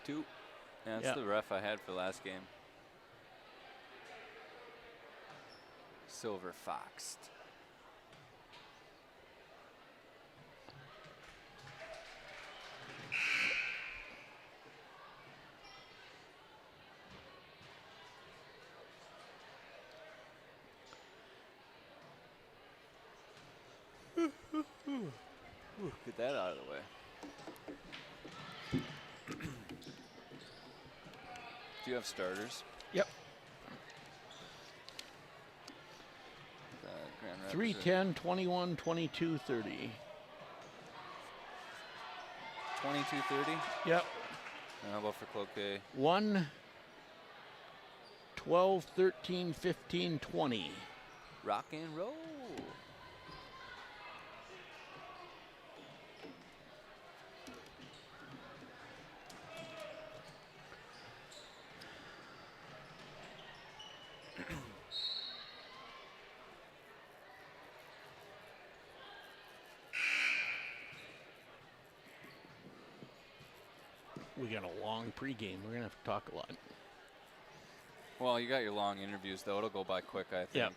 2. Yeah, that's the ref I had for last game. Silver Foxed. Get that out of the way. Do you have starters? Yep. 3, 10, 21, 22, 30. 22, 30? Yep. And how about for Cloquet? 1, 12, 13, 15, 20. Rock and roll. We got a long pregame. We're going to have to talk a lot. Well, you got your long interviews, though. It'll go by quick, I think. Yep.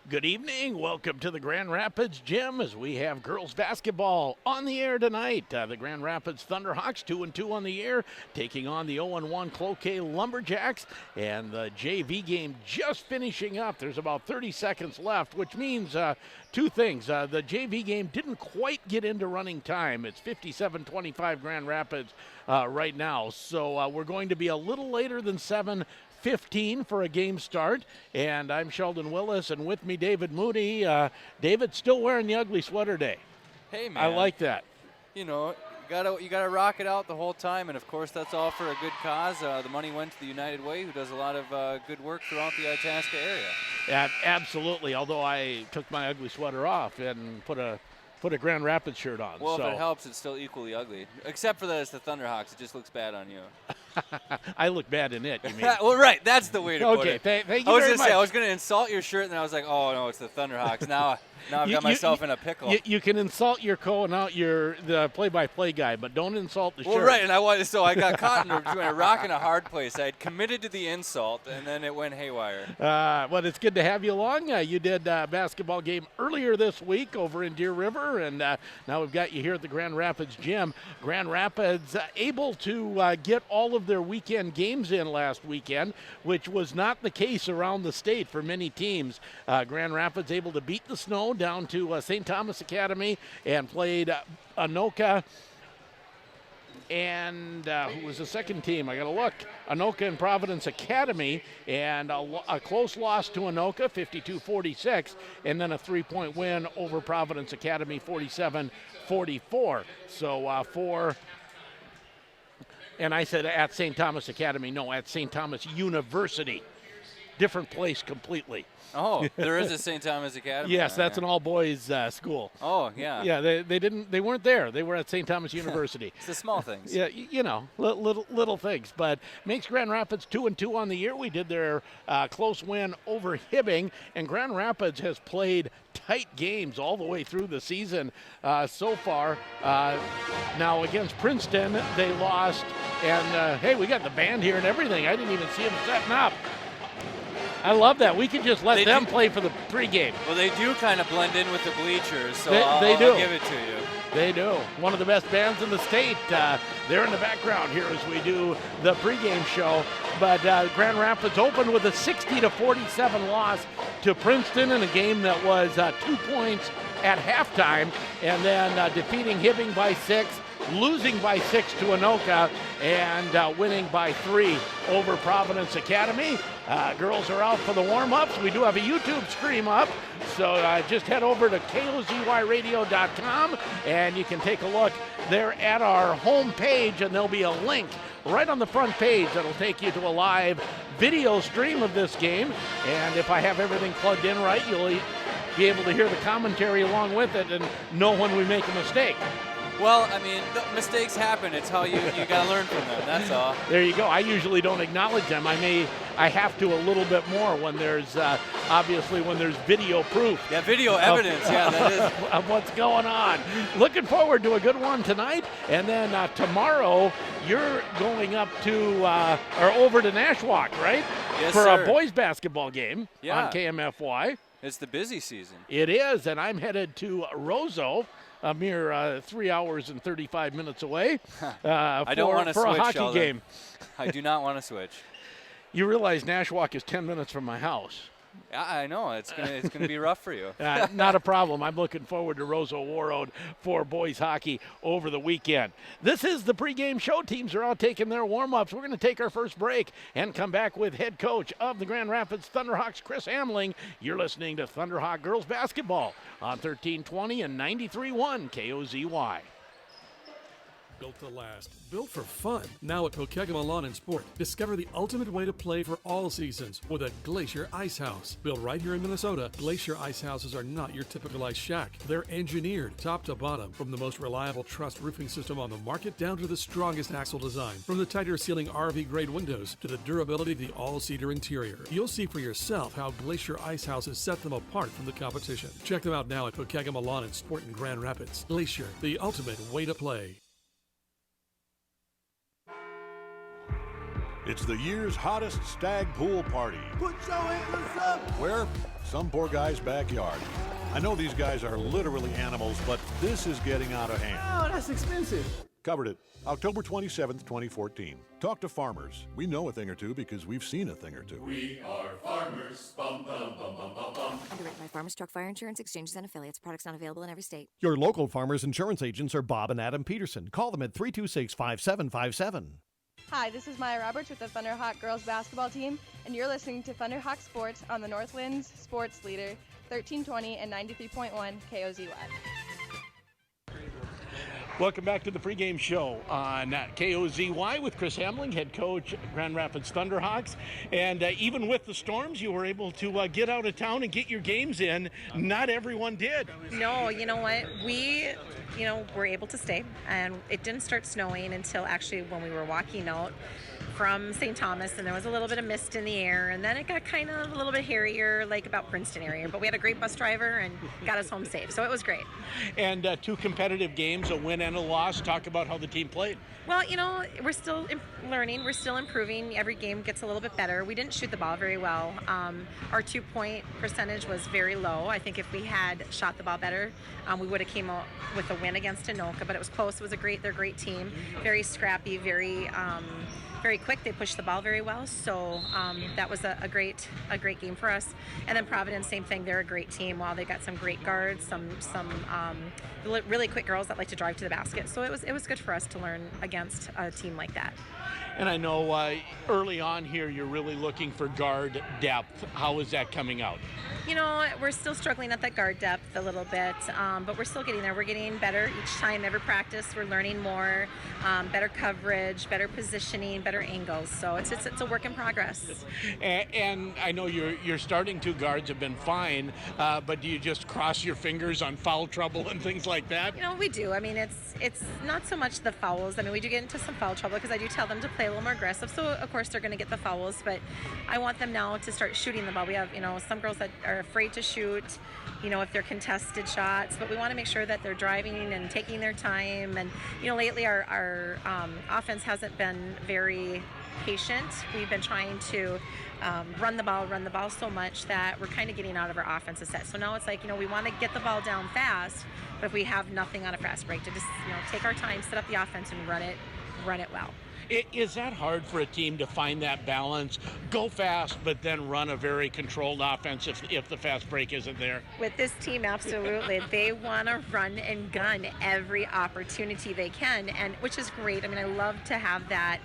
Good evening. Welcome to the Grand Rapids Gym as we have girls basketball on the air tonight. The Grand Rapids Thunderhawks 2-2 on the air, taking on the 0-1 Cloquet Lumberjacks, and the JV game just finishing up. There's about 30 seconds left, which means two things. The JV game didn't quite get into running time. It's 57-25 Grand Rapids right now, so we're going to be a little later than 7:15 for a game start, and I'm Sheldon Willis, and with me David Moody. David's still wearing the ugly sweater day. Hey, man. I like that. You know, you gotta rock it out the whole time, and of course that's all for a good cause. The money went to the United Way, who does a lot of good work throughout the Itasca area. Yeah, absolutely, although I took my ugly sweater off and put a Grand Rapids shirt on. Well, so. If it helps, it's still equally ugly. Except for that it's the Thunderhawks. It just looks bad on you. I look bad in it, you mean? Well, right. That's the way to put it. Okay, thank you very much. I was going to insult your shirt, and then I was like, oh, no, it's the Thunderhawks. Now I've got myself in a pickle. You can insult your the play-by-play guy, but don't insult the shirt. Well, right, and I got caught in between a rock and a hard place. I had committed to the insult, and then it went haywire. Well, it's good to have you along. You did a basketball game earlier this week over in Deer River, and now we've got you here at the Grand Rapids Gym. Grand Rapids able to get all of their weekend games in last weekend, which was not the case around the state for many teams. Grand Rapids able to beat the Snow down to St. Thomas Academy and played Anoka and who was the second team? I got to look. Anoka and Providence Academy, and a close loss to Anoka, 52-46, and then a 3-point win over Providence Academy, 47-44. So and I said at St. Thomas Academy, no, at St. Thomas University. Different place completely. Oh, there is a St. Thomas Academy. Yes, that's an all-boys school. Oh, yeah. Yeah, they weren't there. They were at St. Thomas University. It's the small things. Yeah, little things. But makes Grand Rapids 2-2 on the year. We did their close win over Hibbing, and Grand Rapids has played tight games all the way through the season so far. Now against Princeton, they lost, and hey, we got the band here and everything. I didn't even see them setting up. I love that. We could just let them play for the pregame. Well, they do kind of blend in with the bleachers, so I'll give it to you. They do. One of the best bands in the state. They're in the background here as we do the pregame show. But Grand Rapids opened with a 60-47 loss to Princeton in a game that was 2 points at halftime, and then defeating Hibbing by 6, losing by 6 to Anoka, and winning by 3 over Providence Academy. Girls are out for the warm-ups. We do have a YouTube stream up, so just head over to kozyradio.com and you can take a look there at our home page, and there'll be a link right on the front page that'll take you to a live video stream of this game. And if I have everything plugged in right, you'll be able to hear the commentary along with it and know when we make a mistake. Well, I mean, mistakes happen. It's how you got to learn from them. That's all. There you go. I usually don't acknowledge them. I have to a little bit more when there's obviously when there's video proof. Yeah, video evidence. Yeah, that is of what's going on. Looking forward to a good one tonight, and then tomorrow you're going up to or over to Nashwauk, right? Yes, for sir. a boys basketball game Yeah. on KMFY. It's the busy season. It is, and I'm headed to Roseau, a mere 3 hours and 35 minutes away I don't want to for switch, a hockey Sheldon. game. I do not want to switch. You realize Nashwauk is 10 minutes from my house. I know. It's gonna be rough for you. Not a problem. I'm looking forward to Roseau Warroad for boys hockey over the weekend. This is the pregame show. Teams are out taking their warm-ups. We're going to take our first break and come back with head coach of the Grand Rapids Thunderhawks, Chris Hamling. You're listening to Thunderhawk Girls Basketball on 1320 and 93.1 KOZY. Built to last, built for fun. Now at Pokegama Lawn and Sport, discover the ultimate way to play for all seasons with a Glacier Ice House. Built right here in Minnesota, Glacier Ice Houses are not your typical ice shack. They're engineered top to bottom, from the most reliable truss roofing system on the market down to the strongest axle design. From the tighter ceiling RV grade windows to the durability of the all-cedar interior. You'll see for yourself how Glacier Ice Houses set them apart from the competition. Check them out now at Pokegama Lawn and Sport in Grand Rapids. Glacier, the ultimate way to play. It's the year's hottest stag pool party. Put your hands up! Where? Some poor guy's backyard. I know these guys are literally animals, but this is getting out of hand. Oh, that's expensive. Covered it. October 27th, 2014. Talk to farmers. We know a thing or two because we've seen a thing or two. We are farmers. Bum, bum, bum, bum, bum, bum. Underwritten by Farmers Truck Fire Insurance Exchanges and Affiliates. Products not available in every state. Your local Farmers Insurance agents are Bob and Adam Peterson. Call them at 326-5757. Hi, this is Maya Roberts with the Thunderhawk girls basketball team, and you're listening to Thunderhawk Sports on the Northwind's Sports Leader, 1320 and 93.1 KOZY. Welcome back to the pregame show on KOZY with Chris Hamling, head coach, Grand Rapids Thunderhawks. And even with the storms, you were able to get out of town and get your games in. Not everyone did. No, you know what? We were able to stay, and it didn't start snowing until actually when we were walking out from St. Thomas, and there was a little bit of mist in the air, and then it got kind of a little bit hairier, like about Princeton area. But we had a great bus driver and got us home safe, so it was great. And 2 competitive games, a win and a loss. Talk about how the team played. Well, we're still learning. We're still improving. Every game gets a little bit better. We didn't shoot the ball very well. Our 2-point percentage was very low. I think if we had shot the ball better, we would have came out with a win against Anoka. But it was close. It was they're a great team. Very scrappy. Very quick. They pushed the ball very well. So that was a great game for us. And then Providence, same thing. They're a great team. Wow, they got some great guards. Some really quick girls that like to drive to the basket. So it was good for us to learn against a team like that. And I know early on here you're really looking for guard depth. How is that coming out? We're still struggling at that guard depth a little bit, but we're still getting there. We're getting better each time, every practice. We're learning more, better coverage, better positioning, better angles. So it's a work in progress. And I know your starting 2 guards have been fine, but do you just cross your fingers on foul trouble and things like that? We do. I mean, it's not so much the fouls. I mean, we do get into some foul trouble because I do tell them to play a little more aggressive. So, of course, they're going to get the fouls, but I want them now to start shooting the ball. We have, some girls that are afraid to shoot, if they're contested shots, but we want to make sure that they're driving and taking their time. And, lately our offense hasn't been very patient. We've been trying to run the ball so much that we're kind of getting out of our offensive set. So now it's like, we want to get the ball down fast, but if we have nothing on a fast break, to just, take our time, set up the offense and run it well. Is that hard for a team to find that balance, go fast, but then run a very controlled offense if the fast break isn't there? With this team, absolutely. They want to run and gun every opportunity they can, and which is great. I mean, I love to have that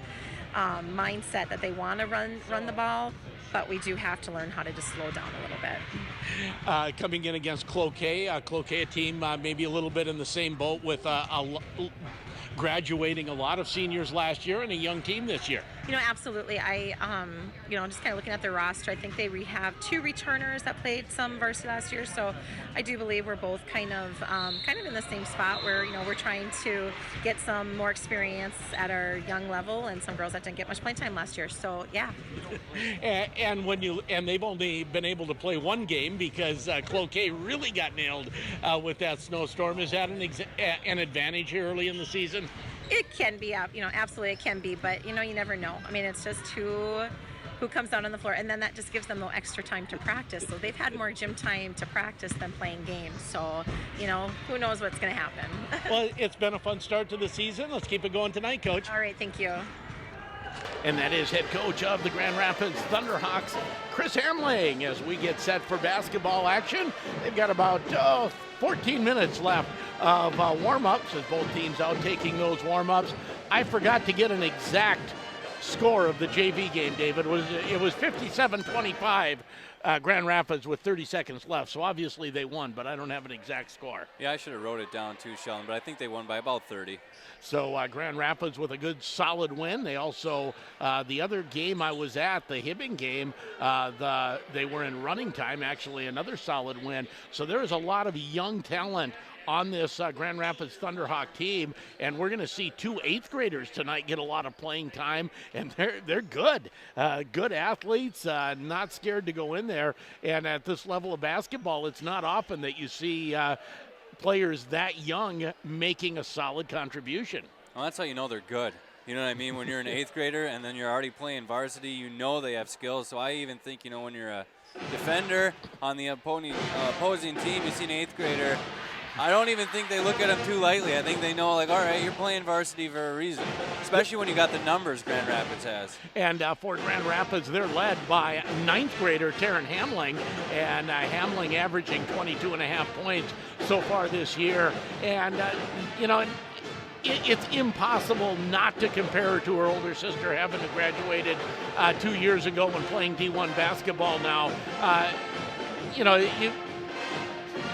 mindset that they want to run the ball, but we do have to learn how to just slow down a little bit. Coming in against Cloquet, Cloquet, a team maybe a little bit in the same boat with graduating a lot of seniors last year and a young team this year. Absolutely. I, just kind of looking at their roster, I think they have 2 returners that played some varsity last year. So I do believe we're both kind of in the same spot where, we're trying to get some more experience at our young level and some girls that didn't get much playing time last year. So, yeah. and they've only been able to play one game because Cloquet really got nailed with that snowstorm. Is that an advantage here early in the season? It can be, absolutely it can be, but you never know. I mean, it's just who comes out on the floor, and then that just gives them no extra time to practice. So they've had more gym time to practice than playing games. So, who knows what's going to happen. Well, it's been a fun start to the season. Let's keep it going tonight, Coach. All right, thank you. And that is head coach of the Grand Rapids Thunderhawks, Chris Hamling, as we get set for basketball action. They've got about 14 minutes left of warm-ups as both teams out taking those warm-ups. I forgot to get an exact score of the JV game, David. It was 57-25, Grand Rapids with 30 seconds left. So obviously they won, but I don't have an exact score. Yeah, I should have wrote it down too, Sheldon, but I think they won by about 30. So Grand Rapids with a good solid win. They also, the other game I was at, the Hibbing game, they were in running time, actually another solid win. So there is a lot of young talent on this Grand Rapids Thunderhawk team, and we're going to see 2 8th graders tonight get a lot of playing time, and they're good, good athletes, not scared to go in there. And at this level of basketball, it's not often that you see players that young making a solid contribution. Well, that's how you know they're good. You know what I mean? When you're an 8th grader and then you're already playing varsity, they have skills. So I even think, when you're a defender on the opposing team, you see an 8th grader, I don't even think they look at them too lightly. I think they know, all right, you're playing varsity for a reason, especially when you got the numbers Grand Rapids has. And for Grand Rapids, they're led by 9th grader Taryn Hamling, and Hamling averaging 22.5 points so far this year. And, it's impossible not to compare her to her older sister, Heaven, who graduated 2 years ago when playing D1 basketball now.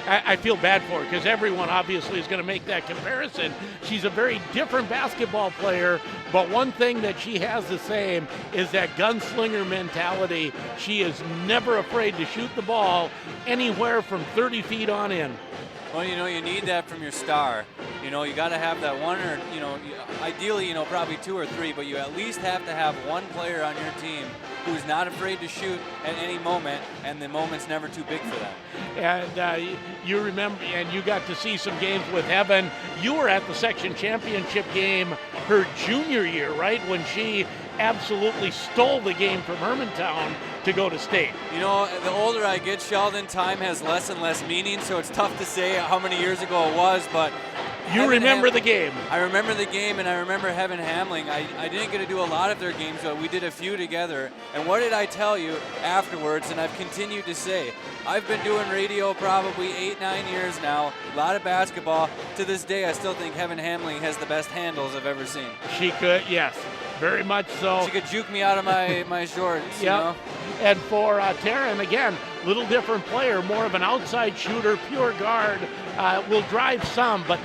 I feel bad for her because everyone obviously is going to make that comparison. She's a very different basketball player, but one thing that she has the same is that gunslinger mentality. She is never afraid to shoot the ball anywhere from 30 feet on in. Well, you need that from your star. You got to have that one or, ideally, probably 2 or 3, but you at least have to have one player on your team who's not afraid to shoot at any moment, and the moment's never too big for them. And you remember, and you got to see some games with Heaven. You were at the section championship game her junior year, right, when she absolutely stole the game from Hermantown to go to state. The older I get, Sheldon, time has less and less meaning, so it's tough to say how many years ago it was, but you remember the game. I remember the game, and I remember Heaven Hamling. I didn't get to do a lot of their games, but we did a few together. And what did I tell you afterwards, and I've continued to say, I've been doing radio probably 8-9 years now, a lot of basketball. To this day, I still think Heaven Hamling has the best handles I've ever seen. She could, yes. Very much so. She could juke me out of my shorts, Yep. And for Taryn, again, little different player, more of an outside shooter, pure guard, will drive some, but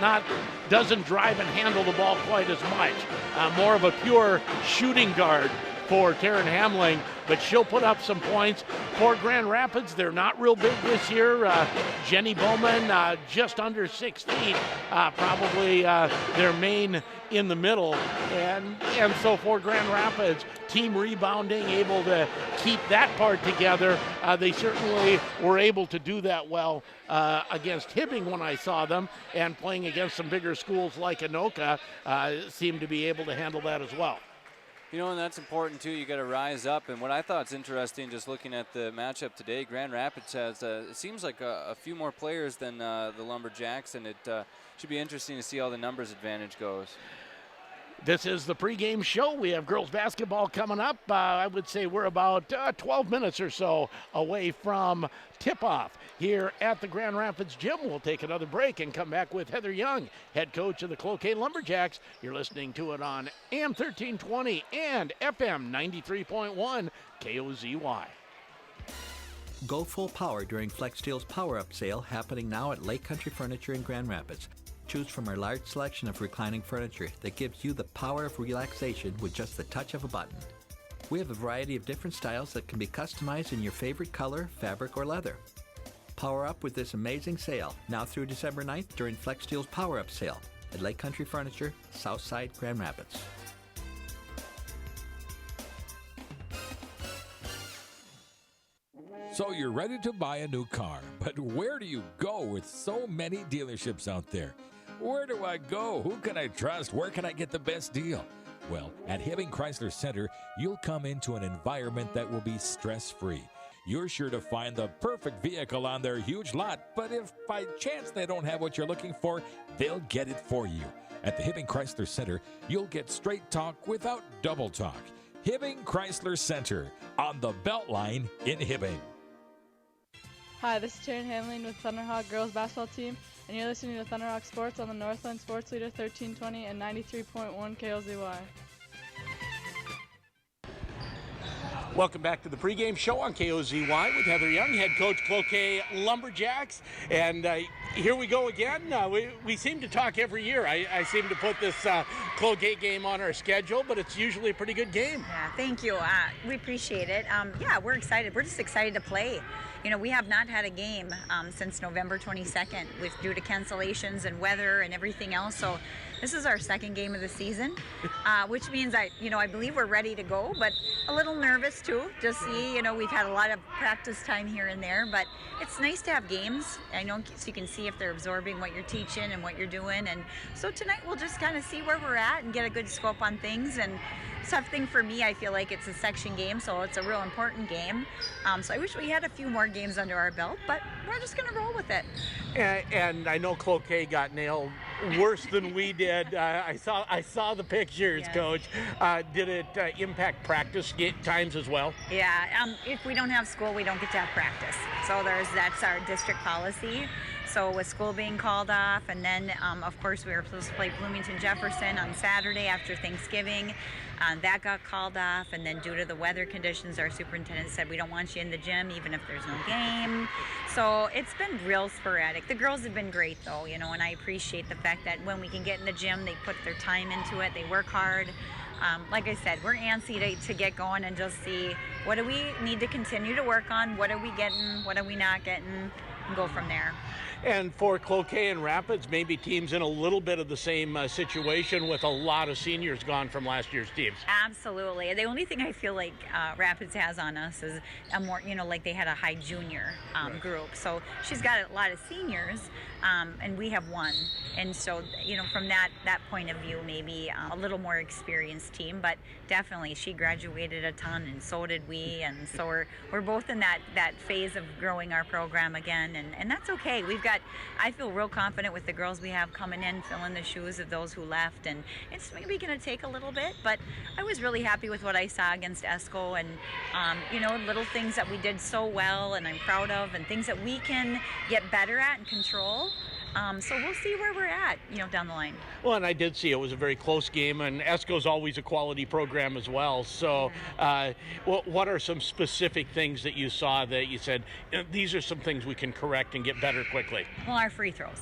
doesn't drive and handle the ball quite as much. More of a pure shooting guard for Taryn Hamling, but she'll put up some points. For Grand Rapids, they're not real big this year. Jenny Bowman, just under 6 feet, probably their main in the middle. And so for Grand Rapids, team rebounding, able to keep that part together. They certainly were able to do that well against Hibbing when I saw them, and playing against some bigger schools like Anoka, seemed to be able to handle that as well. And that's important, too. You got to rise up. And what I thought is interesting, just looking at the matchup today, Grand Rapids has, it seems like a few more players than the Lumberjacks, and it should be interesting to see how the numbers advantage goes. This is the pregame show. We have girls basketball coming up. I would say we're about 12 minutes or so away from tip-off here at the Grand Rapids Gym. We'll take another break and come back with Heather Young, head coach of the Cloquet Lumberjacks. You're listening to it on AM 1320 and FM 93.1 KOZY. Go full power during FlexSteel's Power Up sale happening now at Lake Country Furniture in Grand Rapids. Choose from our large selection of reclining furniture that gives you the power of relaxation with just the touch of a button. We have a variety of different styles that can be customized in your favorite color, fabric, or leather. Power up with this amazing sale now through December 9th during FlexSteel's Power Up sale at Lake Country Furniture, Southside, Grand Rapids. So you're ready to buy a new car, but where do you go with so many dealerships out there? Where do I go? Who can I trust? Where can I get the best deal? Well, at Hibbing Chrysler Center, you'll come into an environment that will be stress-free. You're sure to find the perfect vehicle on their huge lot, but if by chance they don't have what you're looking for, they'll get it for you. At the Hibbing Chrysler Center, you'll get straight talk without double talk. Hibbing Chrysler Center on the Beltline in Hibbing. Hi, this is Taryn Hamlin with Thunderhawk girls basketball team, and you're listening to Thunderhawk Sports on the Northland Sports Leader 1320 and 93.1 KLZY. Welcome back to the pregame show on KOZY with Heather Young, head coach Cloquet Lumberjacks. And here we go again. We seem to talk every year. I seem to put this Cloquet game on our schedule, but it's usually a pretty good game. Yeah, thank you. We appreciate it. Yeah, we're excited. We're just excited to play. You know, we have not had a game since November 22nd due to cancellations and weather and everything else. So this is our second game of the season, which means I believe we're ready to go, but a little nervous too. Just see, we've had a lot of practice time here and there, but it's nice to have games. I know so you can see if they're absorbing what you're teaching and what you're doing. And so tonight we'll just kind of see where we're at and get a good scope on things. And tough thing for me, I feel like it's a section game, so it's a real important game. So I wish we had a few more games under our belt, but we're just going to roll with it. And I know Cloquet got nailed worse than we did. I saw the pictures, yes. Coach. Did it impact practice times as well? Yeah. If we don't have school, we don't get to have practice. So that's our district policy. So with school being called off, and then of course we were supposed to play Bloomington Jefferson on Saturday after Thanksgiving. That got called off, and then due to the weather conditions, our superintendent said we don't want you in the gym even if there's no game. So it's been real sporadic. The girls have been great though, and I appreciate the fact that when we can get in the gym, they put their time into it, they work hard. Like I said, we're antsy to get going and just see what do we need to continue to work on, what are we getting, what are we not getting, and go from there. And for Cloquet and Rapids, maybe teams in a little bit of the same situation with a lot of seniors gone from last year's teams. Absolutely. The only thing I feel like Rapids has on us is a more, like they had a high junior group. So she's got a lot of seniors, and we have one. And so, from that point of view, maybe a little more experienced team, but definitely she graduated a ton, and so did we. And so we're both in that phase of growing our program again, and that's okay. I feel real confident with the girls we have coming in, filling the shoes of those who left, and it's maybe going to take a little bit, but I was really happy with what I saw against ESCO, and little things that we did so well and I'm proud of, and things that we can get better at and control. So we'll see where we're at, down the line. Well, and I did see it was a very close game, and ESCO's always a quality program as well. So what are some specific things that you saw that you said, these are some things we can correct and get better quickly? Well, our free throws.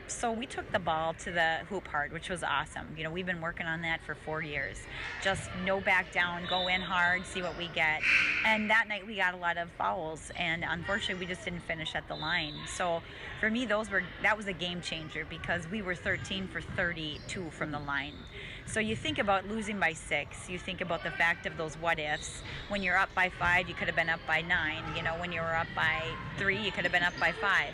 So we took the ball to the hoop hard, which was awesome. We've been working on that for 4 years. Just no back down, go in hard, see what we get. And that night we got a lot of fouls, and unfortunately we just didn't finish at the line. So for me, that was a game changer because we were 13 for 32 from the line. So you think about losing by 6, you think about the fact of those what ifs. When you're up by 5, you could have been up by 9. When you were up by 3, you could have been up by 5.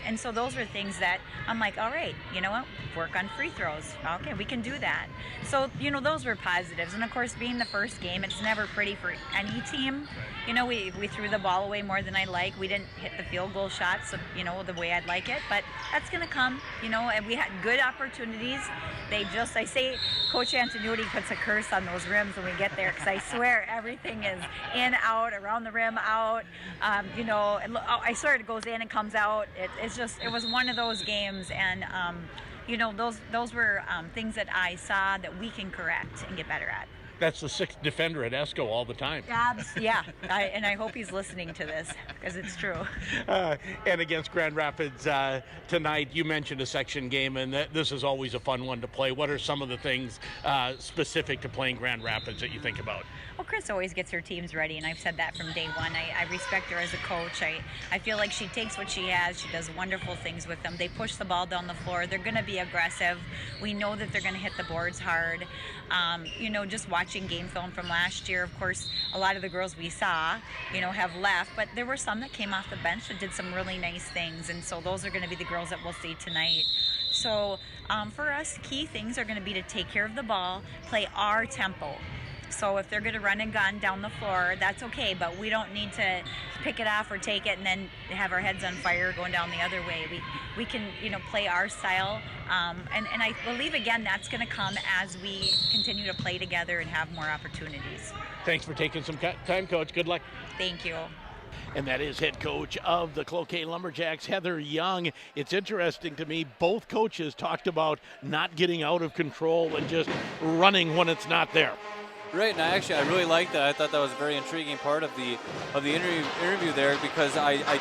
And so those were things that I'm like, all right, you know what, work on free throws. Okay, we can do that. So, those were positives. And of course, being the first game, it's never pretty for any team. We threw the ball away more than I like. We didn't hit the field goal shots, the way I'd like it. But that's going to come, and we had good opportunities. I say Coach Antonucci puts a curse on those rims when we get there, because I swear everything is in, out, around the rim, out, I swear it goes in and comes out. It was one of those games, and those were things that I saw that we can correct and get better at. That's the sixth defender at Esco all the time. Yeah, and I hope he's listening to this, because it's true. And against Grand Rapids tonight, you mentioned a section game, and this is always a fun one to play. What are some of the things specific to playing Grand Rapids that you think about? Well, Chris always gets her teams ready, and I've said that from day one. I respect her as a coach. I feel like she takes what she has. She does wonderful things with them. They push the ball down the floor. They're going to be aggressive. We know that they're going to hit the boards hard. Just watching game film from last year, of course, a lot of the girls we saw, have left, but there were some that came off the bench that did some really nice things, and so those are going to be the girls that we'll see tonight. So for us, key things are going to be to take care of the ball, play our tempo. So if they're going to run and gun down the floor, that's okay, but we don't need to pick it off or take it and then have our heads on fire going down the other way. We can, play our style, and I believe, again, that's going to come as we continue to play together and have more opportunities. Thanks for taking some time, Coach. Good luck. Thank you. And that is head coach of the Cloquet Lumberjacks, Heather Young. It's interesting to me, both coaches talked about not getting out of control and just running when it's not there. Right, and I really like that. I thought that was a very intriguing part of the interview there, because I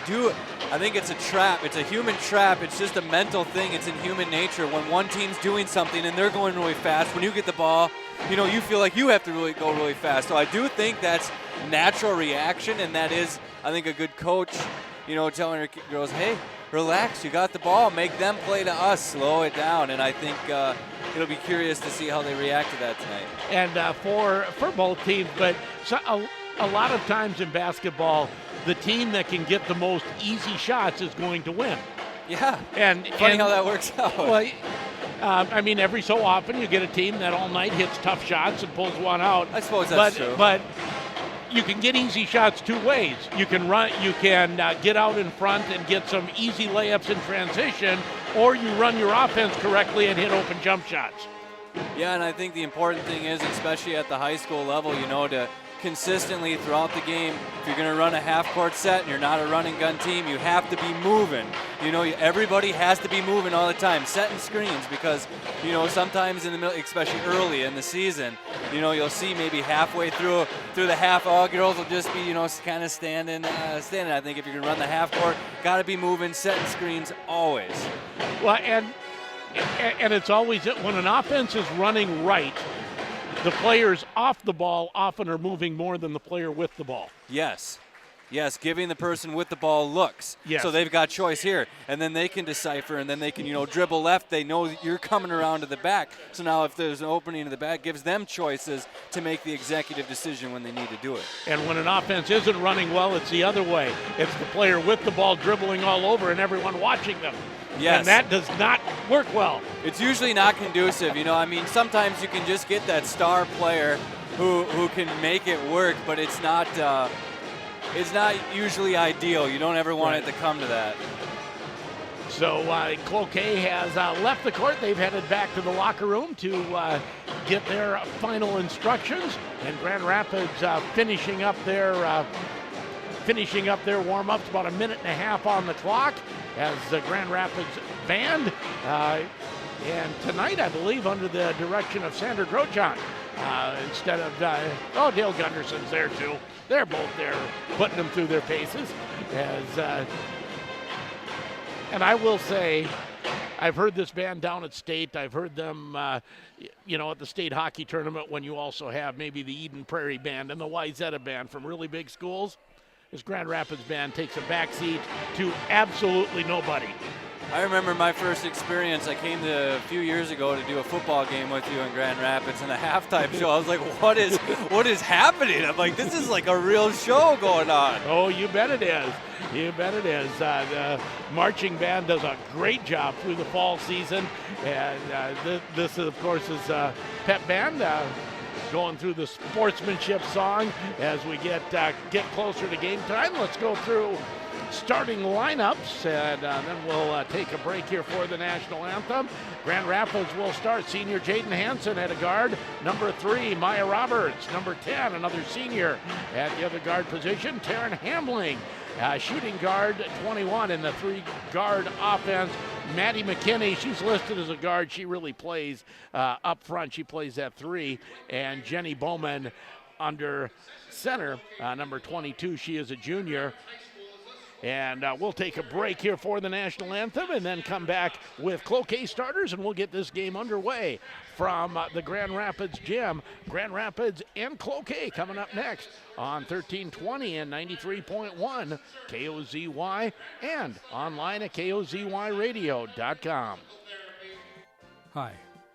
think it's a trap. It's a human trap. It's just a mental thing. It's in human nature. When one team's doing something and they're going really fast, when you get the ball, you feel like you have to really go really fast. So I do think that's natural reaction, and that is, I think, a good coach, telling her girls, hey, relax, you got the ball, make them play to us, slow it down. And I think it'll be curious to see how they react to that tonight. And for both teams, but a lot of times in basketball, the team that can get the most easy shots is going to win. Yeah, funny how that works out. Well, every so often you get a team that all night hits tough shots and pulls one out. I suppose that's true. But you can get easy shots two ways. You can run. You can get out in front and get some easy layups in transition, or you run your offense correctly and hit open jump shots. Yeah, and I think the important thing is, especially at the high school level, to consistently throughout the game, if you're going to run a half-court set and you're not a run-and-gun team, you have to be moving. Everybody has to be moving all the time, setting screens, because, sometimes in the middle, especially early in the season, you'll see maybe halfway through the half, all girls will just be, kind of standing. I think if you're going to run the half-court, got to be moving, setting screens always. Well, and it's always, when an offense is running right, the players off the ball often are moving more than the player with the ball. Yes, giving the person with the ball looks. Yes. So they've got choice here, and then they can decipher, and then they can, dribble left. They know you're coming around to the back. So now if there's an opening in the back, gives them choices to make the executive decision when they need to do it. And when an offense isn't running well, it's the other way. It's the player with the ball dribbling all over and everyone watching them. Yes. And that does not work well. It's usually not conducive. Sometimes you can just get that star player who can make it work, but it's not usually ideal. You don't ever want it to come to that. So Cloquet has left the court. They've headed back to the locker room to get their final instructions. And Grand Rapids finishing up their warm-ups, about a minute and a half on the clock as the Grand Rapids band. And tonight, I believe, under the direction of Sandra Grosjean, instead of, Dale Gunderson's there too. They're both there, putting them through their paces. And I will say, I've heard this band down at State. I've heard them, at the state hockey tournament, when you also have maybe the Eden Prairie band and the Wyzetta band from really big schools. This Grand Rapids band takes a backseat to absolutely nobody. I remember my first experience. I came a few years ago to do a football game with you in Grand Rapids, and the halftime show, I was like, what is happening? I'm like, this is like a real show going on. Oh, you bet it is. You bet it is. The marching band does a great job through the fall season. And this, of course, is pep band going through the sportsmanship song as we get closer to game time. Let's go through starting lineups, and then we'll take a break here for the national anthem. Grand Rapids will start senior Jaden Hansen at a guard. Number 3, Maya Roberts. Number 10, another senior at the other guard position, Taryn Hamling. Shooting guard 21 in the 3-guard offense. Maddie McKinney, she's listed as a guard. She really plays up front. She plays at 3. And Jenny Bowman under center, number 22. She is a junior. And we'll take a break here for the national anthem and then come back with Cloquet starters, and we'll get this game underway from the Grand Rapids gym. Grand Rapids and Cloquet coming up next on 1320 and 93.1 KOZY and online at KOZYradio.com. Hi,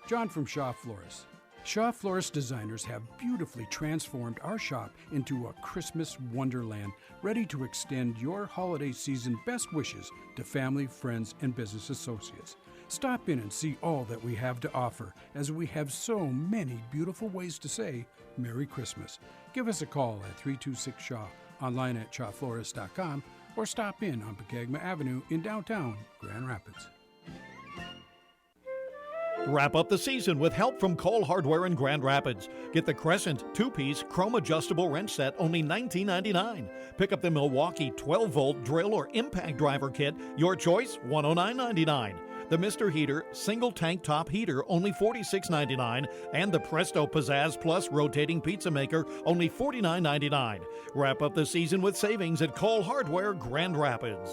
John from Shaw Florist. Shaw Florist designers have beautifully transformed our shop into a Christmas wonderland, ready to extend your holiday season best wishes to family, friends, and business associates. Stop in and see all that we have to offer, as we have so many beautiful ways to say Merry Christmas. Give us a call at 326-SHAW, online at shawflorist.com, or stop in on Pagagma Avenue in downtown Grand Rapids. Wrap up the season with help from Cole Hardware in Grand Rapids. Get the Crescent 2-piece chrome adjustable wrench set, only $19.99. Pick up the Milwaukee 12-volt drill or impact driver kit, your choice, $109.99. The Mr. Heater single tank top heater, only $46.99. And the Presto Pizzazz Plus rotating pizza maker, only $49.99. Wrap up the season with savings at Cole Hardware Grand Rapids.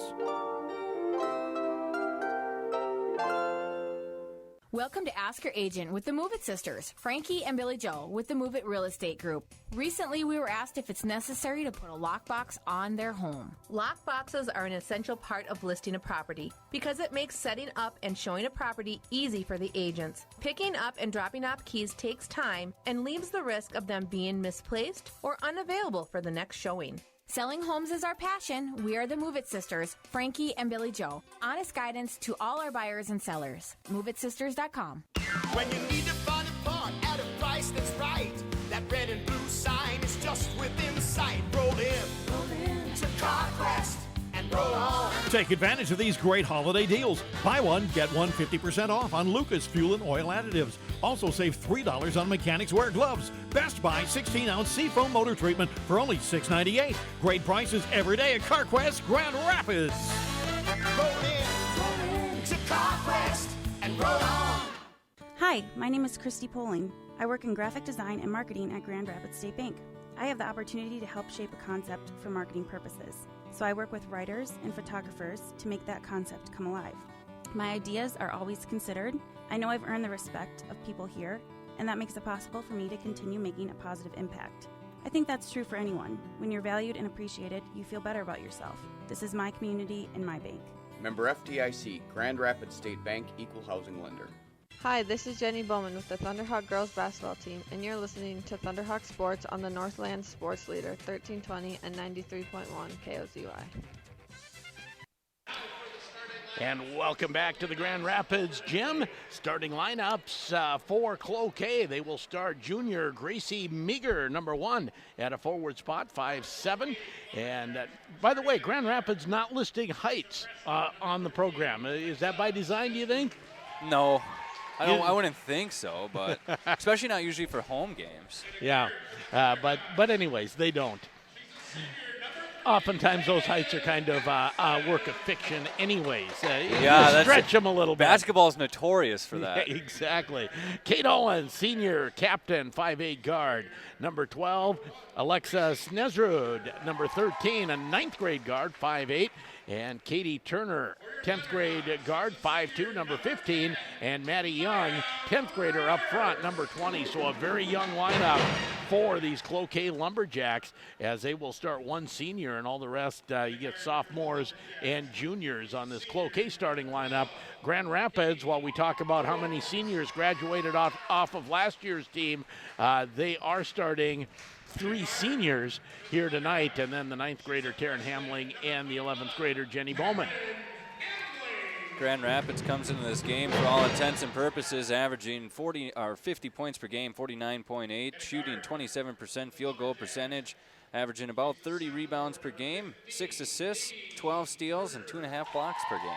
Welcome to Ask Your Agent with the Move It Sisters, Frankie and Billy Joe with the Move It Real Estate Group. Recently, we were asked if it's necessary to put a lockbox on their home. Lockboxes are an essential part of listing a property because it makes setting up and showing a property easy for the agents. Picking up and dropping off keys takes time and leaves the risk of them being misplaced or unavailable for the next showing. Selling homes is our passion. We are the Move It Sisters, Frankie and Billy Joe. Honest guidance to all our buyers and sellers. MoveItSisters.com. When you need to find a part at a price that's right, that red and blue sign is just within sight. Roll in to CarQuest and roll on. Take advantage of these great holiday deals. Buy one, get one 50% off on Lucas Fuel and Oil Additives. Also save $3 on mechanics wear gloves. Best Buy 16-ounce Seafoam motor treatment for only $6.98. Great prices every day at CarQuest Grand Rapids. Roll in to CarQuest and roll on. Hi, my name is Christy Poling. I work in graphic design and marketing at Grand Rapids State Bank. I have the opportunity to help shape a concept for marketing purposes. So I work with writers and photographers to make that concept come alive. My ideas are always considered. I know I've earned the respect of people here, and that makes it possible for me to continue making a positive impact. I think that's true for anyone. When you're valued and appreciated, you feel better about yourself. This is my community and my bank. Member FDIC, Grand Rapids State Bank, Equal Housing Lender. Hi, this is Jenny Bowman with the Thunderhawk girls basketball team, and you're listening to Thunderhawk Sports on the Northland Sports Leader, 1320 and 93.1 KOZY. And welcome back to the Grand Rapids gym. Starting lineups for Cloquet. They will start junior Gracie Meager, number 1, at a forward spot, 5'7". And by the way, Grand Rapids not listing heights on the program. Is that by design, do you think? No. I wouldn't think so, but especially not usually for home games. Yeah, but anyways, they don't. Oftentimes those heights are kind of a work of fiction anyways. Yeah, stretch them a little bit. Basketball's notorious for that. Yeah, exactly. Kate Owens, senior captain, 5'8" guard. Number 12, Alexa Snesrud, number 13, a 9th grade guard, 5'8". And Katie Turner, 10th grade guard, 5'2", number 15. And Maddie Young, 10th grader up front, number 20. So a very young lineup for these Cloquet Lumberjacks, as they will start one senior and all the rest, you get sophomores and juniors on this Cloquet starting lineup. Grand Rapids, while we talk about how many seniors graduated off of last year's team, they are starting 3 seniors here tonight, and then the 9th grader Taryn Hamling and the 11th grader Jenny Bowman. Grand Rapids comes into this game for all intents and purposes averaging 50 points per game, 49.8, shooting 27% field goal percentage, averaging about 30 rebounds per game, 6 assists, 12 steals, and 2.5 blocks per game.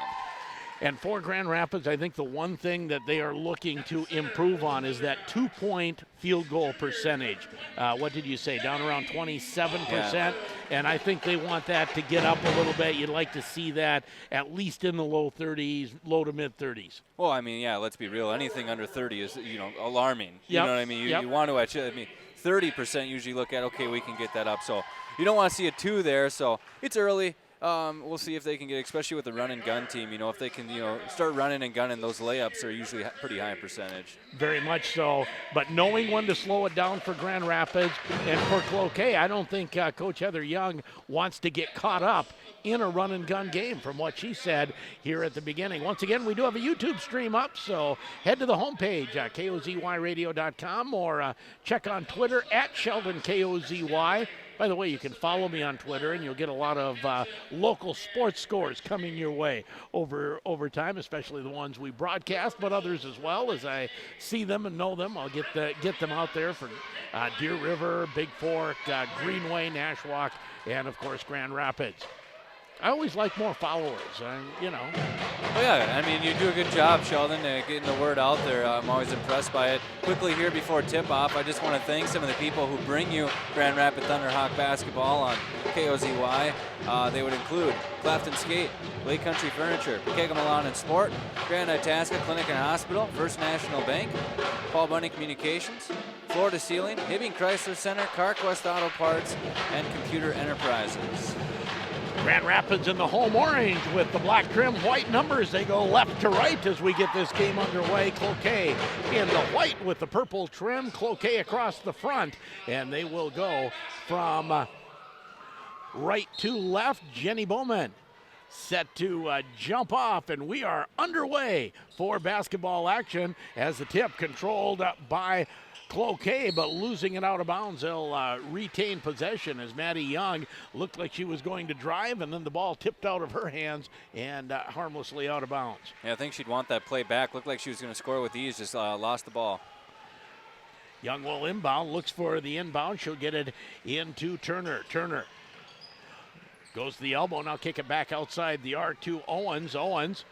And for Grand Rapids, I think the one thing that they are looking to improve on is that 2-point field goal percentage. What did you say? Down around 27%. Yeah. And I think they want that to get up a little bit. You'd like to see that at least in the low 30s, low to mid 30s. Well, I mean, yeah, let's be real. Anything under 30 is, alarming. You Yep. know what I mean? Yep. You want to actually, 30% usually look at, okay, we can get that up. So you don't want to see a 2 there. So it's early. We'll see if they can get, especially with the run and gun team, if they can, start running and gunning, those layups are usually pretty high percentage. Very much so. But knowing when to slow it down for Grand Rapids and for Cloquet, I don't think Coach Heather Young wants to get caught up in a run and gun game from what she said here at the beginning. Once again, we do have a YouTube stream up, so head to the homepage, KOZYradio.com, or check on Twitter at SheldonKOZY. By the way, you can follow me on Twitter, and you'll get a lot of local sports scores coming your way over time, especially the ones we broadcast, but others as well. As I see them and know them, I'll get them out there for Deer River, Big Fork, Greenway, Nashwauk, and, of course, Grand Rapids. I always like more followers, Well, yeah, I mean, you do a good job, Sheldon, getting the word out there. I'm always impressed by it. Quickly here before tip-off, I just want to thank some of the people who bring you Grand Rapids Thunderhawk basketball on KOZY. They would include Clafton Skate, Lake Country Furniture, Pekegama Lawn and Sport, Grand Itasca Clinic and Hospital, First National Bank, Paul Bunny Communications, Floor to Ceiling, Hibbing Chrysler Center, CarQuest Auto Parts, and Computer Enterprises. Grand Rapids in the home orange with the black trim, white numbers. They go left to right as we get this game underway. Cloquet in the white with the purple trim. Cloquet across the front, and they will go from right to left. Jenny Bowman set to jump off, and we are underway for basketball action as the tip controlled by Cloquet, but losing it out of bounds. They'll retain possession as Maddie Young looked like she was going to drive, and then the ball tipped out of her hands and harmlessly out of bounds. Yeah, I think she'd want that play back. Looked like she was going to score with ease, just lost the ball. Young will inbound, looks for the inbound. She'll get it into Turner. Turner goes to the elbow, now kick it back outside the arc to Owens. Owens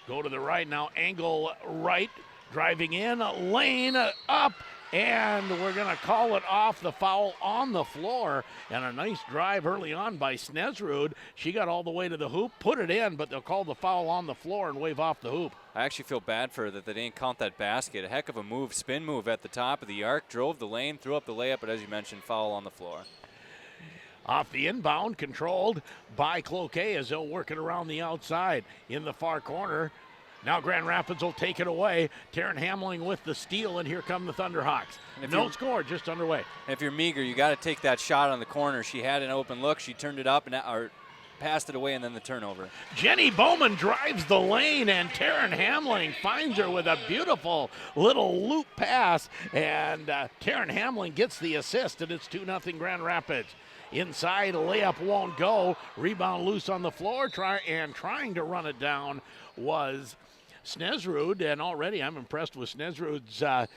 go to the right, now angle right, driving in, lane up, and we're going to call it off. The foul on the floor, and a nice drive early on by Snesrud. She got all the way to the hoop, put it in, but they'll call the foul on the floor and wave off the hoop. I actually feel bad for her that they didn't count that basket. A heck of a move, spin move at the top of the arc, drove the lane, threw up the layup, but as you mentioned, foul on the floor. Off the inbound, controlled by Cloquet as they'll work it around the outside in the far corner. Now Grand Rapids will take it away. Taryn Hamling with the steal, and here come the Thunderhawks. No score, just underway. If you're meager, you got to take that shot on the corner. She had an open look. She turned it up and passed it away, and then the turnover. Jenny Bowman drives the lane, and Taryn Hamling finds her with a beautiful little loop pass, and Taryn Hamling gets the assist, and it's 2-0 Grand Rapids. Inside, a layup won't go. Rebound loose on the floor, trying to run it down was Snesrud, and already I'm impressed with Snesrud's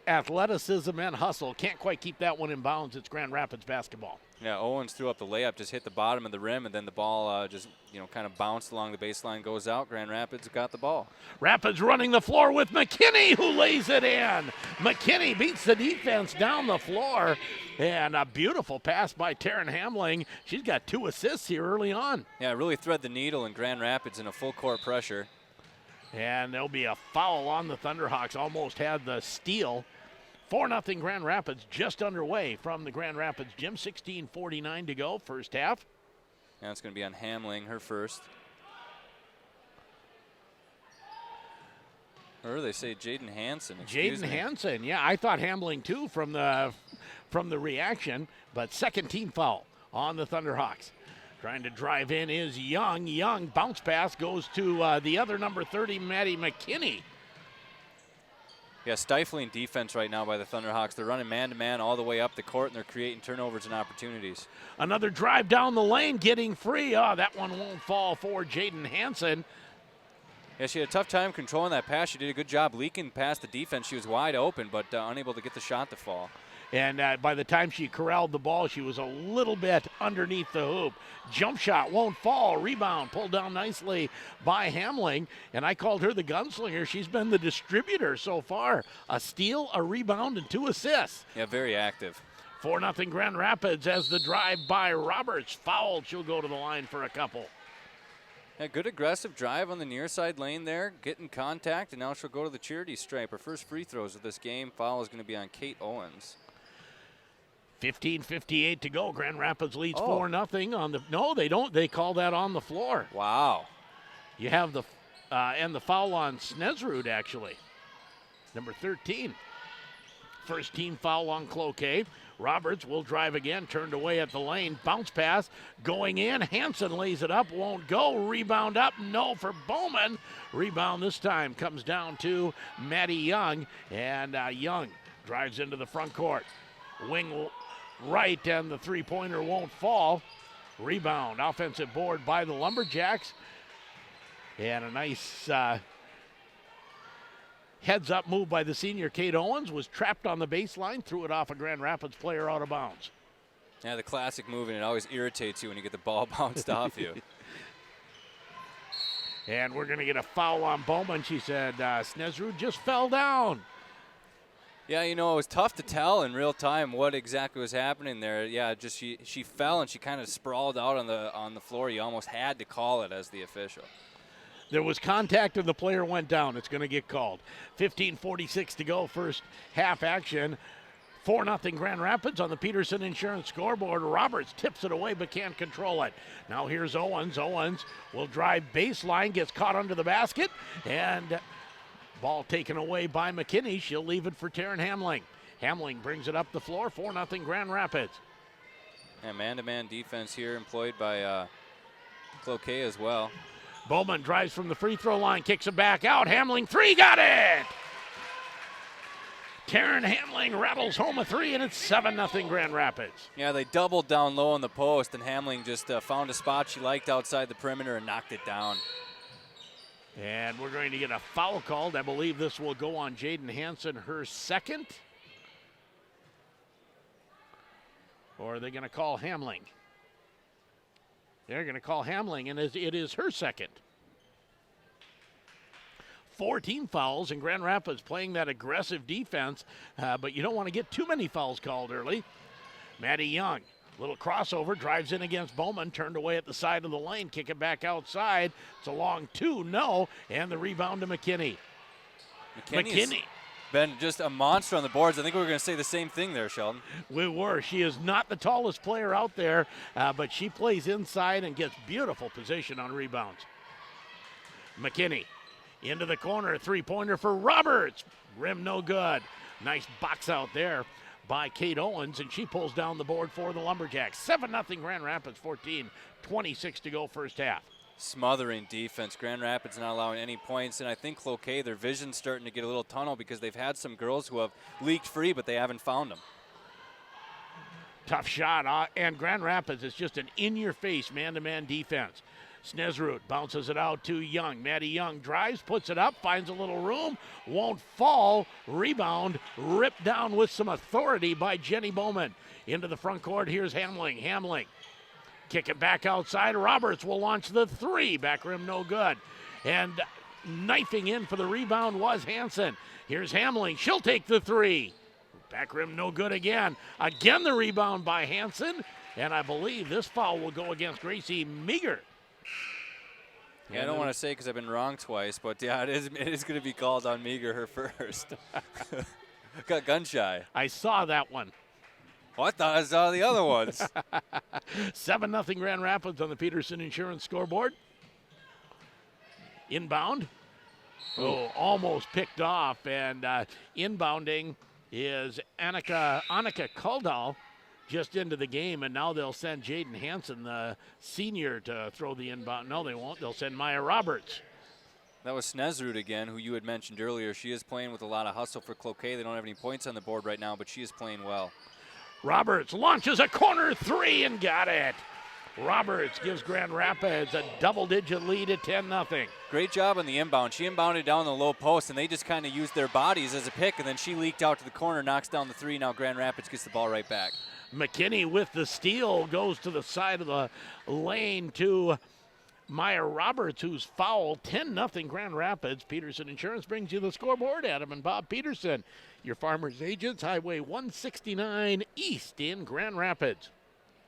athleticism and hustle. Can't quite keep that one in bounds. It's Grand Rapids basketball. Yeah, Owens threw up the layup, just hit the bottom of the rim, and then the ball just kind of bounced along the baseline, goes out. Grand Rapids got the ball. Rapids running the floor with McKinney, who lays it in. McKinney beats the defense down the floor, and a beautiful pass by Taryn Hamling. She's got 2 assists here early on. Yeah, really thread the needle in Grand Rapids in a full court pressure. And there'll be a foul on the Thunderhawks. Almost had the steal. 4-0 Grand Rapids just underway from the Grand Rapids gym. 16:49 to go, first half. Now it's going to be on Hamling, her first. Or they say Jaden Hansen. Jaden Hansen, yeah, I thought Hamling too from the reaction, but second team foul on the Thunderhawks. Trying to drive in is Young. Young bounce pass goes to the other number 30, Maddie McKinney. Yeah, stifling defense right now by the Thunderhawks. They're running man-to-man all the way up the court, and they're creating turnovers and opportunities. Another drive down the lane, getting free. Oh, that one won't fall for Jaden Hansen. Yeah, she had a tough time controlling that pass. She did a good job leaking past the defense. She was wide open, but unable to get the shot to fall. And by the time she corralled the ball, she was a little bit underneath the hoop. Jump shot won't fall. Rebound pulled down nicely by Hamling. And I called her the gunslinger. She's been the distributor so far. A steal, a rebound, and 2 assists. Yeah, very active. 4-0 Grand Rapids as the drive by Roberts. Fouled. She'll go to the line for a couple. Yeah, good aggressive drive on the near side lane there, getting contact, and now she'll go to the charity stripe. Her first free throws of this game. Foul is going to be on Kate Owens. 15:58 to go. Grand Rapids leads 4-0 on the. No, they don't. They call that on the floor. Wow. You have the and the foul on Snesrud actually. Number 13. First team foul on Cloquet. Roberts will drive again, turned away at the lane. Bounce pass going in. Hansen lays it up, won't go. Rebound up, no for Bowman. Rebound this time comes down to Maddie Young. And Young drives into the front court. Wing right, and the three-pointer won't fall. Rebound, offensive board by the Lumberjacks. And a nice heads-up move by the senior. Kate Owens was trapped on the baseline, threw it off a Grand Rapids player out of bounds. Yeah, the classic move, and it always irritates you when you get the ball bounced off you. And we're going to get a foul on Bowman. She said Snesrud just fell down. Yeah, you know, it was tough to tell in real time what exactly was happening there. Yeah, just she fell and she kind of sprawled out on the floor. You almost had to call it as the official. There was contact and the player went down. It's going to get called. 15:46 to go, first half action. 4-0 Grand Rapids on the Peterson Insurance scoreboard. Roberts tips it away but can't control it. Now here's Owens. Owens will drive baseline, gets caught under the basket, and ball taken away by McKinney. She'll leave it for Taryn Hamling. Hamling brings it up the floor. 4-0 Grand Rapids. Yeah, man-to-man defense here employed by Cloquet as well. Bowman drives from the free throw line, kicks it back out. Hamling three, got it! Taryn Hamling rattles home a three, and it's 7-0 Grand Rapids. Yeah, they doubled down low on the post, and Hamling just found a spot she liked outside the perimeter and knocked it down. And we're going to get a foul called. I believe this will go on Jaden Hansen, her second. Or are they going to call Hamling? They're going to call Hamling, and it is her second. 4 team fouls, and Grand Rapids playing that aggressive defense, but you don't want to get too many fouls called early. Maddie Young, little crossover, drives in against Bowman, turned away at the side of the lane, kick it back outside. It's a long 2, no, and the rebound to McKinney. McKinney. Been just a monster on the boards. I think we were going to say the same thing there, Sheldon. We were. She is not the tallest player out there, but she plays inside and gets beautiful position on rebounds. McKinney into the corner, three-pointer for Roberts. Rim no good. Nice box out there by Kate Owens, and she pulls down the board for the Lumberjacks. 7-0 Grand Rapids, 14:26 to go first half. Smothering defense. Grand Rapids not allowing any points, and I think Cloquet, their vision's starting to get a little tunnel because they've had some girls who have leaked free, but they haven't found them. Tough shot, and Grand Rapids is just an in-your-face man-to-man defense. Snesrud bounces it out to Young. Maddie Young drives, puts it up, finds a little room, won't fall. Rebound, ripped down with some authority by Jenny Bowman. Into the front court, here's Hamling. Hamling. Kick it back outside. Roberts will launch the three. Back rim no good. And knifing in for the rebound was Hansen. Here's Hamling. She'll take the three. Back rim no good again. Again the rebound by Hansen. And I believe this foul will go against Gracie Meager. Yeah, I don't want to say because I've been wrong twice, but yeah, it is going to be called on Meager, her first. Got gun shy. I saw that one. Oh, I thought I saw the other ones. 7-0 Grand Rapids on the Peterson Insurance scoreboard. Inbound. Oh, almost picked off. And inbounding is Annika Kaldal just into the game. And now they'll send Jaden Hansen, the senior, to throw the inbound. No, they won't. They'll send Maya Roberts. That was Snesrud again, who you had mentioned earlier. She is playing with a lot of hustle for Cloquet. They don't have any points on the board right now, but she is playing well. Roberts launches a corner three and got it. Roberts gives Grand Rapids a double-digit lead at 10-0. Great job on the inbound. She inbounded down the low post, and they just kind of used their bodies as a pick, and then she leaked out to the corner, knocks down the three. Now Grand Rapids gets the ball right back. McKinney with the steal goes to the side of the lane to Maya Roberts, who's fouled. 10-0 Grand Rapids. Peterson Insurance brings you the scoreboard. Adam and Bob Peterson, your Farmers Agents, Highway 169 East in Grand Rapids.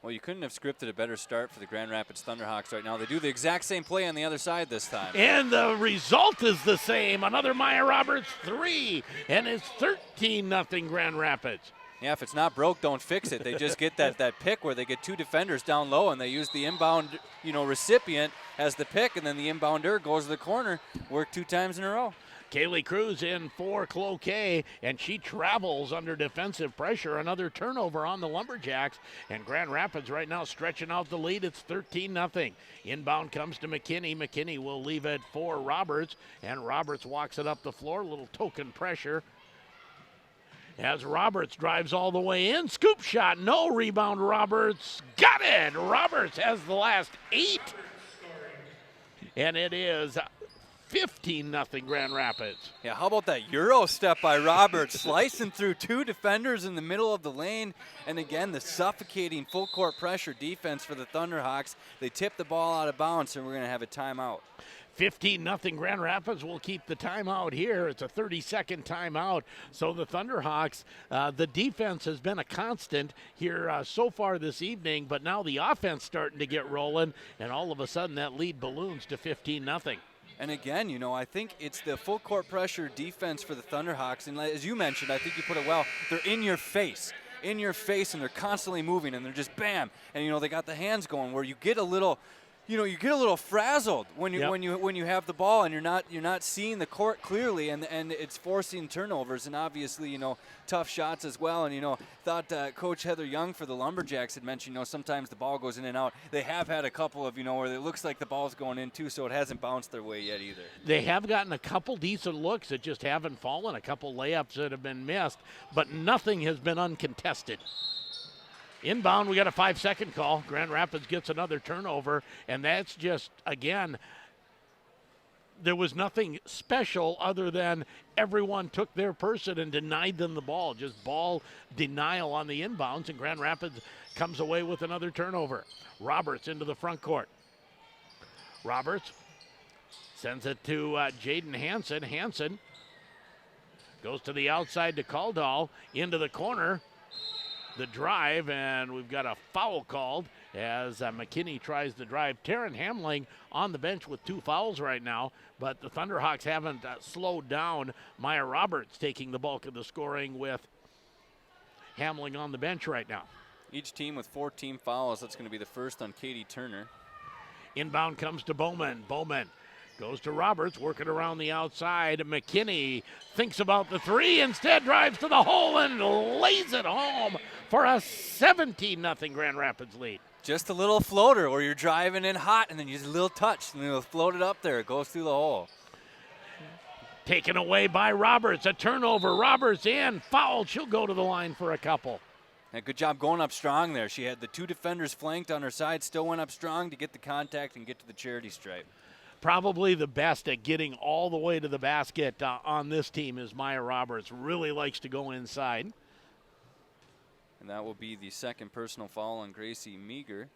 Well, you couldn't have scripted a better start for the Grand Rapids Thunderhawks right now. They do the exact same play on the other side this time. And the result is the same. Another Maya Roberts 3, and it's 13-0 Grand Rapids. Yeah, if it's not broke, don't fix it. They just get that pick where they get two defenders down low, and they use the inbound, recipient as the pick, and then the inbounder goes to the corner. Work 2 times in a row. Kaylee Cruz in for Cloquet, and she travels under defensive pressure. Another turnover on the Lumberjacks, and Grand Rapids right now stretching out the lead. It's 13-0. Inbound comes to McKinney. McKinney will leave it for Roberts, and Roberts walks it up the floor. A little token pressure as Roberts drives all the way in. Scoop shot, no rebound. Roberts got it. Roberts has the last 8, and it is 15-0 Grand Rapids. Yeah, how about that Euro step by Roberts, slicing through 2 defenders in the middle of the lane. And again, the suffocating full court pressure defense for the Thunderhawks. They tip the ball out of bounds, and we're going to have a timeout. 15-0 Grand Rapids will keep the timeout here. It's a 30-second timeout. So the Thunderhawks, the defense has been a constant here so far this evening, but now the offense starting to get rolling, and all of a sudden that lead balloons to 15-0. And again, I think it's the full court pressure defense for the Thunderhawks. And as you mentioned, I think you put it well, they're in your face, and they're constantly moving, and they're just bam. And, they got the hands going where you get a little – you get a little frazzled when you have the ball and you're not seeing the court clearly, and it's forcing turnovers and obviously tough shots as well. And thought Coach Heather Young for the Lumberjacks had mentioned sometimes the ball goes in and out. They have had a couple of where it looks like the ball's going in too, so it hasn't bounced their way yet either. They have gotten a couple decent looks that just haven't fallen, a couple layups that have been missed, but nothing has been uncontested. Inbound, we got a 5-second call. Grand Rapids gets another turnover, and that's just, again, there was nothing special other than everyone took their person and denied them the ball. Just ball denial on the inbounds, and Grand Rapids comes away with another turnover. Roberts into the front court. Roberts sends it to Jaden Hansen. Hansen goes to the outside to Caldall, into the corner. The drive, and we've got a foul called as McKinney tries to drive. Taryn Hamling on the bench with 2 fouls right now, but the Thunderhawks haven't slowed down. Maya Roberts taking the bulk of the scoring with Hamling on the bench right now. Each team with 4 team fouls. That's going to be the first on Katie Turner. Inbound comes to Bowman. Bowman goes to Roberts, working around the outside. McKinney thinks about the 3, instead drives to the hole and lays it home for a 17-0 Grand Rapids lead. Just a little floater where you're driving in hot and then you just a little touch and it'll float it up there. It goes through the hole. Taken away by Roberts. A turnover. Roberts in. Foul. She'll go to the line for a couple. Yeah, good job going up strong there. She had the 2 defenders flanked on her side, still went up strong to get the contact and get to the charity stripe. Probably the best at getting all the way to the basket on this team is Maya Roberts. Really likes to go inside. And that will be the second personal foul on Gracie Meager.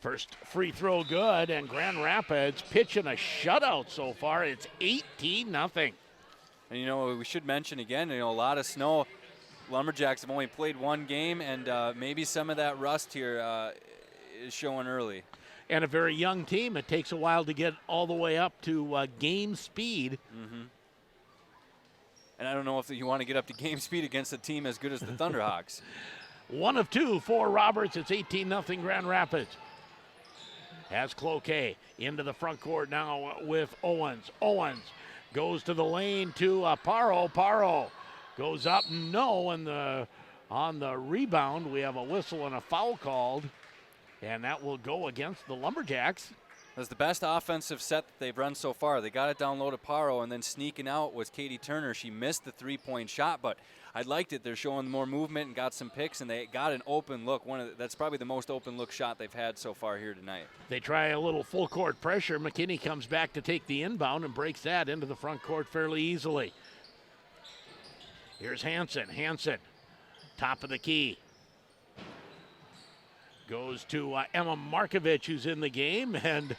First free throw good, and Grand Rapids pitching a shutout so far. It's 18-0. And, we should mention again, a lot of snow. Lumberjacks have only played 1 game, and maybe some of that rust here is showing early. And a very young team. It takes a while to get all the way up to game speed. Mm-hmm. And I don't know if you want to get up to game speed against a team as good as the Thunderhawks. 1 of 2 for Roberts. It's 18-0 Grand Rapids. Has Cloquet into the front court now with Owens. Owens goes to the lane to Paro. Paro goes up, no, and on the rebound we have a whistle and a foul called. And that will go against the Lumberjacks. was the best offensive set that they've run so far. They got it down low to Paro, and then sneaking out was Katie Turner. She missed the three-point shot, but I liked it. They're showing more movement and got some picks, and they got an open look. That's probably the most open look shot they've had so far here tonight. They try a little full court pressure. McKinney comes back to take the inbound and breaks that into the front court fairly easily. Here's Hansen. Hansen, top of the key. Goes to Emma Markovich, who's in the game, and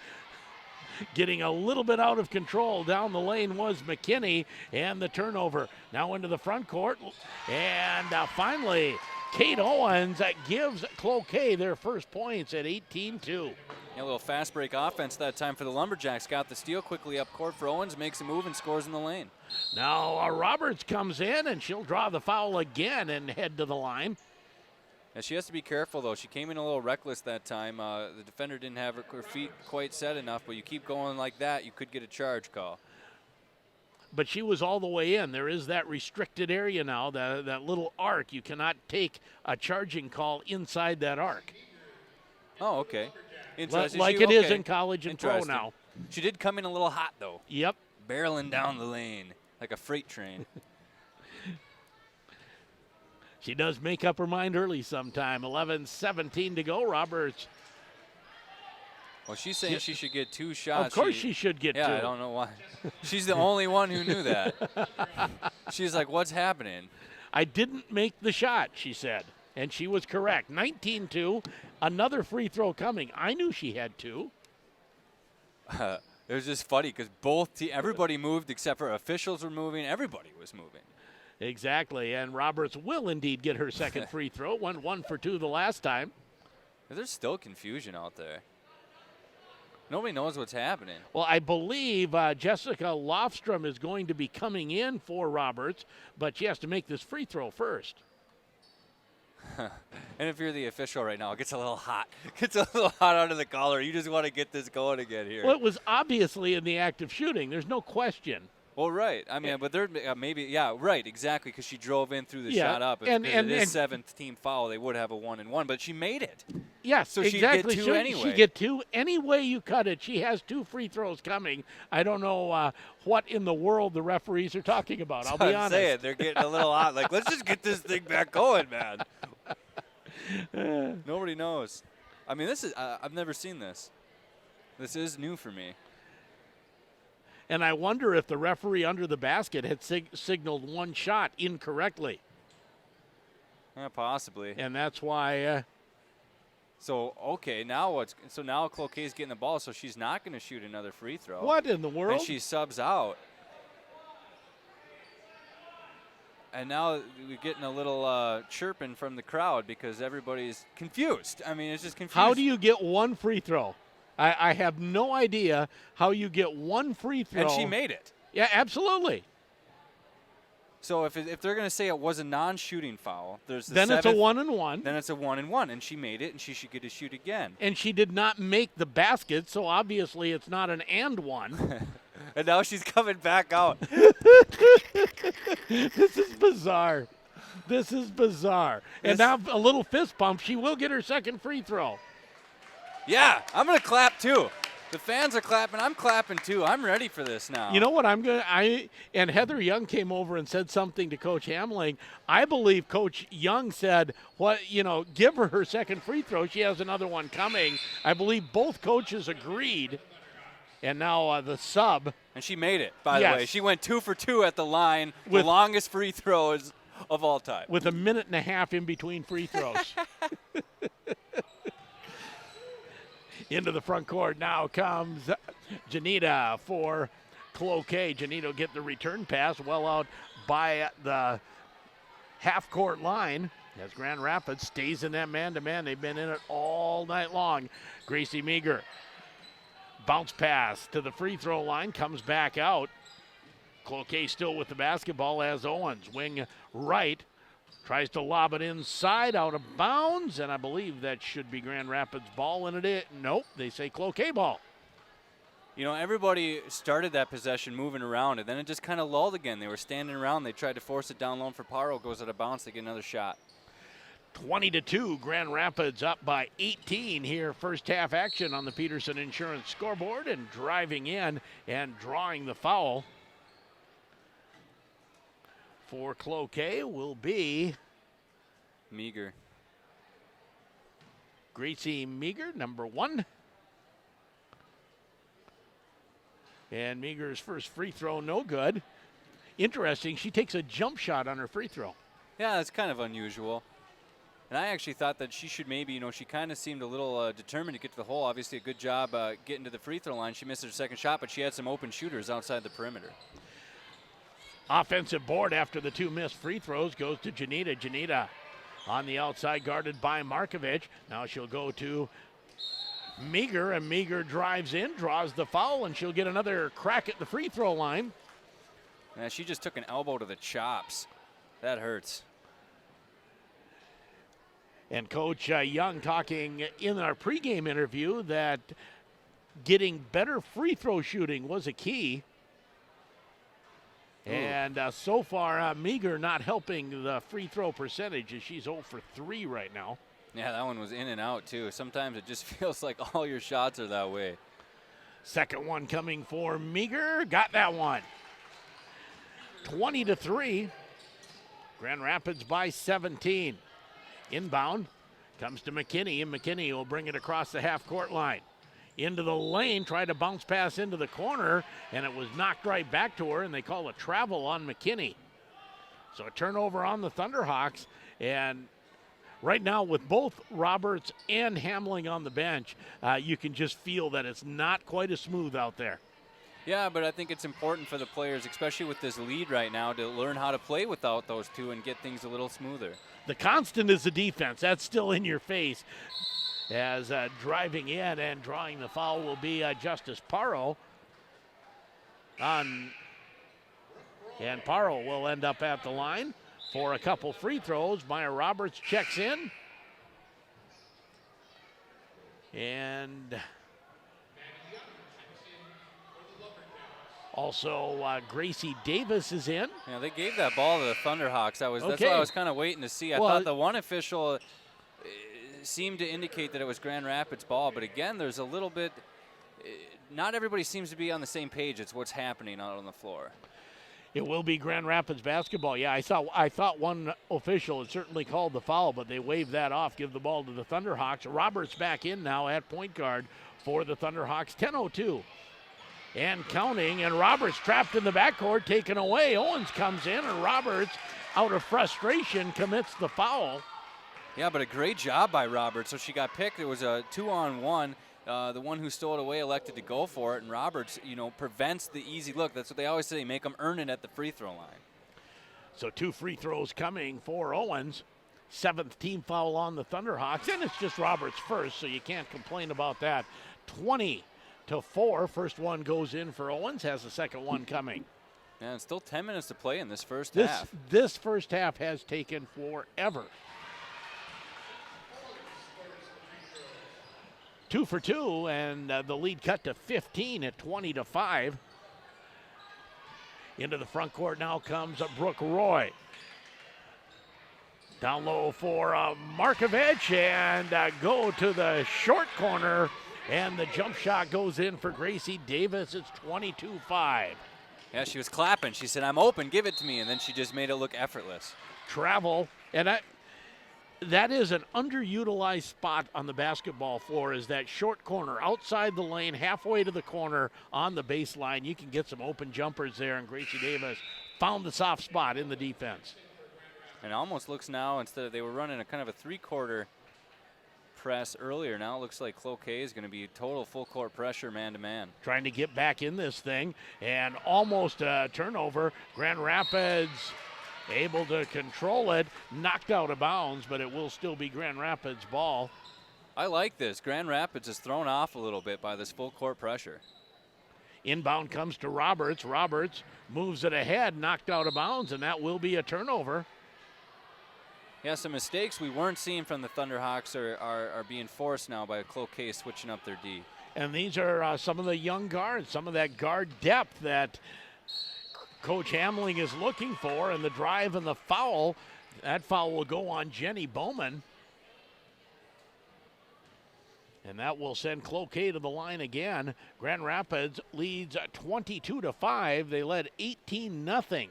getting a little bit out of control down the lane was McKinney, and the turnover. Now into the front court, and finally, Kate Owens gives Cloquet their first points at 18-2. A little fast break offense that time for the Lumberjacks. Got the steal quickly up court for Owens, makes a move and scores in the lane. Now Roberts comes in, and she'll draw the foul again and head to the line. And she has to be careful, though. She came in a little reckless that time. The defender didn't have her feet quite set enough, but you keep going like that, you could get a charge call. But she was all the way in. There is that restricted area now, that little arc. You cannot take a charging call inside that arc. Oh, okay. Interesting. Like it is in college and pro now. She did come in a little hot, though. Yep. Barreling down the lane like a freight train. She does make up her mind early sometime. 11:17 to go. Roberts. Well, she's saying she should get 2 shots. Of course she should get 2. Yeah, I don't know why. She's the only one who knew that. She's like, what's happening? I didn't make the shot, she said. And she was correct. 19-2, another free throw coming. I knew she had 2. It was just funny because everybody moved except for officials were moving. Everybody was moving. Exactly, and Roberts will indeed get her second free throw. Went 1 for 2 the last time. There's still confusion out there. Nobody knows what's happening. Well, I believe Jessica Lofstrom is going to be coming in for Roberts, but she has to make this free throw first. And if you're the official right now, it gets a little hot. It gets a little hot under the collar. You just want to get this going again here. Well, it was obviously in the act of shooting. There's no question. Well, right. I mean, but they're maybe, yeah, right, exactly, because she drove in through the shot up. If it is 7th team foul, they would have a 1-and-1, but she made it. Yes, so exactly. She'd get 2 anyway. She'd get 2 any way you cut it. She has 2 free throws coming. I don't know what in the world the referees are talking about. I'll be honest. Saying, they're getting a little hot. Like, let's just get this thing back going, man. Nobody knows. I mean, this is I've never seen this. This is new for me. And I wonder if the referee under the basket had signaled 1 shot incorrectly. Possibly. And that's why. So, okay, now what's – so now Cloquet's getting the ball, so she's not going to shoot another free throw. What in the world? And she subs out. And now we're getting a little chirping from the crowd because everybody's confused. I mean, it's just confused. How do you get 1 free throw? I have no idea how you get 1 free throw. And she made it. Yeah, absolutely. So if they're going to say it was a non-shooting foul, there's the then 7th, it's a 1-and-1. Then it's a 1-and-1, and she made it, and she should get to shoot again. And she did not make the basket, so obviously it's not an and-1. And now she's coming back out. This is bizarre. This is bizarre. And now a little fist pump. She will get her second free throw. Yeah, I'm going to clap too. The fans are clapping. I'm clapping too. I'm ready for this now. You know what? And Heather Young came over and said something to Coach Hamling. I believe Coach Young said, give her second free throw. She has another one coming. I believe both coaches agreed. And now the sub. And she made it, by the way. She went 2 for 2 at the line, the longest free throws of all time. With 1.5 minutes in between free throws. Into the front court now comes Janita for Cloquet. Janita will get the return pass well out by the half-court line as Grand Rapids stays in that man-to-man. They've been in it all night long. Gracie Meager. Bounce pass to the free throw line, comes back out. Cloquet still with the basketball as Owens, wing right, tries to lob it inside, out of bounds, and I believe that should be Grand Rapids ball, and it is. Nope, they say Cloquet ball. You know, everybody started that possession moving around, and then it just kind of lulled again. They were standing around. They tried to force it down low for Paro. Goes out of bounds. They get another shot. 20-2, Grand Rapids up by 18 here. First half action on the Peterson Insurance scoreboard, and driving in and drawing the foul for Cloquet will be Meager. Gracie Meager, number 1. And Meager's first free throw, no good. Interesting, she takes a jump shot on her free throw. Yeah, it's kind of unusual. And I actually thought that she should maybe, she kind of seemed a little determined to get to the hole. Obviously a good job getting to the free throw line. She missed her second shot, but she had some open shooters outside the perimeter. Offensive board after the 2 missed free throws goes to Janita. Janita on the outside, guarded by Markovic. Now she'll go to Meager, and Meager drives in, draws the foul, and she'll get another crack at the free throw line. Yeah, she just took an elbow to the chops. That hurts. And Coach Young talking in our pregame interview that getting better free throw shooting was a key. Ooh. And so far, Meager not helping the free throw percentage as she's 0 for 3 right now. Yeah, that one was in and out, too. Sometimes it just feels like all your shots are that way. Second one coming for Meager. Got that one. 20-3. Grand Rapids by 17. Inbound comes to McKinney, and McKinney will bring it across the half-court line. Into the lane, tried to bounce pass into the corner, and it was knocked right back to her, and they call a travel on McKinney. So a turnover on the Thunderhawks, and right now with both Roberts and Hamling on the bench, you can just feel that it's not quite as smooth out there. Yeah, but I think it's important for the players, especially with this lead right now, to learn how to play without those two and get things a little smoother. The constant is the defense. That's still in your face. As driving in and drawing the foul will be Justice Paro. And Paro will end up at the line for a couple free throws. Maya Roberts checks in. And also Gracie Davis is in. Yeah, they gave that ball to the Thunderhawks. That's what I was kind of waiting to see. I thought the one official seemed to indicate that it was Grand Rapids ball, but again, there's a little bit, not everybody seems to be on the same page. It's what's happening out on the floor. It will be Grand Rapids basketball. Yeah, I thought one official had certainly called the foul, but they waved that off, give the ball to the Thunderhawks. Roberts back in now at point guard for the Thunderhawks. 10:02 and counting, and Roberts trapped in the backcourt, taken away. Owens comes in, and Roberts, out of frustration, commits the foul. Yeah, but a great job by Roberts. So she got picked. It was a 2-on-1. The one who stole it away elected to go for it, and Roberts, prevents the easy look. That's what they always say, make them earn it at the free throw line. So 2 free throws coming for Owens. 7th team foul on the Thunderhawks, and it's just Roberts' first, so you can't complain about that. 20-4. First one goes in for Owens, has the second one coming. Yeah, and still 10 minutes to play in this first half. This first half has taken forever. 2 for 2, and the lead cut to 15 at 20-5. Into the front court now comes Brooke Roy. Down low for Markovic, and go to the short corner, and the jump shot goes in for Gracie Davis. It's 22-5. Yeah, she was clapping. She said, I'm open, give it to me, and then she just made it look effortless. Travel, and that is an underutilized spot on the basketball floor, is that short corner outside the lane, halfway to the corner on the baseline. You can get some open jumpers there, and Gracie Davis found the soft spot in the defense. And it almost looks now, instead of, they were running a kind of a 3-quarter press earlier. Now it looks like Cloquet is going to be total full court pressure man-to-man. Trying to get back in this thing, and almost a turnover. Grand Rapids able to control it, knocked out of bounds, but it will still be Grand Rapids ball. I like this. Grand Rapids is thrown off a little bit by this full court pressure. Inbound comes to Roberts. Roberts moves it ahead, knocked out of bounds, and that will be a turnover. Yeah, some mistakes we weren't seeing from the Thunderhawks are being forced now by Cloquet switching up their D. And these are some of the young guards, some of that guard depth that Coach Hamling is looking for, and the drive and the foul That foul will go on Jenny Bowman. And that will send Cloquet to the line again. Grand Rapids leads 22-5. They led 18-0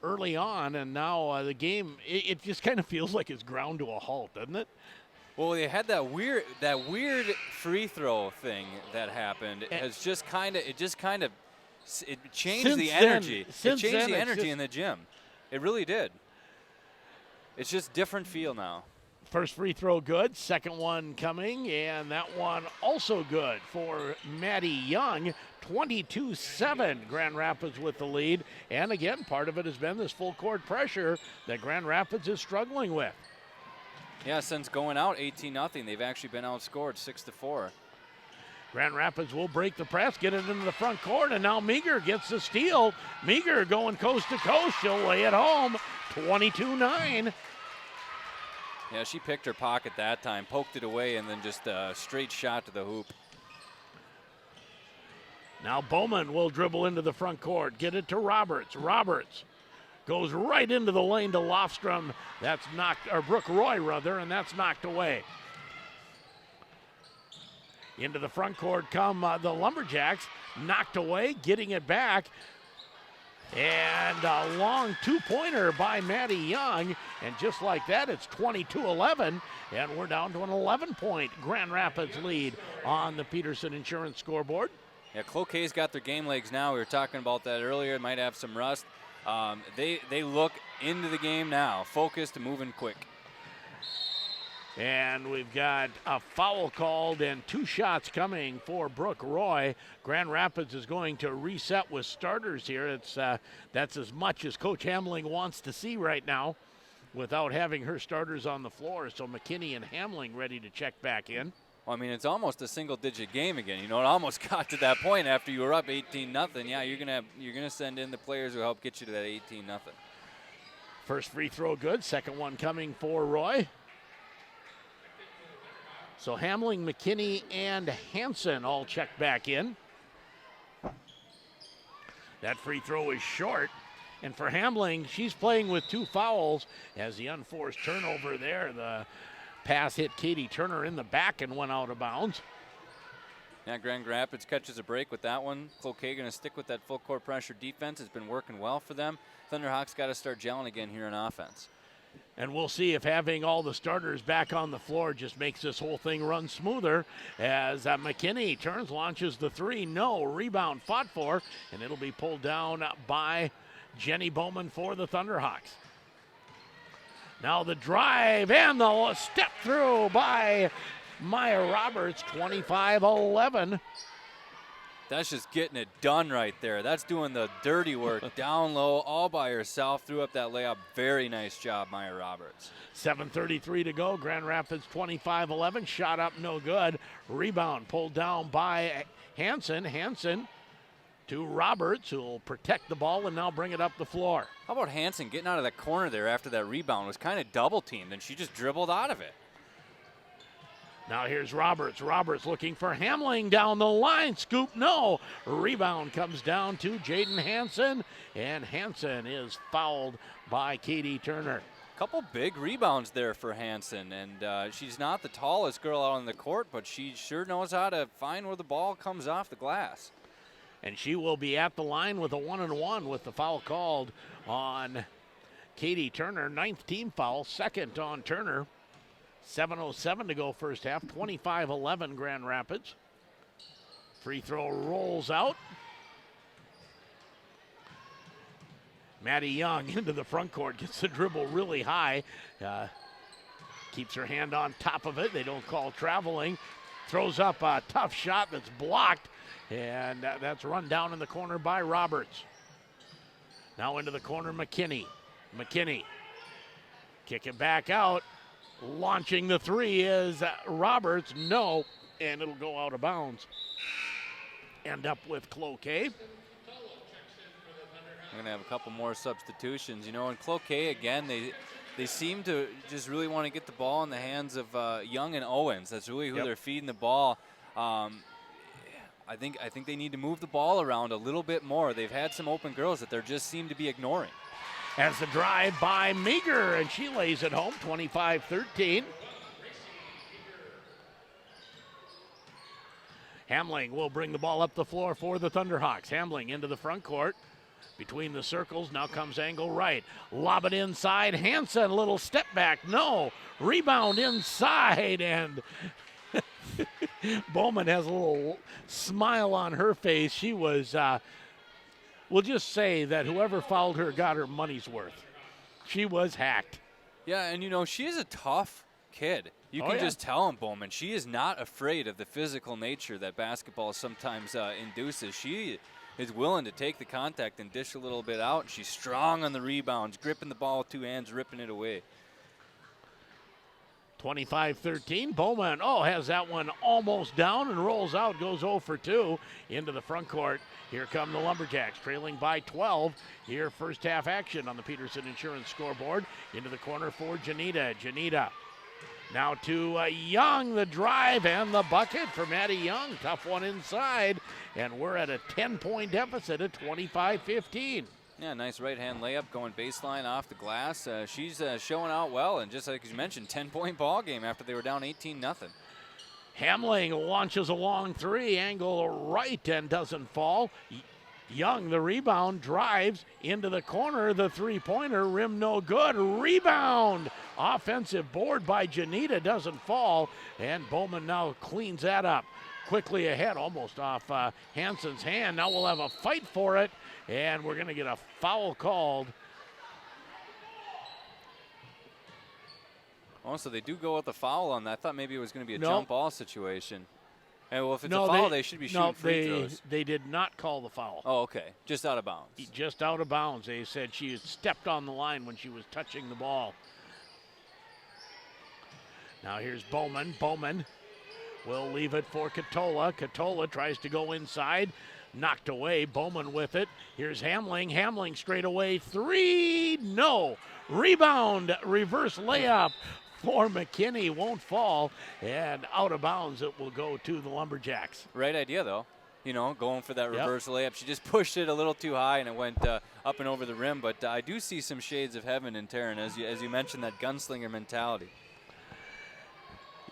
early on, and now the game, it just kind of feels like it's ground to a halt, doesn't it? Well, they had that weird free throw thing that happened. It changed the energy. It changed the energy in the gym. It really did. It's just different feel now. First free throw good, second one coming, and that one also good for Maddie Young. 22-7, Grand Rapids with the lead. And again, part of it has been this full court pressure that Grand Rapids is struggling with. Yeah, since going out 18-0, they've actually been outscored 6-4. Grand Rapids will break the press, get it into the front court, and now Meager gets the steal. Meager going coast to coast. She'll lay it home, 22-9. Yeah, she picked her pocket that time, poked it away, and then just a straight shot to the hoop. Now Bowman will dribble into the front court, get it to Roberts. Roberts goes right into the lane to Lofstrom. That's knocked, or Brooke Roy rather, and that's knocked away. Into the front court come the Lumberjacks, knocked away, getting it back. And a long two-pointer by Maddie Young. And just like that, it's 22-11. And we're down to an 11-point Grand Rapids lead on the Peterson Insurance scoreboard. Yeah, Cloquet's got their game legs now. We were talking about that earlier. Might have some rust. They look into the game now, focused and moving quick. And we've got a foul called and two shots coming for Brooke Roy. Grand Rapids is going to reset with starters here. That's as much as Coach Hamling wants to see right now without having her starters on the floor. So McKinney and Hamling ready to check back in. Well, I mean, it's almost a single-digit game again. You know, it almost got to that point after you were up 18-0. Yeah, you're gonna send in the players who help get you to that 18-0. First free throw good. Second one coming for Roy. So Hamling, McKinney, and Hansen all check back in. That free throw is short. And for Hamling, she's playing with two fouls as the unforced turnover there. The pass hit Katie Turner in the back and went out of bounds. Yeah, Grand Rapids catches a break with that one. Cloquet going to stick with that full court pressure defense. It's been working well for them. Thunderhawks got to start gelling again here in offense. And we'll see if having all the starters back on the floor just makes this whole thing run smoother as McKinney turns, launches the three. No, rebound fought for, and it'll be pulled down by Jenny Bowman for the Thunderhawks. Now the drive and the step through by Maya Roberts, 25-11. That's just getting it done right there. That's doing the dirty work down low all by herself. Threw up that layup. Very nice job, Maya Roberts. 7:33 to go. Grand Rapids 25-11. Shot up, no good. Rebound pulled down by Hansen. Hansen to Roberts, who will protect the ball and now bring it up the floor. How about Hansen getting out of that corner there after that rebound? It was kind of double teamed, and she just dribbled out of it. Now here's Roberts. Roberts looking for Hamling down the line. Scoop, no. Rebound comes down to Jaden Hansen, and Hansen is fouled by Katie Turner. Couple big rebounds there for Hansen, and she's not the tallest girl out on the court, but she sure knows how to find where the ball comes off the glass. And she will be at the line with a 1-and-1 with the foul called on Katie Turner. 9th team foul, second on Turner. 7:07 to go first half, 25-11 Grand Rapids. Free throw rolls out. Maddie Young into the front court, gets the dribble really high. Keeps her hand on top of it. They don't call traveling. Throws up a tough shot that's blocked, and that's run down in the corner by Roberts. Now into the corner, McKinney. McKinney, kick it back out. Launching the three is Roberts. No, and it'll go out of bounds. End up with Cloquet. We're going to have a couple more substitutions. You know, in Cloquet, again, they seem to just really want to get the ball in the hands of Young and Owens. That's really who they're feeding the ball. I think they need to move the ball around a little bit more. They've had some open girls that they just seem to be ignoring. As the drive by Meager, and she lays it home, 25-13. Hamling will bring the ball up the floor for the Thunderhawks. Hamling into the front court. Between the circles, now comes angle right. Lob it inside. Hansen, little step back. No. Rebound inside, and Bowman has a little smile on her face. She was, we'll just say that whoever fouled her got her money's worth. She was hacked. Yeah, and you know, she is a tough kid. You can just tell in Bowman. She is not afraid of the physical nature that basketball sometimes induces. She is willing to take the contact and dish a little bit out. She's strong on the rebounds, gripping the ball with two hands, ripping it away. 25-13. Bowman, has that one almost down and rolls out, goes 0 for 2 into the front court. Here come the Lumberjacks, trailing by 12. Here, first half action on the Peterson Insurance scoreboard. Into the corner for Janita. Janita now to Young, the drive and the bucket for Maddie Young. Tough one inside, and we're at a 10-point deficit at 25-15. Yeah, nice right-hand layup going baseline off the glass. She's showing out well, and just like you mentioned, 10-point ball game after they were down 18-0. Hamling launches a long three, angle right, and doesn't fall. Young, the rebound, drives into the corner. The three-pointer, rim no good. Rebound! Offensive board by Janita, doesn't fall, and Bowman now cleans that up. Quickly ahead, almost off Hansen's hand. Now we'll have a fight for it, and we're going to get a foul called. Oh, so they do go with the foul on that. I thought maybe it was going to be a jump ball situation. Hey, well, if it's a foul, they should be shooting free throws. They did not call the foul. Oh, okay. Just out of bounds. Just out of bounds. They said she had stepped on the line when she was touching the ball. Now here's Bowman. Bowman will leave it for Katola. Katola tries to go inside. Knocked away. Bowman with it. Here's Hamling. Hamling straight away. Three. No. Rebound. Reverse layup for McKinney. Won't fall. And out of bounds it will go to the Lumberjacks. Right idea, though. You know, going for that reverse layup. She just pushed it a little too high, and it went up and over the rim. But I do see some shades of heaven in Taryn, as you mentioned, that gunslinger mentality.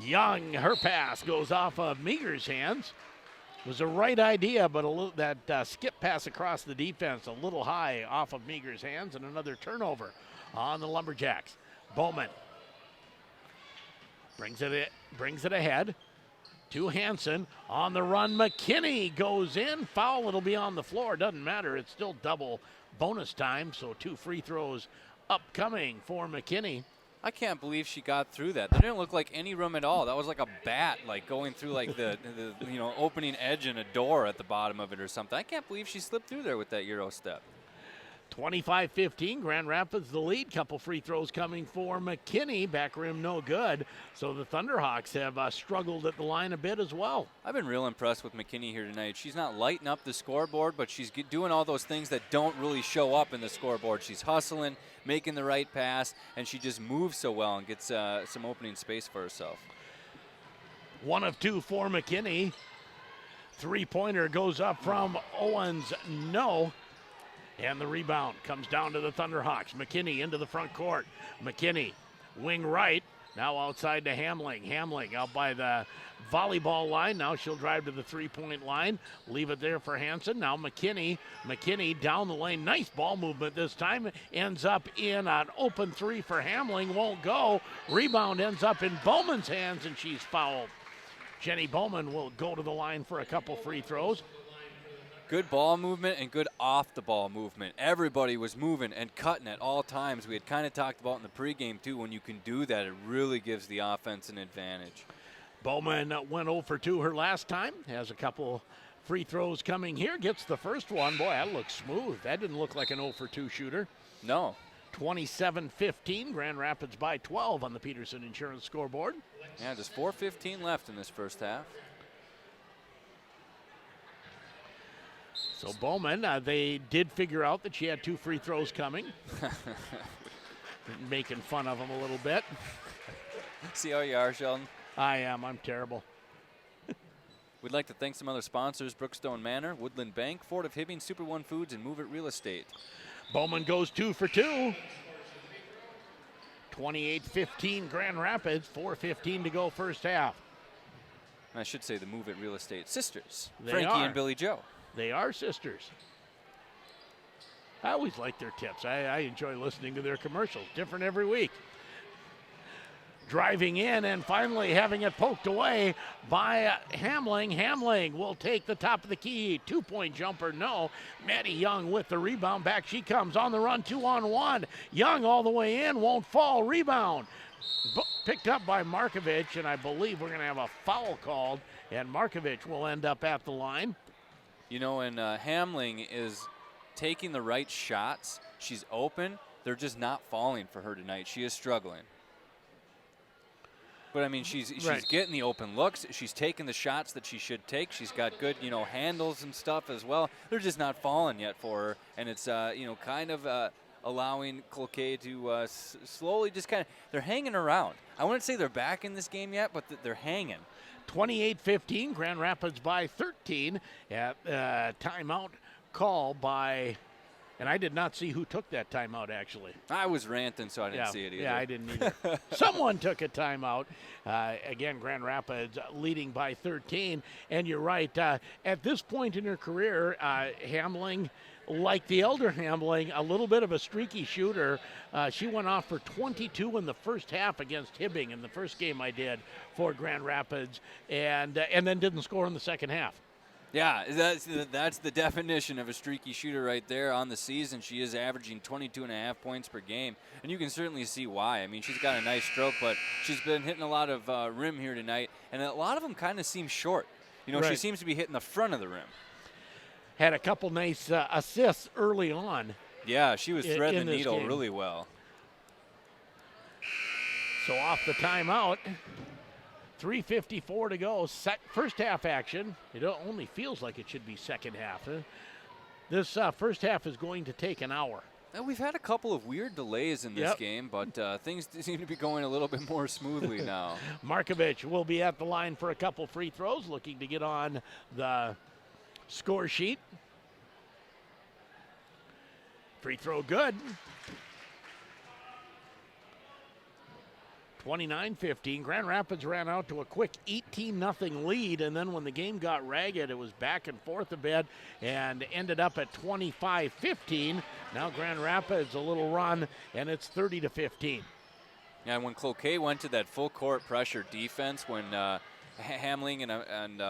Young, her pass goes off of Meager's hands. Was the right idea, but that skip pass across the defense a little high off of Meager's hands, and another turnover on the Lumberjacks. Bowman brings it ahead to Hansen. On the run, McKinney goes in. Foul, it'll be on the floor. Doesn't matter. It's still double bonus time, so 2 free throws upcoming for McKinney. I can't believe she got through that. There didn't look like any room at all. That was like a bat, like going through like the opening edge in a door at the bottom of it or something. I can't believe she slipped through there with that Euro step. 25-15, Grand Rapids the lead. Couple free throws coming for McKinney. Back rim no good. So the Thunderhawks have struggled at the line a bit as well. I've been real impressed with McKinney here tonight. She's not lighting up the scoreboard, but she's doing all those things that don't really show up in the scoreboard. She's hustling, making the right pass, and she just moves so well and gets some opening space for herself. 1 of 2 for McKinney. Three-pointer goes up from Owens. No. And the rebound comes down to the Thunderhawks. McKinney into the front court. McKinney, wing right. Now outside to Hamling. Hamling out by the volleyball line. Now she'll drive to the three-point line. Leave it there for Hansen. Now McKinney. McKinney down the lane. Nice ball movement this time. Ends up in an open three for Hamling. Won't go. Rebound ends up in Bowman's hands, and she's fouled. Jenny Bowman will go to the line for a couple free throws. Good ball movement and good off-the-ball movement. Everybody was moving and cutting at all times. We had kind of talked about in the pregame, too. When you can do that, it really gives the offense an advantage. Bowman went 0 for 2 her last time. Has a couple free throws coming here. Gets the first one. Boy, that looks smooth. That didn't look like an 0 for 2 shooter. No. 27-15. Grand Rapids by 12 on the Peterson Insurance scoreboard. Yeah, just 4:15 left in this first half. So Bowman, they did figure out that she had 2 free throws coming. Making fun of them a little bit. See how you are, Sheldon? I am. I'm terrible. We'd like to thank some other sponsors: Brookstone Manor, Woodland Bank, Fort of Hibbing, Super One Foods, and Move It Real Estate. Bowman goes 2 for 2. 28-15 Grand Rapids, 4:15 to go first half. I should say the Move It Real Estate sisters, They Frankie are. and Billy Joe. They are sisters. I always like their tips. I enjoy listening to their commercials, different every week. Driving in and finally having it poked away by Hamling. Hamling will take the top of the key. 2-point jumper, no. Maddie Young with the rebound. Back she comes on the run, 2-on-1. Young all the way in, won't fall. Rebound. Picked up by Markovich, and I believe we're going to have a foul called, and Markovich will end up at the line. You know, and Hamling is taking the right shots. She's open. They're just not falling for her tonight. She is struggling. But, I mean, she's Right. getting the open looks. She's taking the shots that she should take. She's got good, handles and stuff as well. They're just not falling yet for her. And it's, kind of allowing Cloquet to slowly just kind of – they're hanging around. I wouldn't say they're back in this game yet, but they're hanging. 28-15, Grand Rapids by 13 at timeout call by – and I did not see who took that timeout, actually. I was ranting, so I didn't see it either. Yeah, I didn't either. Someone took a timeout. Again, Grand Rapids leading by 13. And you're right. At this point in her career, Hamling, like the elder Hamling, a little bit of a streaky shooter. She went off for 22 in the first half against Hibbing in the first game I did for Grand Rapids, and then didn't score in the second half. Yeah, that's the definition of a streaky shooter right there on the season. She is averaging 22.5 points per game, and you can certainly see why. I mean, she's got a nice stroke, but she's been hitting a lot of rim here tonight, and a lot of them kind of seem short. She Right. seems to be hitting the front of the rim. Had a couple nice assists early on. Yeah, she was threading in the this needle game. really well. So off the timeout, 3:54 to go. First half action. It only feels like it should be second half. This first half is going to take an hour. Now, we've had a couple of weird delays in this game, but things seem to be going a little bit more smoothly now. Markovich will be at the line for a couple free throws, looking to get on the score sheet. Free throw good. 29-15. Grand Rapids ran out to a quick 18-0 lead, and then when the game got ragged, it was back and forth a bit and ended up at 25-15. Now Grand Rapids a little run, and it's 30-15. Yeah, and when Cloquet went to that full court pressure defense, when Hamling and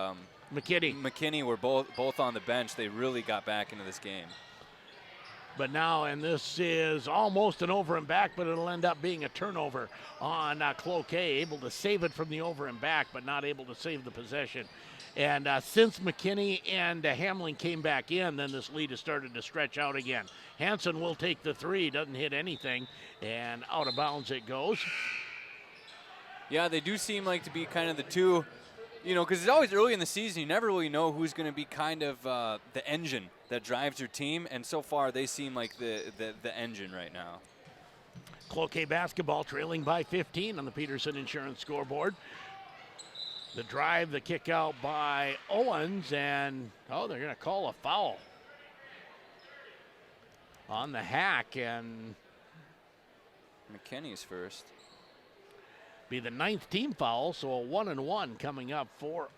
McKinney were both on the bench, they really got back into this game. But now, and this is almost an over and back, but it'll end up being a turnover on Cloquet, able to save it from the over and back, but not able to save the possession. And since McKinney and Hamling came back in, then this lead has started to stretch out again. Hansen will take the three, doesn't hit anything, and out of bounds it goes. Yeah, they do seem like to be kind of the two, because it's always early in the season. You never really know who's going to be kind of the engine that drives your team, and so far they seem like the engine right now. Cloquet basketball trailing by 15 on the Peterson Insurance scoreboard. The drive, the kick out by Owens, and they're going to call a foul on the hack, and McKinney's first. Be the 9th team foul, so a 1-and-1 coming up for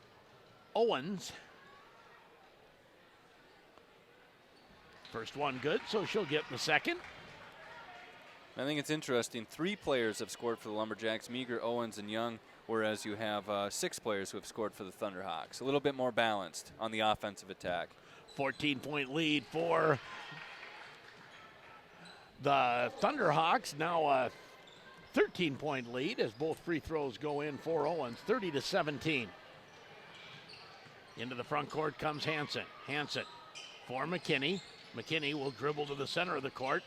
Owens. First one good, so she'll get the second. I think it's interesting. 3 players have scored for the Lumberjacks, Meager, Owens, and Young, whereas you have 6 players who have scored for the Thunderhawks. A little bit more balanced on the offensive attack. 14-point lead for the Thunderhawks. Now a 13-point lead as both free throws go in for Owens, 30-17. Into the front court comes Hansen. Hansen for McKinney. McKinney will dribble to the center of the court.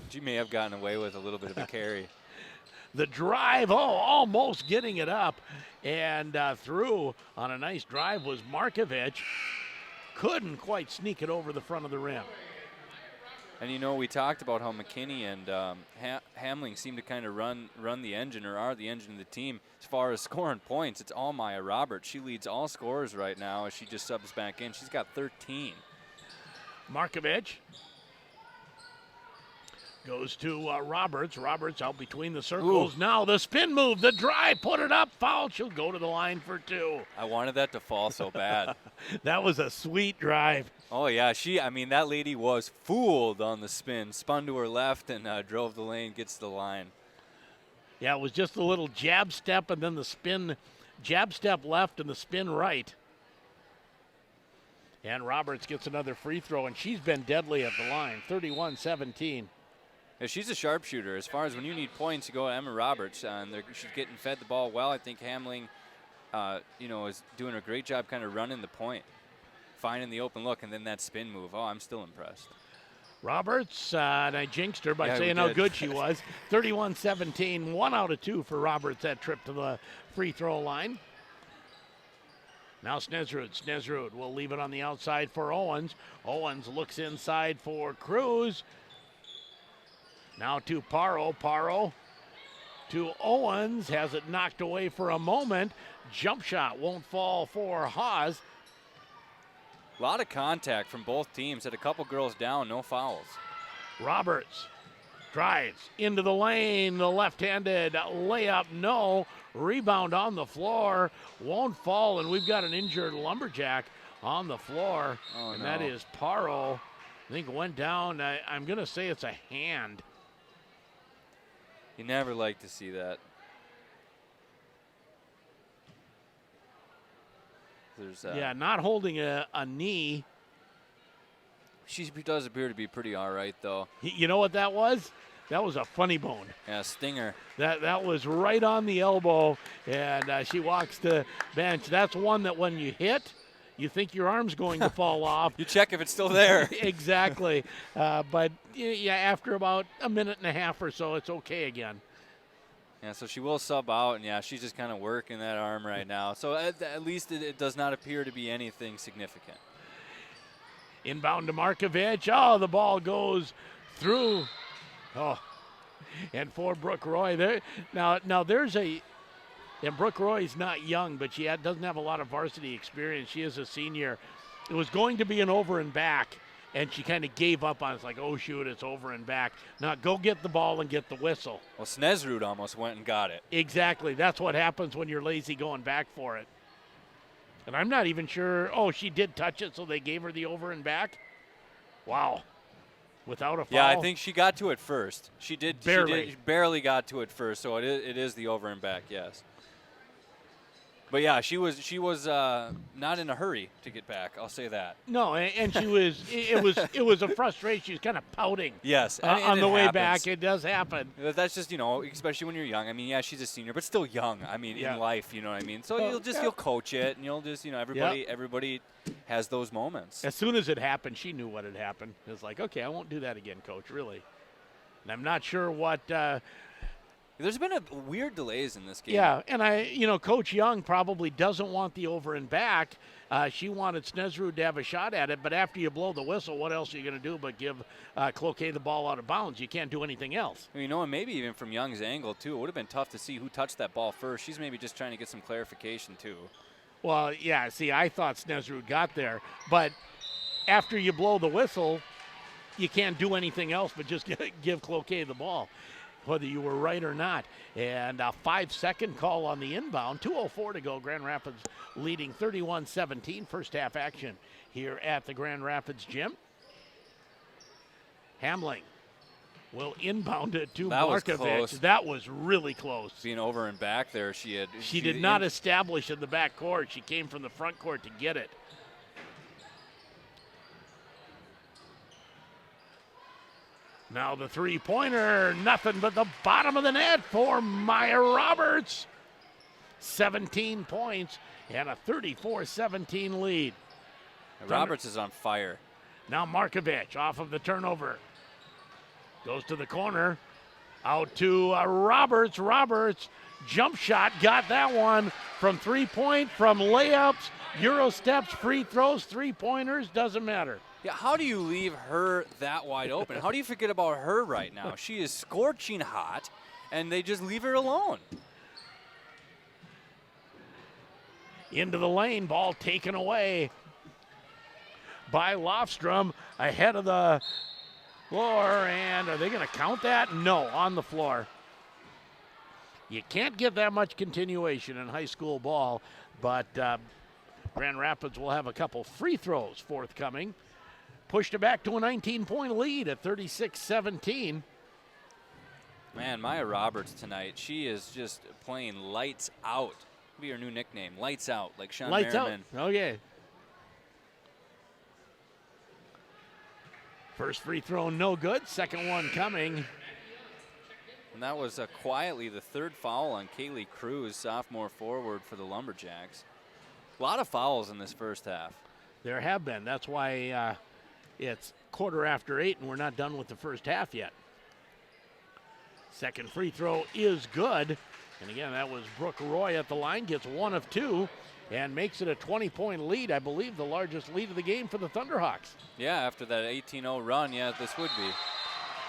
She may have gotten away with a little bit of a carry. The drive, almost getting it up. And through on a nice drive was Markovich. Couldn't quite sneak it over the front of the rim. And we talked about how McKinney and Hamling seem to kind of run the engine, or are the engine of the team. As far as scoring points, it's all Maya Roberts. She leads all scorers right now as she just subs back in. She's got 13. Markovich Goes to Roberts. Roberts out between the circles. Ooh. Now the spin move, the drive, put it up, foul. She'll go to the line for 2. I wanted that to fall so bad. That was a sweet drive. Oh, yeah. That lady was fooled on the spin. Spun to her left and drove the lane, gets to the line. Yeah, it was just a little jab step and then the spin, jab step left and the spin right. And Roberts gets another free throw, and she's been deadly at the line, 31-17. Yeah, she's a sharpshooter. As far as when you need points, you go to Emma Roberts, and she's getting fed the ball well. I think Hamling, is doing a great job kind of running the point, finding the open look, and then that spin move. Oh, I'm still impressed. Roberts, and I jinxed her by saying how good she was. 31-17, 1 out of 2 for Roberts that trip to the free throw line. Now Snesrud will leave it on the outside for Owens. Owens looks inside for Cruz. Now to Paro to Owens, has it knocked away for a moment. Jump shot won't fall for Haas. A lot of contact from both teams. Had a couple girls down, no fouls. Roberts drives into the lane. The left-handed layup, no. Rebound on the floor, won't fall, and we've got an injured Lumberjack on the floor. Oh, and no. That is Paro. I think it went down. I'm going to say it's a hand. You never like to see that. Yeah, not holding a knee. She does appear to be pretty all right, though. You know what that was? That was a funny bone. Yeah, stinger. That was right on the elbow, and she walks to bench. That's one that when you hit, you think your arm's going to fall off. You check if it's still there. Exactly. But yeah, after about a minute and a half or so, it's okay again. Yeah, so she will sub out, and yeah, she's just kind of working that arm right now. So at least it does not appear to be anything significant. Inbound to Markovich. Oh, the ball goes through. Oh, and for Brooke Roy there. Now there's and Brooke Roy's not young, but she doesn't have a lot of varsity experience. She is a senior. It was going to be an over and back, and she kind of gave up on it. It's like, oh, shoot, it's over and back. Now go get the ball and get the whistle. Well, Snesrud almost went and got it. Exactly. That's what happens when you're lazy going back for it. And I'm not even sure. Oh, she did touch it, so they gave her the over and back? Wow. Without a foul? Yeah, I think she got to it first. She Barely. She barely got to it first, so it is the over and back, yes. But yeah, she was not in a hurry to get back. I'll say that. No, and she was. It was a frustration. She was kind of pouting. Yes, on the way happens. back, it does happen. That's just especially when you're young. I mean, yeah, she's a senior, but still young. I mean, in life, you know what I mean. So you'll coach it, and you'll just everybody has those moments. As soon as it happened, she knew what had happened. It was like, okay, I won't do that again, Coach. Really. And I'm not sure what. There's been weird delays in this game. Yeah, and Coach Young probably doesn't want the over and back. She wanted Snesrud to have a shot at it, but after you blow the whistle, what else are you going to do but give Cloquet the ball out of bounds? You can't do anything else. And maybe even from Young's angle, too, it would have been tough to see who touched that ball first. She's maybe just trying to get some clarification, too. Well, yeah, see, I thought Snesrud got there, but after you blow the whistle, you can't do anything else but just give Cloquet the ball, whether you were right or not. And a 5-second call on the inbound. 2:04 to go. Grand Rapids leading 31-17. First half action here at the Grand Rapids gym. Hamling will inbound it to Markovich. That was really close. Being over and back there, she did not establish in the back court. She came from the front court to get it. Now the three-pointer, nothing but the bottom of the net for Maya Roberts. 17 points and a 34-17 lead. Roberts is on fire. Now Markovich off of the turnover. Goes to the corner. Out to Roberts. Roberts, jump shot, got that one from three-point, from layups, Euro steps, free throws, three-pointers, doesn't matter. Yeah, how do you leave her that wide open? How do you forget about her right now? She is scorching hot, and they just leave her alone. Into the lane, ball taken away by Lofstrom, ahead of the Floor, and are they going to count that? No, on the floor. You can't get that much continuation in high school ball, but Grand Rapids will have a couple free throws forthcoming. Pushed it back to a 19-point lead at 36-17. Man, Maya Roberts tonight, she is just playing lights out. Be her new nickname, Lights Out, like Sean Lights Merriman. Out. Oh, yeah. First free throw, no good. Second one coming. And that was quietly the third foul on Kaylee Cruz, sophomore forward for the Lumberjacks. A lot of fouls in this first half. There have been. That's why it's 8:15, and we're not done with the first half yet. Second free throw is good. And again, that was Brooke Roy at the line, gets 1 of 2, and makes it a 20-point lead. I believe the largest lead of the game for the Thunderhawks. Yeah, after that 18-0 run, yeah, this would be.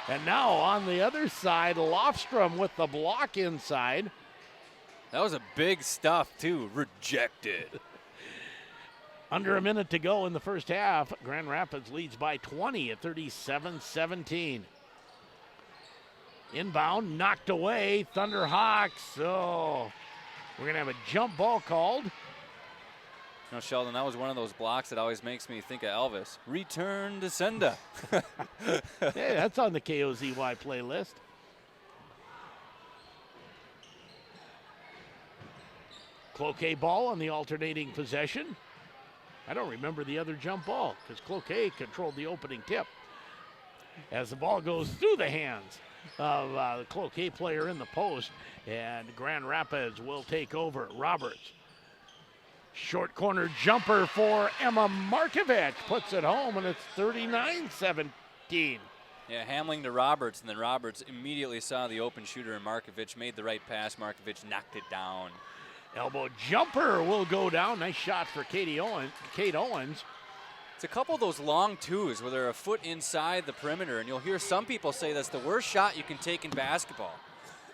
And now on the other side, Lofstrom with the block inside. That was a big stuff, too. Rejected. Under a minute to go in the first half. Grand Rapids leads by 20 at 37-17. Inbound, knocked away. Thunderhawks. Oh, we're going to have a jump ball called. You know, Sheldon, that was one of those blocks that always makes me think of Elvis. Return to sender. Hey, that's on the KOZY playlist. Cloquet ball on the alternating possession. I don't remember the other jump ball because Cloquet controlled the opening tip. As the ball goes through the hands of the Cloquet player in the post, and Grand Rapids will take over. Roberts. Short corner jumper for Emma Markovic. Puts it home, and it's 39-17. Yeah, Hamling to Roberts, and then Roberts immediately saw the open shooter, and Markovic made the right pass. Markovic knocked it down. Elbow jumper will go down. Nice shot for Kate Owens. It's a couple of those long twos where they're a foot inside the perimeter, and you'll hear some people say that's the worst shot you can take in basketball.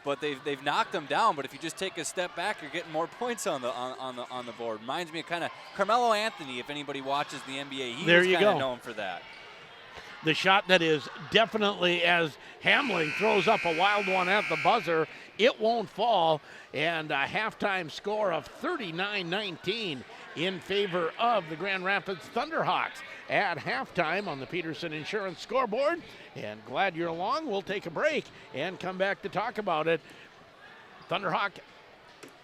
But they've knocked them down. But if you just take a step back, you're getting more points on the board. Reminds me of kind of Carmelo Anthony. If anybody watches the NBA, he was kind of known for that. The shot that is definitely, as Hamling throws up a wild one at the buzzer, it won't fall. And a halftime score of 39-19 in favor of the Grand Rapids Thunderhawks at halftime on the Peterson Insurance scoreboard. And glad you're along. We'll take a break and come back to talk about it. Thunderhawk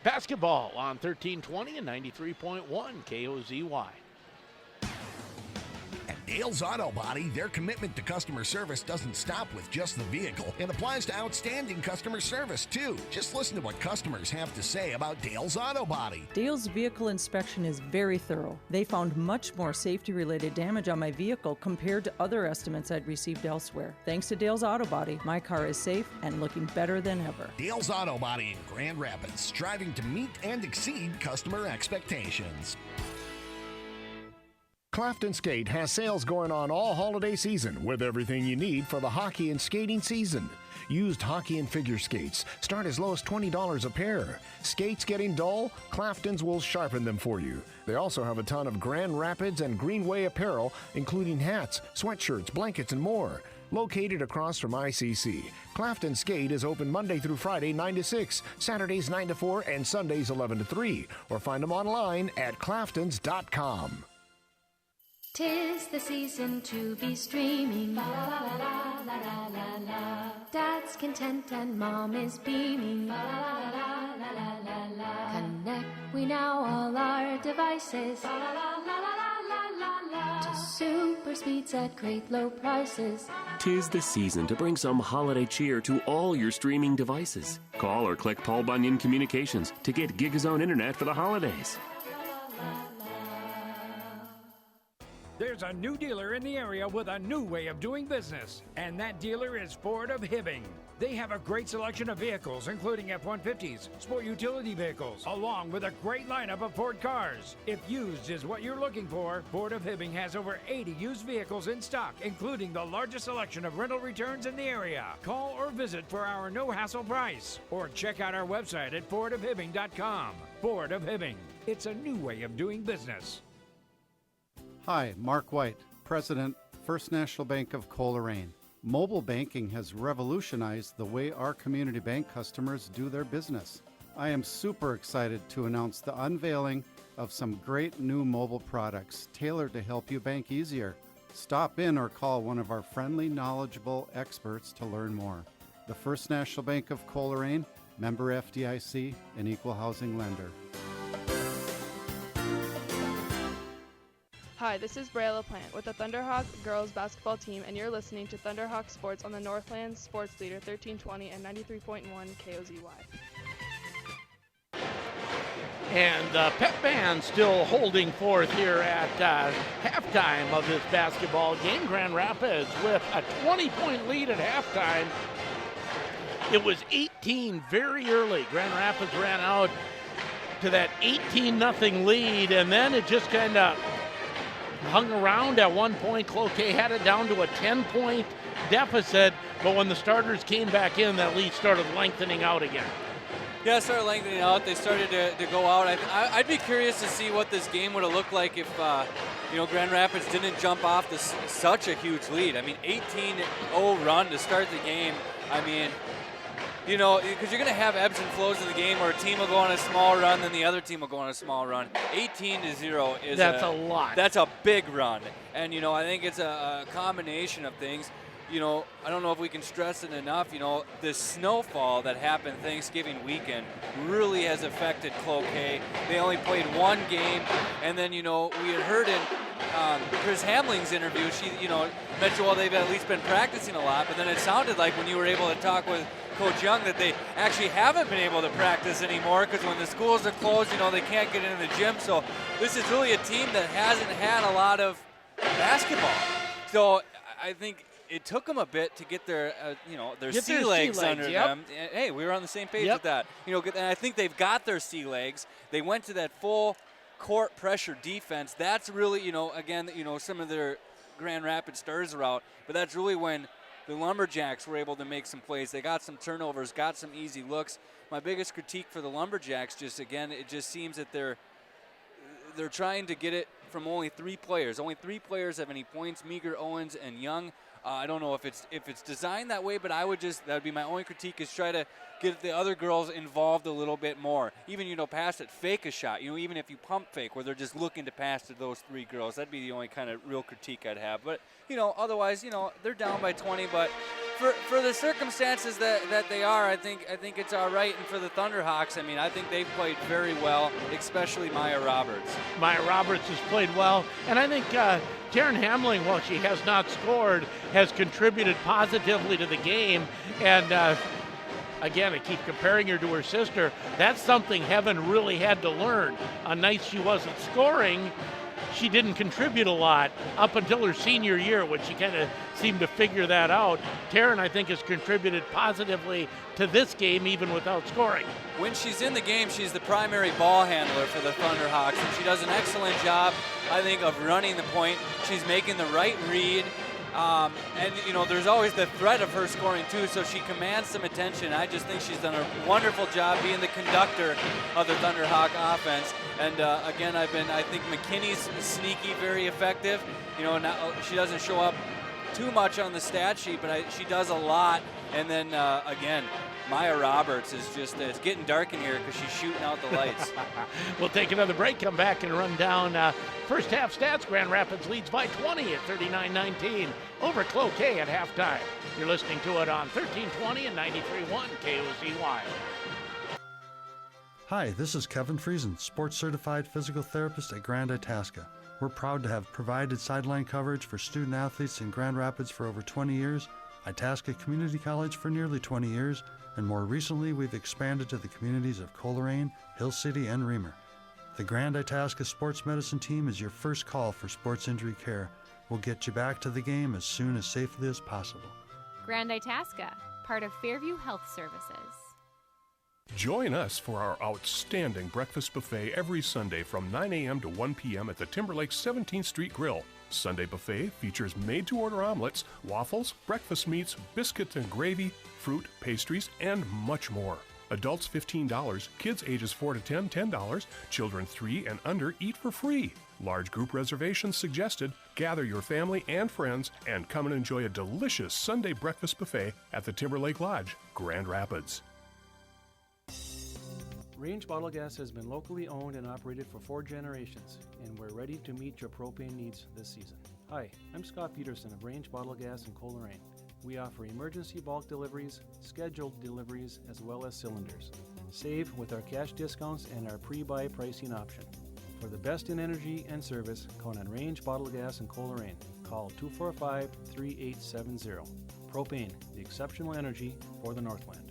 basketball on 1320 and 93.1 KOZY. Dale's Auto Body, their commitment to customer service doesn't stop with just the vehicle. It applies to outstanding customer service, too. Just listen to what customers have to say about Dale's Auto Body. Dale's vehicle inspection is very thorough. They found much more safety-related damage on my vehicle compared to other estimates I'd received elsewhere. Thanks to Dale's Auto Body, my car is safe and looking better than ever. Dale's Auto Body in Grand Rapids, striving to meet and exceed customer expectations. Clafton Skate has sales going on all holiday season with everything you need for the hockey and skating season. Used hockey and figure skates start as low as $20 a pair. Skates getting dull? Clafton's will sharpen them for you. They also have a ton of Grand Rapids and Greenway apparel, including hats, sweatshirts, blankets, and more. Located across from ICC, Clafton Skate is open Monday through Friday 9 to 6, Saturdays 9 to 4, and Sundays 11 to 3. Or find them online at claftons.com. 'Tis the season to be streaming. La la la la la la la. Dad's content and Mom is beaming. La la la la la la la. Connect we now all our devices. La la la la la la la. To super speeds at great low prices. 'Tis the season to bring some holiday cheer to all your streaming devices. Call or click Paul Bunyan Communications to get GigaZone Internet for the holidays. There's a new dealer in the area with a new way of doing business, and that dealer is Ford of Hibbing. They have a great selection of vehicles, including F-150s, sport utility vehicles, along with a great lineup of Ford cars. If used is what you're looking for, Ford of Hibbing has over 80 used vehicles in stock, including the largest selection of rental returns in the area. Call or visit for our no-hassle price, or check out our website at fordofhibbing.com. Ford of Hibbing. It's a new way of doing business. Hi, Mark White, President, First National Bank of Coleraine. Mobile banking has revolutionized the way our community bank customers do their business. I am super excited to announce the unveiling of some great new mobile products tailored to help you bank easier. Stop in or call one of our friendly, knowledgeable experts to learn more. The First National Bank of Coleraine, member FDIC, an equal housing lender. Hi, this is Brea LaPlante with the Thunderhawk girls basketball team, and you're listening to Thunderhawk Sports on the Northland Sports Leader 1320 and 93.1 KOZY. And the Pep Band still holding forth here at halftime of this basketball game. Grand Rapids with a 20-point lead at halftime. It was 18 very early. Grand Rapids ran out to that 18-0 lead, and then it just kind of hung around. At one point, Cloquet had it down to a 10-point deficit, but when the starters came back in, that lead started lengthening out again. Yeah, started lengthening out. They started to go out. I'd be curious to see what this game would have looked like if, Grand Rapids didn't jump off this such a huge lead. I mean, 18-0 run to start the game. I mean, because you're going to have ebbs and flows in the game where a team will go on a small run, then the other team will go on a small run. 18-0 is that's a lot. That's a big run. And, I think it's a combination of things. I don't know if we can stress it enough, the snowfall that happened Thanksgiving weekend really has affected Cloquet. They only played one game, and then, we had heard in Chris Hamling's interview, she, mentioned, well, they've at least been practicing a lot, but then it sounded like when you were able to talk with Coach Young that they actually haven't been able to practice anymore because when the schools are closed, they can't get into the gym. So this is really a team that hasn't had a lot of basketball. So I think it took them a bit to get their, their sea legs under them. Hey, we were on the same page with that. And I think they've got their sea legs. They went to that full court pressure defense. That's really, again, some of their Grand Rapids stars are out, but that's really when the Lumberjacks were able to make some plays. They got some turnovers, got some easy looks. My biggest critique for the Lumberjacks, it just seems that they're trying to get it from only three players. Only three players have any points: Meager, Owens, and Young. I don't know if it's designed that way, but that'd be my only critique, is try to get the other girls involved a little bit more. Even, pass it, fake a shot. Even if you pump fake, where they're just looking to pass to those three girls, that'd be the only kind of real critique I'd have. But, otherwise, they're down by 20. But for the circumstances that they are, I think it's all right. And for the Thunderhawks, I think they've played very well, especially Maya Roberts. Maya Roberts has played well, and I think Taryn Hamling, while she has not scored, has contributed positively to the game. And again, I keep comparing her to her sister. That's something Heaven really had to learn. On nights she wasn't scoring, she didn't contribute a lot up until her senior year, when she kind of seemed to figure that out. Taryn, I think, has contributed positively to this game, even without scoring. When she's in the game, she's the primary ball handler for the Thunderhawks, and she does an excellent job, I think, of running the point. She's making the right read. And, there's always the threat of her scoring, too, so she commands some attention. I just think she's done a wonderful job being the conductor of the Thunderhawk offense. And, again, I think McKinney's sneaky, very effective. She doesn't show up too much on the stat sheet, but she does a lot. And then, again, Maya Roberts is just, it's getting dark in here because she's shooting out the lights. We'll take another break, come back and run down first half stats. Grand Rapids leads by 20 at 39-19 over Cloquet at halftime. You're listening to it on 1320 and 93.1 KOZY. Hi, this is Kevin Friesen, sports certified physical therapist at Grand Itasca. We're proud to have provided sideline coverage for student athletes in Grand Rapids for over 20 years, Itasca Community College for nearly 20 years, and more recently we've expanded to the communities of Coleraine, Hill City, and Reamer. The Grand Itasca Sports Medicine Team is your first call for sports injury care. We'll get you back to the game as soon as safely as possible. Grand Itasca, part of Fairview Health Services. Join us for our outstanding breakfast buffet every Sunday from 9 a.m. to 1 p.m. at the Timberlake 17th Street Grill. Sunday buffet features made-to-order omelets, waffles, breakfast meats, biscuits and gravy, fruit, pastries, and much more. Adults $15, kids ages 4 to 10, $10, children 3 and under eat for free. Large group reservations suggested. Gather your family and friends and come and enjoy a delicious Sunday breakfast buffet at the Timberlake Lodge, Grand Rapids. Range Bottle Gas has been locally owned and operated for 4 generations, and we're ready to meet your propane needs this season. Hi, I'm Scott Peterson of Range Bottle Gas in Coleraine. We offer emergency bulk deliveries, scheduled deliveries, as well as cylinders. Save with our cash discounts and our pre-buy pricing option. For the best in energy and service, count on Range Bottle Gas in Coleraine. Call 245-3870. Propane, the exceptional energy for the Northland.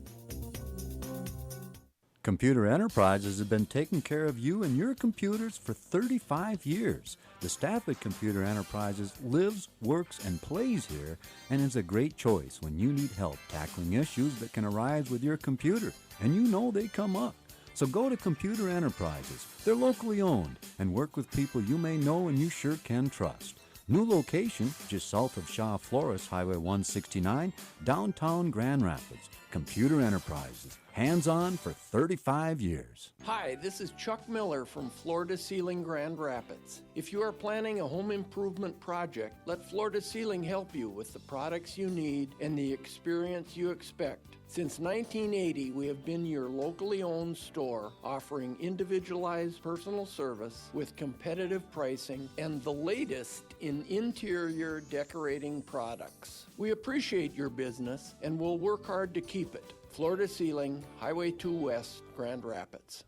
Computer Enterprises has been taking care of you and your computers for 35 years. The staff at Computer Enterprises lives, works, and plays here, and is a great choice when you need help tackling issues that can arise with your computer, and you know they come up. So go to Computer Enterprises. They're locally owned and work with people you may know and you sure can trust. New location just south of Shaw Flores, Highway 169, downtown Grand Rapids. Computer Enterprises, hands-on for 35 years. Hi, this is Chuck Miller from Floor to Ceiling Grand Rapids. If you are planning a home improvement project, let Floor to Ceiling help you with the products you need and the experience you expect. Since 1980, we have been your locally owned store, offering individualized personal service with competitive pricing and the latest in interior decorating products. We appreciate your business and will work hard to keep it. Floor to Ceiling, Highway 2 West, Grand Rapids.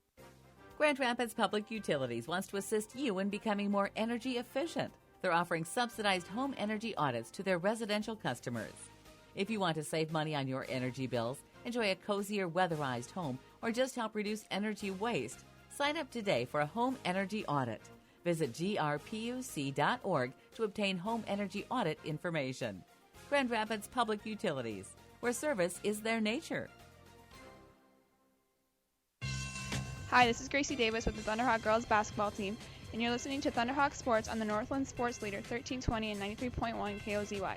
Grand Rapids Public Utilities wants to assist you in becoming more energy efficient. They're offering subsidized home energy audits to their residential customers. If you want to save money on your energy bills, enjoy a cozier weatherized home, or just help reduce energy waste, sign up today for a home energy audit. Visit grpuc.org to obtain home energy audit information. Grand Rapids Public Utilities, where service is their nature. Hi, this is Gracie Davis with the Thunderhawk girls basketball team, and you're listening to Thunderhawk Sports on the Northland Sports Leader 1320 and 93.1 KOZY.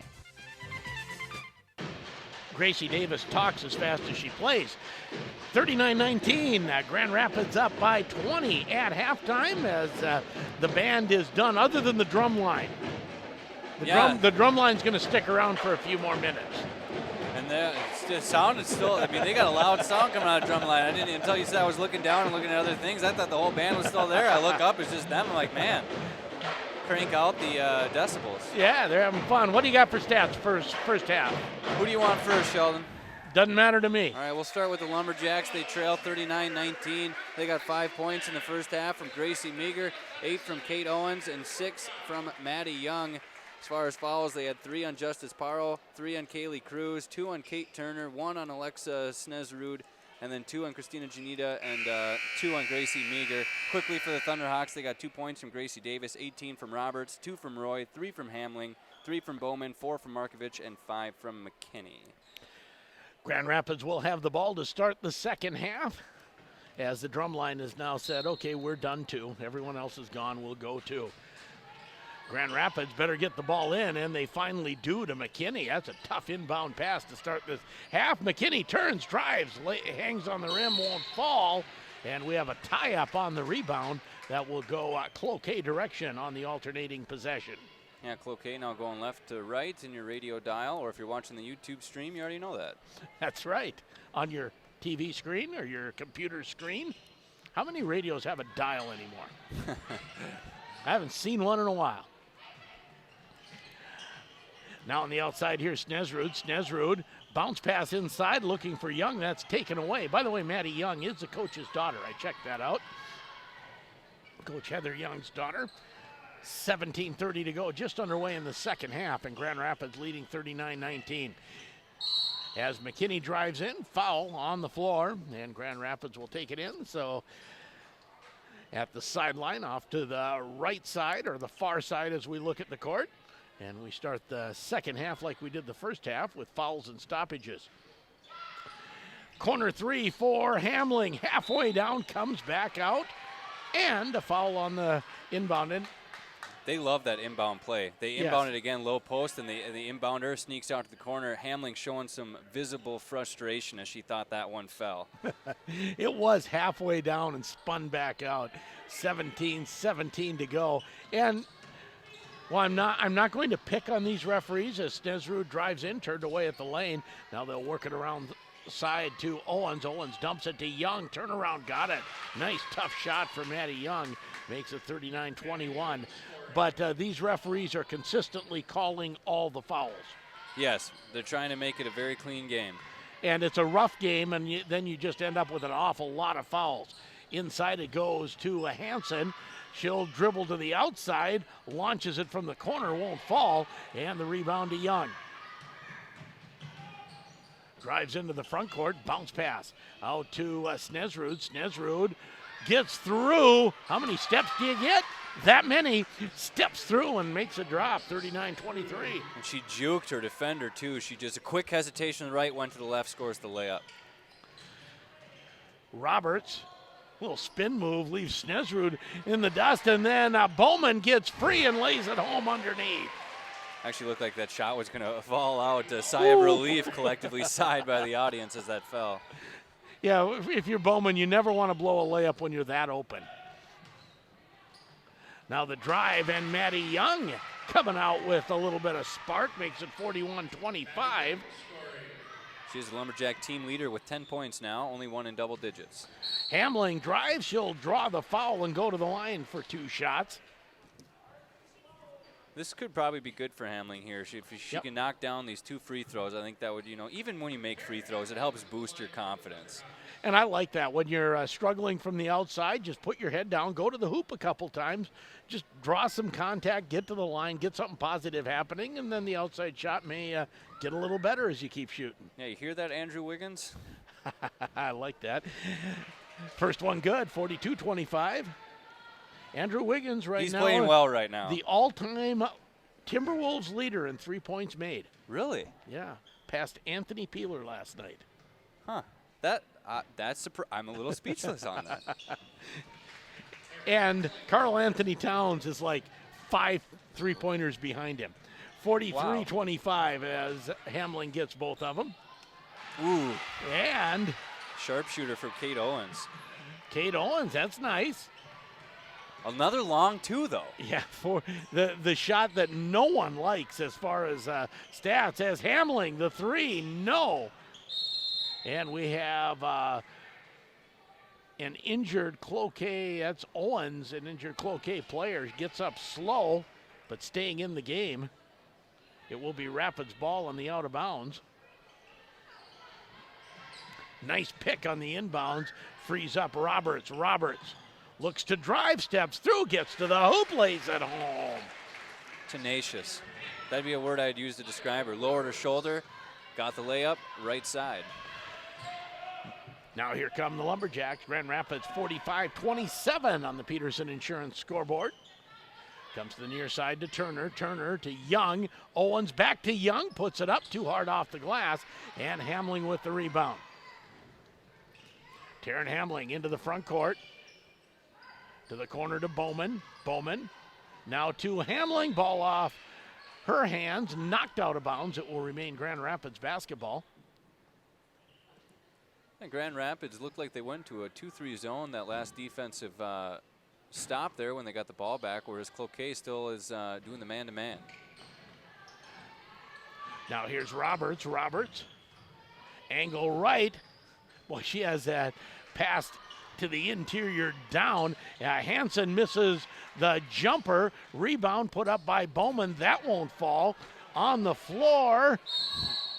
Gracie Davis talks as fast as she plays. 39-19, Grand Rapids up by 20 at halftime as the band is done, other than the drum line. The drum line's going to stick around for a few more minutes. And the sound is still, I mean, they got a loud sound coming out of the drum line. I didn't, until you said I was looking down and looking at other things, I thought the whole band was still there. I look up, it's just them. I'm like, man, crank out the decibels. Yeah, they're having fun. What do you got for stats first half? Who do you want first, Sheldon? Doesn't matter to me. All right, we'll start with the Lumberjacks. They trail 39-19. They got 5 points in the first half from Gracie Meager, 8 from Kate Owens, and 6 from Maddie Young. As far as fouls, they had 3 on Justice Paro, 3 on Kaylee Cruz, 2 on Kate Turner, 1 on Alexa Snezrud, and then 2 on Christina Janita and 2 on Gracie Meager. Quickly for the Thunderhawks, they got 2 points from Gracie Davis, 18 from Roberts, 2 from Roy, 3 from Hamling, 3 from Bowman, 4 from Markovich, and 5 from McKinney. Grand Rapids will have the ball to start the second half, as the drum line has now said, okay, we're done too. Everyone else is gone, we'll go too. Grand Rapids better get the ball in, and they finally do to McKinney. That's a tough inbound pass to start this half. McKinney turns, drives, hangs on the rim, won't fall, and we have a tie-up on the rebound that will go Cloquet direction on the alternating possession. Yeah, Cloquet now going left to right in your radio dial, or if you're watching the YouTube stream, you already know that. That's right. On your TV screen or your computer screen. How many radios have a dial anymore? I haven't seen one in a while. Now on the outside here, Snezrud, bounce pass inside, looking for Young. That's taken away. By the way, Maddie Young is the coach's daughter. I checked that out. Coach Heather Young's daughter. 17:30 to go, just underway in the second half, and Grand Rapids leading 39-19. As McKinney drives in, foul on the floor, and Grand Rapids will take it in. So at the sideline, off to the right side, or the far side as we look at the court. And we start the second half like we did the first half with fouls and stoppages. Corner 3 for Hamling. Halfway down, comes back out. And a foul on the inbound. And They love that inbound play. They inbound it again, low post, and the inbounder sneaks out to the corner. Hamling showing some visible frustration as she thought that one fell. It was halfway down and spun back out. 17-17 to go. And well, I'm not going to pick on these referees as Snesrud drives in, turned away at the lane. Now they'll work it around side to Owens. Owens dumps it to Young. Turnaround, got it. Nice tough shot for Maddie Young. Makes it 39-21. But these referees are consistently calling all the fouls. Yes, they're trying to make it a very clean game. And it's a rough game, and then you just end up with an awful lot of fouls. Inside it goes to Hansen. She'll dribble to the outside, launches it from the corner, won't fall, and the rebound to Young. Drives into the front court, bounce pass out to Snesrud. Snesrud gets through. How many steps do you get? That many. Steps through and makes a drop, 39-23. And she juked her defender, too. She just a quick hesitation to the right, went to the left, scores the layup. Roberts, little spin move, leaves Snesrud in the dust, and then Bowman gets free and lays it home underneath. Actually looked like that shot was going to fall out. A sigh of relief collectively sighed by the audience as that fell. Yeah, if you're Bowman, you never want to blow a layup when you're that open. Now the drive, and Maddie Young coming out with a little bit of spark, makes it 41-25. She's the Lumberjack team leader with 10 points now, only one in double digits. Hamling drives, she'll draw the foul and go to the line for 2 shots. This could probably be good for Hamling here. If she can knock down these 2 free throws, I think that would, even when you make free throws, it helps boost your confidence. And I like that. When you're struggling from the outside, just put your head down, go to the hoop a couple times, just draw some contact, get to the line, get something positive happening, and then the outside shot may get a little better as you keep shooting. Yeah, you hear that, Andrew Wiggins? I like that. First one good, 42-25. Andrew Wiggins He's playing well right now. The all-time Timberwolves leader in 3 points made. Really? Yeah. Passed Anthony Peeler last night. Huh. That's I'm a little speechless on that. And Karl Anthony Towns is like 5 3-pointers behind him. 43-25 as Hamling gets both of them. Ooh. And sharpshooter for Kate Owens. Kate Owens, that's nice. Another long 2, though. Yeah, for the shot that no one likes as far as stats, as Hamling, the 3, no. And we have an injured Cloquet, that's Owens, an injured Cloquet player, gets up slow, but staying in the game. It will be Rapids ball on the out of bounds. Nice pick on the inbounds, frees up Roberts. Roberts looks to drive, steps through, gets to the hoop, lays it home. Tenacious. That'd be a word I'd use to describe her. Lowered her shoulder, got the layup, right side. Now here come the Lumberjacks. Grand Rapids 45-27 on the Peterson Insurance scoreboard. Comes to the near side to Turner. Turner to Young. Owens back to Young. Puts it up too hard off the glass. And Hamling with the rebound. Taryn Hamling into the front court. To the corner to Bowman. Bowman now to Hamling. Ball off her hands. Knocked out of bounds. It will remain Grand Rapids basketball. And Grand Rapids looked like they went to a 2-3 zone that last defensive stop there when they got the ball back, whereas Cloquet still is doing the man-to-man. Now here's Roberts. Roberts. Angle right. Boy, she has that pass to the interior down. Hansen misses the jumper. Rebound put up by Bowman. That won't fall. On the floor.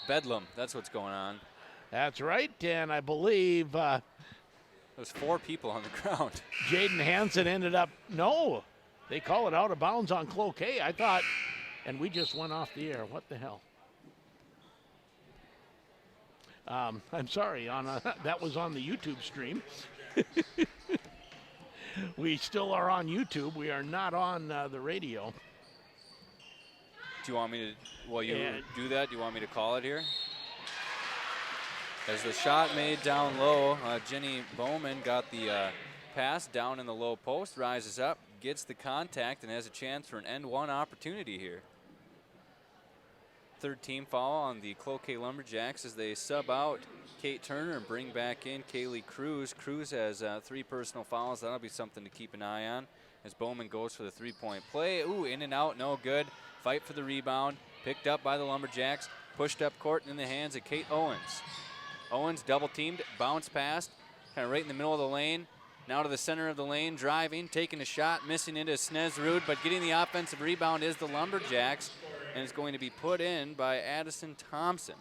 Bedlam. That's what's going on. That's right, and I believe there's 4 people on the ground. Jaden Hansen ended up, no, they call it out of bounds on Cloquet. I thought, and we just went off the air. What the hell? I'm sorry, that was on the YouTube stream. We still are on YouTube. We are not on the radio. Do you want me to, while you do that, do you want me to call it here? As the shot made down low, Jenny Bowman got the pass down in the low post, rises up, gets the contact and has a chance for an end one opportunity here. Third team foul on the Cloquet Lumberjacks as they sub out Kate Turner and bring back in Kaylee Cruz. Cruz has 3 personal fouls. That'll be something to keep an eye on as Bowman goes for the 3-point play. Ooh, in and out, no good. Fight for the rebound. Picked up by the Lumberjacks. Pushed up court in the hands of Kate Owens. Owens double teamed, bounce past, kind of right in the middle of the lane. Now to the center of the lane, driving, taking a shot, missing into Snezrud, but getting the offensive rebound is the Lumberjacks, and it's going to be put in by Addison Thompson.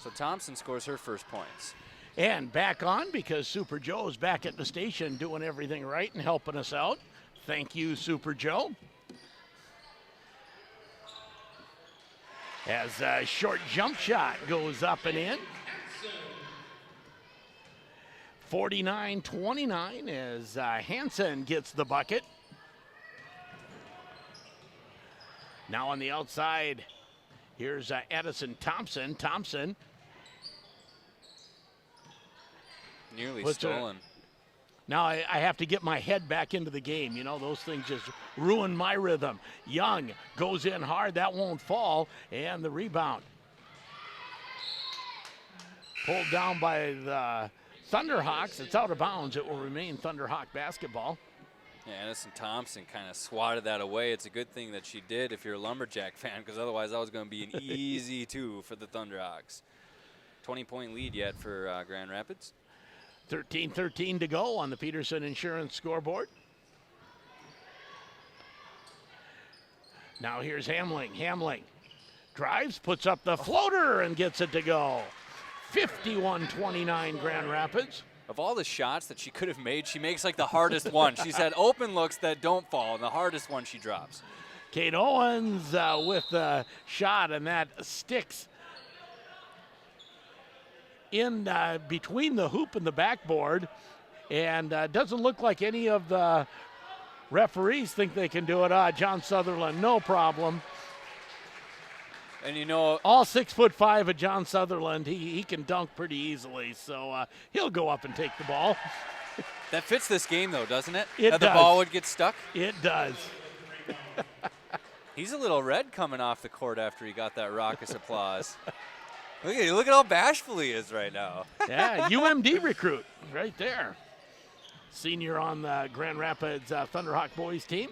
So Thompson scores her first points. And back on because Super Joe's back at the station doing everything right and helping us out. Thank you, Super Joe. As a short jump shot goes up and in. 49-29 as Hansen gets the bucket. Now on the outside, here's Addison Thompson. Thompson. Nearly stolen. Now I have to get my head back into the game. You know, those things just ruin my rhythm. Young goes in hard. That won't fall. And the rebound. Pulled down by the Thunderhawks. It's out of bounds. It will remain Thunderhawk basketball. Yeah, Addison Thompson kind of swatted that away. It's a good thing that she did if you're a Lumberjack fan, because otherwise that was going to be an easy 2 for the Thunderhawks. 20-point lead yet for Grand Rapids. 13-13 to go on the Peterson Insurance scoreboard. Now here's Hamling. Hamling drives, puts up the floater, and gets it to go. 51-29 Grand Rapids. Of all the shots that she could have made, she makes like the hardest one. She's had open looks that don't fall, and the hardest one she drops. Kate Owens with the shot, and that sticks in between the hoop and the backboard, and doesn't look like any of the referees think they can do it. John Sutherland, no problem. And you know, all 6'5" of John Sutherland, he can dunk pretty easily, so he'll go up and take the ball. That fits this game, though, doesn't it? It that does. The ball would get stuck? It does. He's a little red coming off the court after he got that raucous applause. Look at how bashful he is right now. Yeah, UMD recruit right there. Senior on the Grand Rapids Thunderhawk boys team.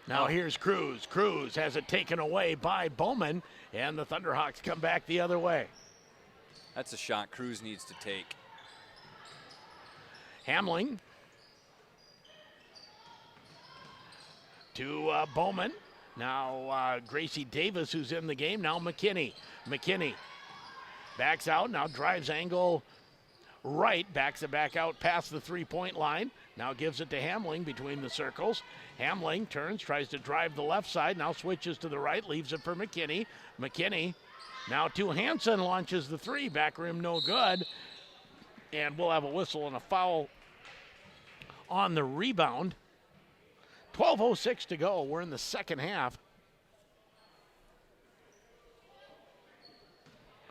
Now here's Cruz. Cruz has it taken away by Bowman, and the Thunderhawks come back the other way. That's a shot Cruz needs to take. Hamling to Bowman. Now Gracie Davis, who's in the game. Now McKinney. McKinney backs out. Now drives angle right. Backs it back out past the three-point line. Now gives it to Hamling between the circles. Hamling turns, tries to drive the left side. Now switches to the right, leaves it for McKinney. McKinney now to Hansen, launches the 3. Back rim no good. And we'll have a whistle and a foul on the rebound. 12:06 to go. We're in the second half.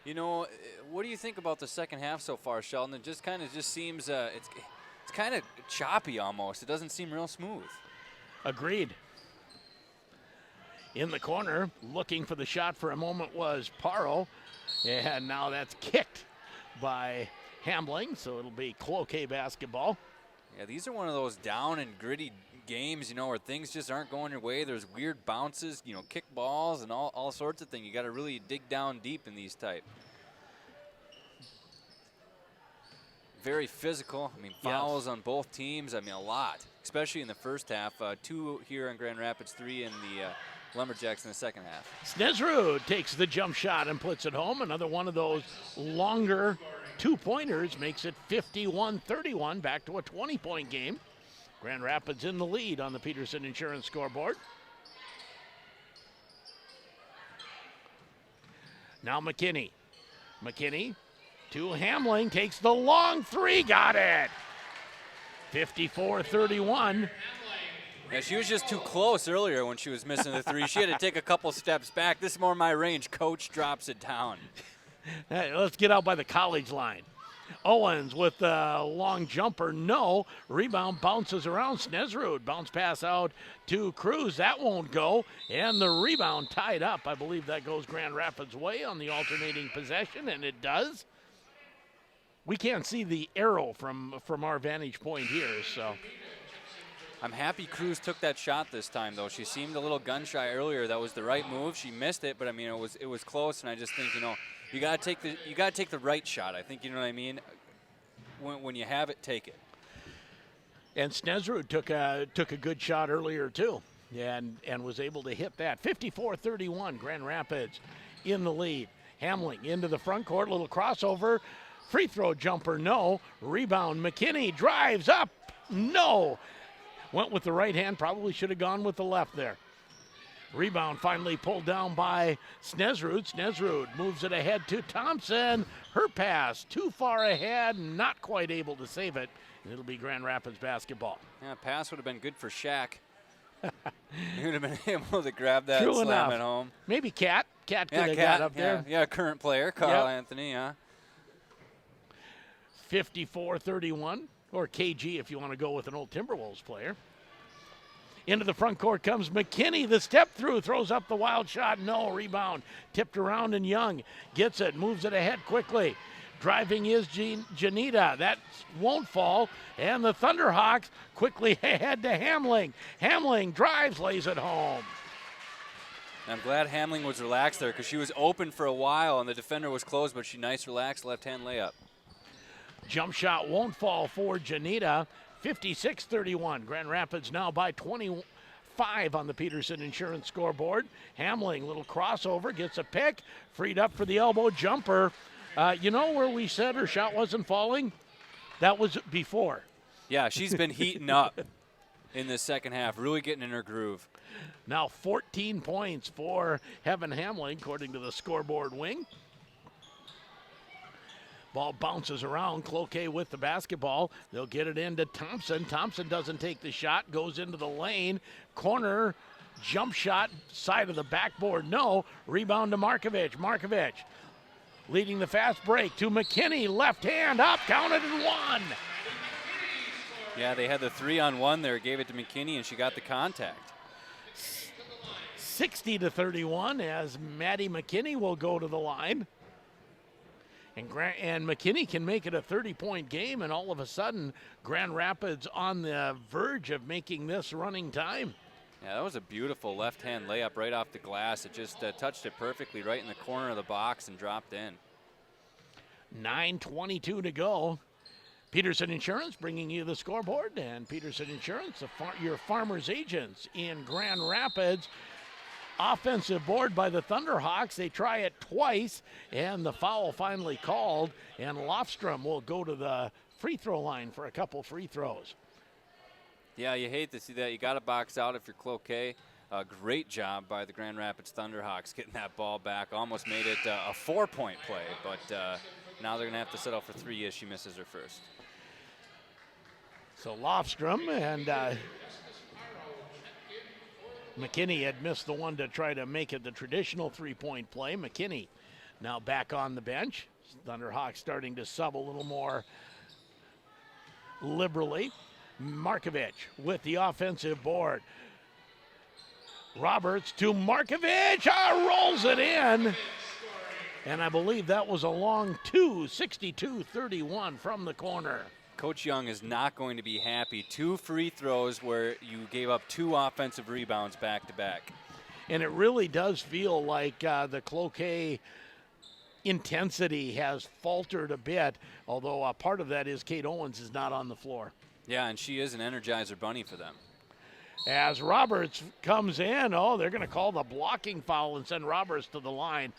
You know, what do you think about the second half so far, Sheldon? It just kind of seems it's kind of choppy almost. It doesn't seem real smooth. Agreed. In the corner, looking for the shot for a moment was Paro, and now that's kicked by Hamling, so it'll be Cloquet basketball. Yeah, these are one of those down and gritty games, you know, where things just aren't going your way. There's weird bounces, you know, kick balls and all sorts of things. You got to really dig down deep in these type. Very physical. I mean, fouls on both teams. I mean, a lot, especially in the first half. 2 here in Grand Rapids, 3 in the Lumberjacks in the second half. Snezrud takes the jump shot and puts it home. Another one of those longer two-pointers makes it 51-31, back to a 20-point game. Grand Rapids in the lead on the Peterson Insurance scoreboard. Now McKinney. McKinney to Hamling, takes the long 3, got it. 54-31. Yeah, she was just too close earlier when she was missing the 3. She had to take a couple steps back. This is more my range. Coach drops it down. Hey, let's get out by the college line. Owens with the long jumper, no. Rebound bounces around. Snesrud bounce pass out to Cruz. That won't go. And the rebound tied up. I believe that goes Grand Rapids' way on the alternating possession, and it does. We can't see the arrow from our vantage point here, so. I'm happy Cruz took that shot this time, though. She seemed a little gun shy earlier. That was the right move. She missed it, but I mean it was close. And I just think you gotta take the right shot. I think you know what I mean. When you have it, take it. And Snesrud took a good shot earlier too, and was able to hit that. 54-31, Grand Rapids in the lead. Hamling into the front court, little crossover, free throw jumper, no. Rebound, McKinney drives up, no. Went with the right hand, probably should have gone with the left there. Rebound finally pulled down by Snesrud. Snesrud moves it ahead to Thompson. Her pass too far ahead, not quite able to save it. And it'll be Grand Rapids basketball. Yeah, pass would have been good for Shaq. He would have been able to grab that True and slam enough. it home. Maybe Cat could have got up there. Yeah, current player, Carl Anthony, yeah. 54-31, or KG if you want to go with an old Timberwolves player. Into the front court comes McKinney. The step through, throws up the wild shot. No, rebound. Tipped around and Young gets it, moves it ahead quickly. Driving is Janita. That won't fall. And the Thunderhawks quickly ahead to Hamling. Hamling drives, lays it home. I'm glad Hamling was relaxed there because she was open for a while and the defender was closed, but she nice, relaxed left-hand layup. Jump shot won't fall for Janita. 56-31. Grand Rapids now by 25 on the Peterson Insurance scoreboard. Hamling, little crossover, gets a pick. Freed up for the elbow jumper. You know where we said her shot wasn't falling? That was before. Yeah, she's been heating up in the second half, really getting in her groove. Now 14 points for Heaven Hamling, according to the scoreboard wing. Ball bounces around. Cloquet with the basketball. They'll get it into Thompson. Thompson doesn't take the shot. Goes into the lane. Corner. Jump shot. Side of the backboard. No. Rebound to Markovich. Markovich leading the fast break to McKinney. Left hand up. Counted and one. Yeah, they had the 3-on-1 there. Gave it to McKinney, and she got the contact. 60-31 as Maddie McKinney will go to the line. And McKinney can make it a 30-point game, and all of a sudden, Grand Rapids on the verge of making this running time. Yeah, that was a beautiful left-hand layup right off the glass. It just touched it perfectly right in the corner of the box and dropped in. 9:22 to go. Peterson Insurance bringing you the scoreboard, and Peterson Insurance, your farmer's agents in Grand Rapids. Offensive board by the Thunderhawks. They try it twice, and the foul finally called, and Lofstrom will go to the free throw line for a couple free throws. Yeah, you hate to see that. You got to box out if you're Cloquet. Great job by the Grand Rapids Thunderhawks getting that ball back. Almost made it a 4-point play, but now they're going to have to settle for 3 as she misses her first. So Lofstrom and McKinney had missed the one to try to make it the traditional 3-point play. McKinney now back on the bench. Thunderhawks starting to sub a little more liberally. Markovich with the offensive board. Roberts to Markovich, rolls it in. And I believe that was a long 62-31 from the corner. Coach Young is not going to be happy. 2 free throws where you gave up 2 offensive rebounds back to back. And it really does feel like the Cloquet intensity has faltered a bit, although part of that is Kate Owens is not on the floor. Yeah, and she is an Energizer bunny for them. As Roberts comes in, they're going to call the blocking foul and send Roberts to the line.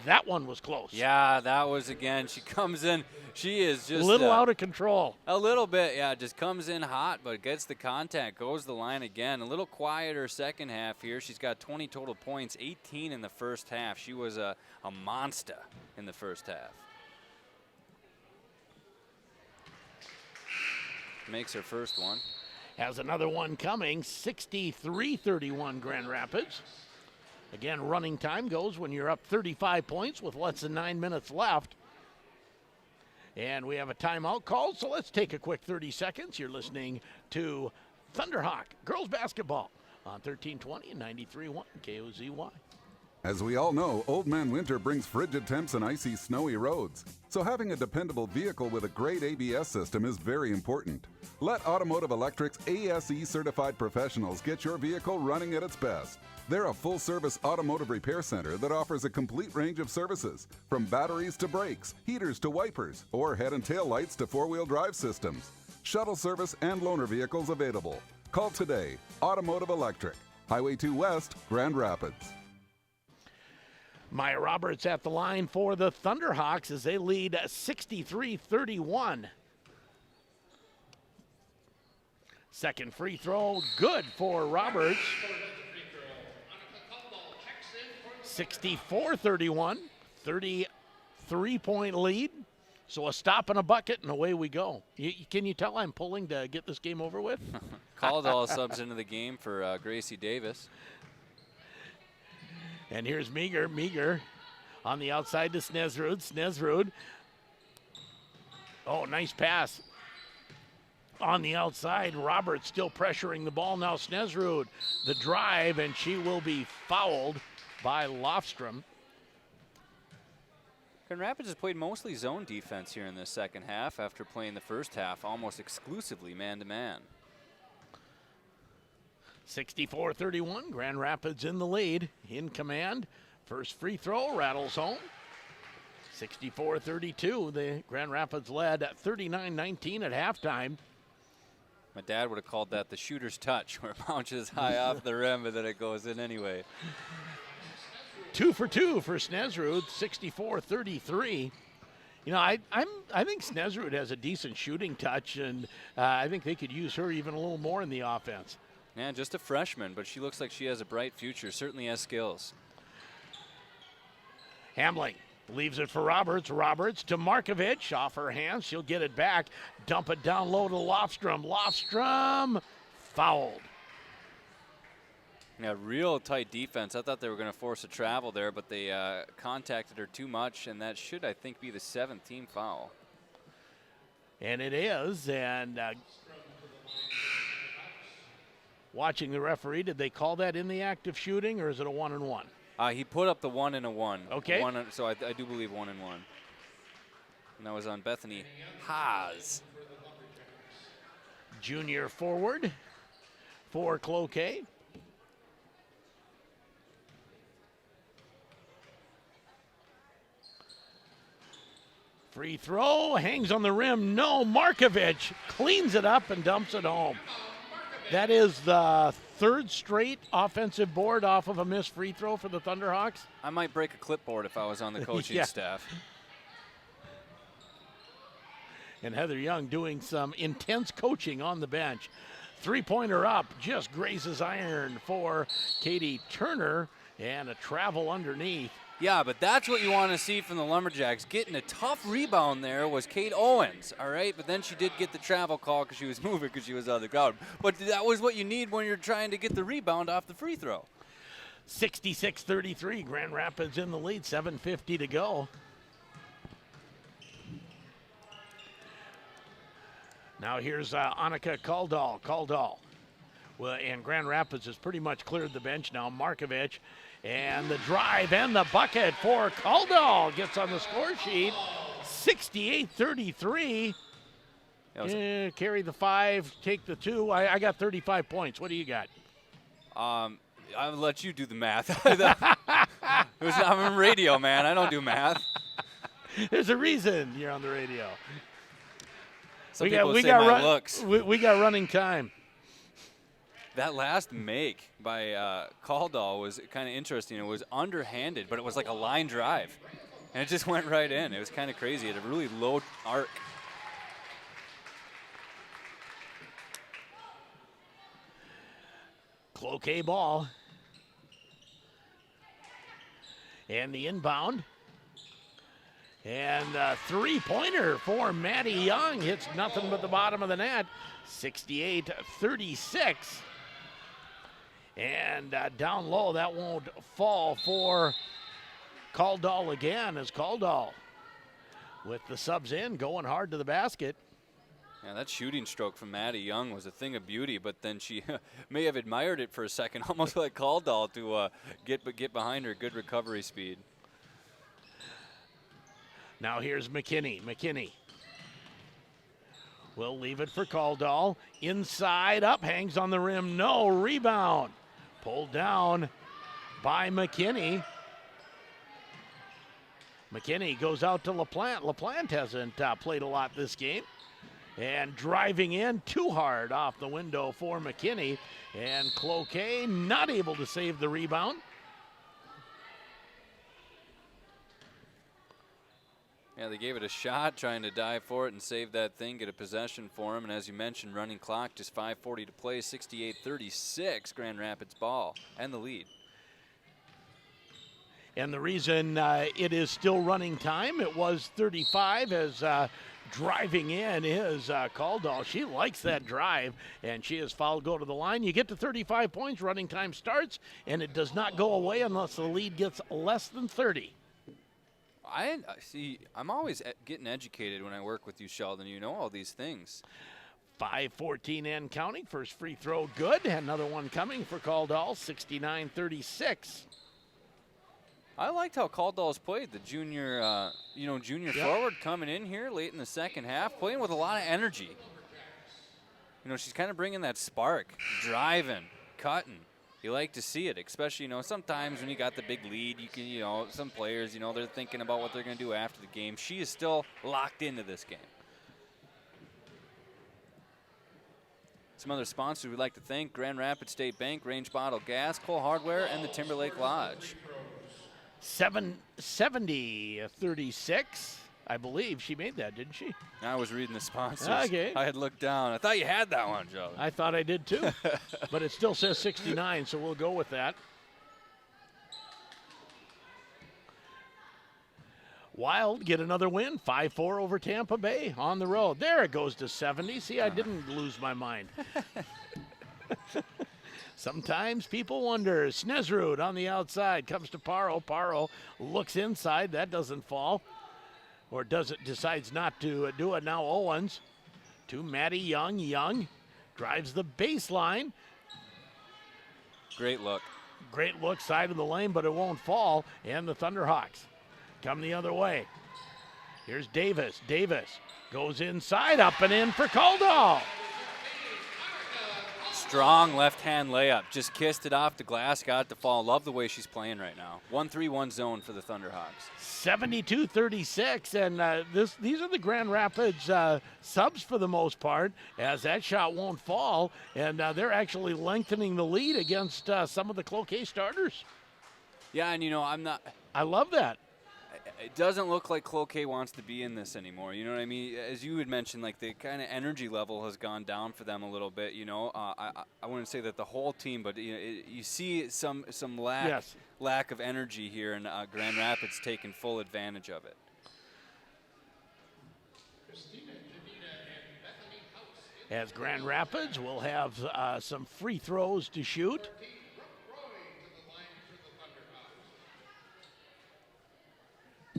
That one was close. Yeah, that was, again, she comes in. She is just a little out of control. A little bit, yeah, just comes in hot, but gets the contact, goes the line again. A little quieter second half here. She's got 20 total points, 18 in the first half. She was a monster in the first half. Makes her first one. Has another one coming, 63-31 Grand Rapids. Again, running time goes when you're up 35 points with less than 9 minutes left. And we have a timeout call, so let's take a quick 30 seconds. You're listening to Thunderhawk girls basketball on 1320 and 93.1 KOZY. As we all know, Old Man Winter brings frigid temps and icy, snowy roads. So having a dependable vehicle with a great ABS system is very important. Let Automotive Electric's ASE certified professionals get your vehicle running at its best. They're a full-service automotive repair center that offers a complete range of services, from batteries to brakes, heaters to wipers, or head and tail lights to four-wheel drive systems. Shuttle service and loaner vehicles available. Call today. Automotive Electric, Highway 2 West, Grand Rapids. Maya Roberts at the line for the Thunderhawks as they lead 63-31. Second free throw, good for Roberts. 64-31, 33-point lead. So a stop and a bucket, and away we go. Can you tell I'm pulling to get this game over with? Caldwell subs into the game for Gracie Davis. And here's Meager. Meager on the outside to Snesrud. Snesrud. Oh, nice pass. On the outside, Roberts still pressuring the ball. Now Snesrud, the drive, and she will be fouled by Lofstrom. Grand Rapids has played mostly zone defense here in the second half after playing the first half almost exclusively man-to-man. 64-31, Grand Rapids in the lead, in command. First free throw rattles home. 64-32, the Grand Rapids led at 39-19 at halftime. My dad would have called that the shooter's touch, where it bounces high off the rim, but then it goes in anyway. 2 for 2 for Snesrud, 64-33. You know, I think Snesrud has a decent shooting touch, and I think they could use her even a little more in the offense. Yeah, just a freshman, but she looks like she has a bright future, certainly has skills. Hamling leaves it for Roberts. Roberts to Markovich, off her hands. She'll get it back. Dump it down low to Lofstrom. Lofstrom fouled. Yeah, real tight defense. I thought they were going to force a travel there, but they contacted her too much, and that should, I think, be the 7th team foul. And it is, and watching the referee, did they call that in the act of shooting, or is it a 1-and-1? He put up the 1 and a 1. Okay. So I do believe 1 and 1. And that was on Bethany Haas. Junior forward for Cloquet. Free throw, hangs on the rim. No, Markovich cleans it up and dumps it home. That is the 3rd straight offensive board off of a missed free throw for the Thunderhawks. I might break a clipboard if I was on the coaching staff. And Heather Young doing some intense coaching on the bench. Three-pointer up, just grazes iron for Katie Turner, and a travel underneath. Yeah, but that's what you want to see from the Lumberjacks. Getting a tough rebound there was Kate Owens, all right? But then she did get the travel call because she was moving because she was on the ground. But that was what you need when you're trying to get the rebound off the free throw. 66-33, Grand Rapids in the lead, 7:50 to go. Now here's Annika Kaldal. Kaldal. Well, and Grand Rapids has pretty much cleared the bench now. Markovich. And the drive and the bucket for Kaldal gets on the score sheet. 68-33. Carry the 5, take the 2. I got 35 points. What do you got? I'll let you do the math. I'm on radio, man. I don't do math. There's a reason you're on the radio. We got running time. That last make by Kaldal was kind of interesting. It was underhanded, but it was like a line drive. And it just went right in. It was kind of crazy. It had a really low arc. Cloquet ball. And the inbound. And a three-pointer for Maddie Young. Hits nothing but the bottom of the net. 68-36. And down low, that won't fall for Kaldal again, as Kaldal with the subs in, going hard to the basket. Yeah, that shooting stroke from Maddie Young was a thing of beauty, but then she may have admired it for a second, almost like Caldall to get behind her. Good recovery speed. Now here's McKinney. McKinney will leave it for Caldall. Inside, up, hangs on the rim. No, rebound. Pulled down by McKinney. McKinney goes out to LaPlante. LaPlante hasn't played a lot this game. And driving in too hard off the window for McKinney. And Cloquet not able to save the rebound. Yeah, they gave it a shot, trying to dive for it and save that thing, get a possession for him. And as you mentioned, running clock, just 5:40 to play, 68-36, Grand Rapids ball, and the lead. And the reason it is still running time, it was 35 as driving in is Caldall. She likes that drive, and she is fouled, go to the line. You get to 35 points, running time starts, and it does not go away unless the lead gets less than 30. I see. I'm always getting educated when I work with you, Sheldon. You know all these things. 5:14 and counting. First free throw good. Another one coming for Caldall, 69-36. I liked how Caldall's played. The junior, junior forward coming in here late in the second half, playing with a lot of energy. You know, she's kind of bringing that spark, driving, cutting. You like to see it, especially, sometimes when you got the big lead, you can, some players, they're thinking about what they're going to do after the game. She is still locked into this game. Some other sponsors we'd like to thank: Grand Rapids State Bank, Range Bottle Gas, Cole Hardware, and the Timberlake Lodge. 70-36. I believe she made that, didn't she? I was reading the sponsors. Okay. I had looked down. I thought you had that one, Joe. I thought I did too. But it still says 69, so we'll go with that. Wild get another win, 5-4 over Tampa Bay on the road. There it goes to 70. See, I didn't lose my mind. Sometimes people wonder. Snesrud on the outside comes to Paro. Paro looks inside. That doesn't fall. Or decides not to do it. Now Owens to Maddie Young. Young drives the baseline. Great look. Great look, side of the lane, but it won't fall. And the Thunderhawks come the other way. Here's Davis. Davis goes inside, up and in for Caldall. Strong left-hand layup. Just kissed it off the glass, got it to fall. Love the way she's playing right now. 1-3-1 zone for the Thunderhawks. 72-36, and these are the Grand Rapids subs for the most part, as that shot won't fall, and they're actually lengthening the lead against some of the Cloquet starters. Yeah, and I love that. It doesn't look like Cloquet wants to be in this anymore. You know what I mean? As you had mentioned, like the kind of energy level has gone down for them a little bit. I wouldn't say that the whole team, but you see some lack of energy here, and Grand Rapids taking full advantage of it. As Grand Rapids will have some free throws to shoot.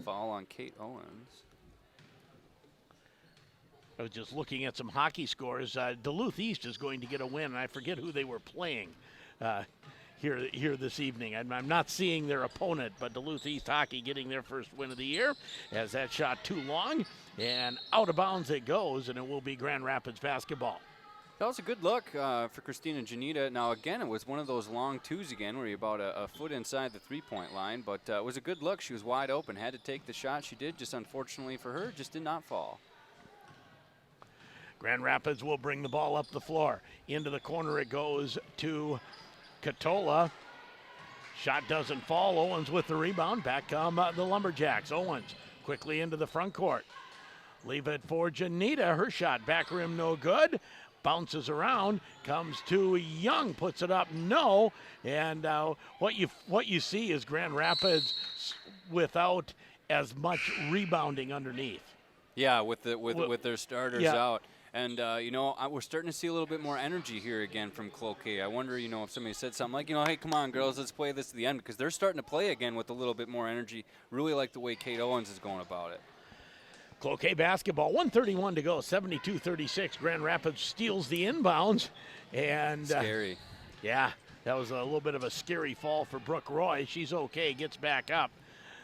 Foul on Kate Owens. I was just looking at some hockey scores. Duluth East is going to get a win, and I forget who they were playing here this evening. I'm not seeing their opponent, but Duluth East hockey getting their first win of the year, as that shot too long, and out of bounds it goes, and it will be Grand Rapids basketball. That was a good look for Christina Janita. Now, again, it was one of those long twos again where you're about a foot inside the three-point line, but it was a good look. She was wide open, had to take the shot. She did, just unfortunately for her, just did not fall. Grand Rapids will bring the ball up the floor. Into the corner it goes to Catola. Shot doesn't fall. Owens with the rebound. Back come the Lumberjacks. Owens quickly into the front court. Leave it for Janita. Her shot back rim no good. Bounces around, comes to Young, puts it up, no, and what you see is Grand Rapids without as much rebounding underneath. Yeah, with their starters out, and we're starting to see a little bit more energy here again from Cloquet. I wonder, if somebody said something like, hey, come on, girls, let's play this to the end, because they're starting to play again with a little bit more energy. Really like the way Kate Owens is going about it. Cloquet basketball, 1:31 to go, 72-36. Grand Rapids steals the inbounds. And scary. Yeah, that was a little bit of a scary fall for Brooke Roy. She's okay, gets back up.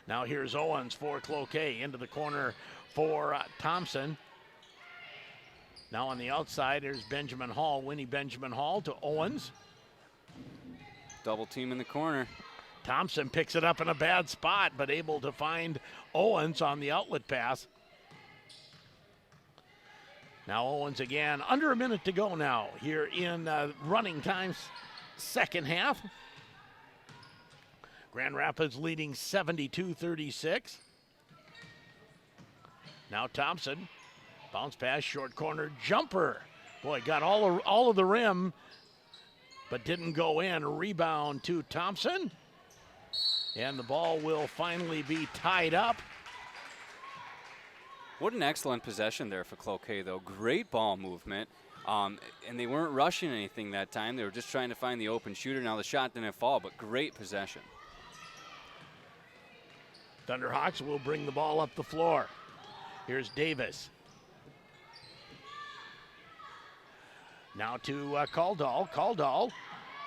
Now here's Owens for Cloquet, into the corner for Thompson. Now on the outside, there's Benjamin Hall, Winnie Benjamin Hall to Owens. Double team in the corner. Thompson picks it up in a bad spot, but able to find Owens on the outlet pass. Now Owens again, under a minute to go now here in running times, second half. Grand Rapids leading 72-36. Now Thompson, bounce pass, short corner, jumper. Boy, got all of the rim, but didn't go in. Rebound to Thompson. And the ball will finally be tied up. What an excellent possession there for Cloquet, though. Great ball movement. And they weren't rushing anything that time. They were just trying to find the open shooter. Now the shot didn't fall, but great possession. Thunderhawks will bring the ball up the floor. Here's Davis. Now to Caldall. Caldall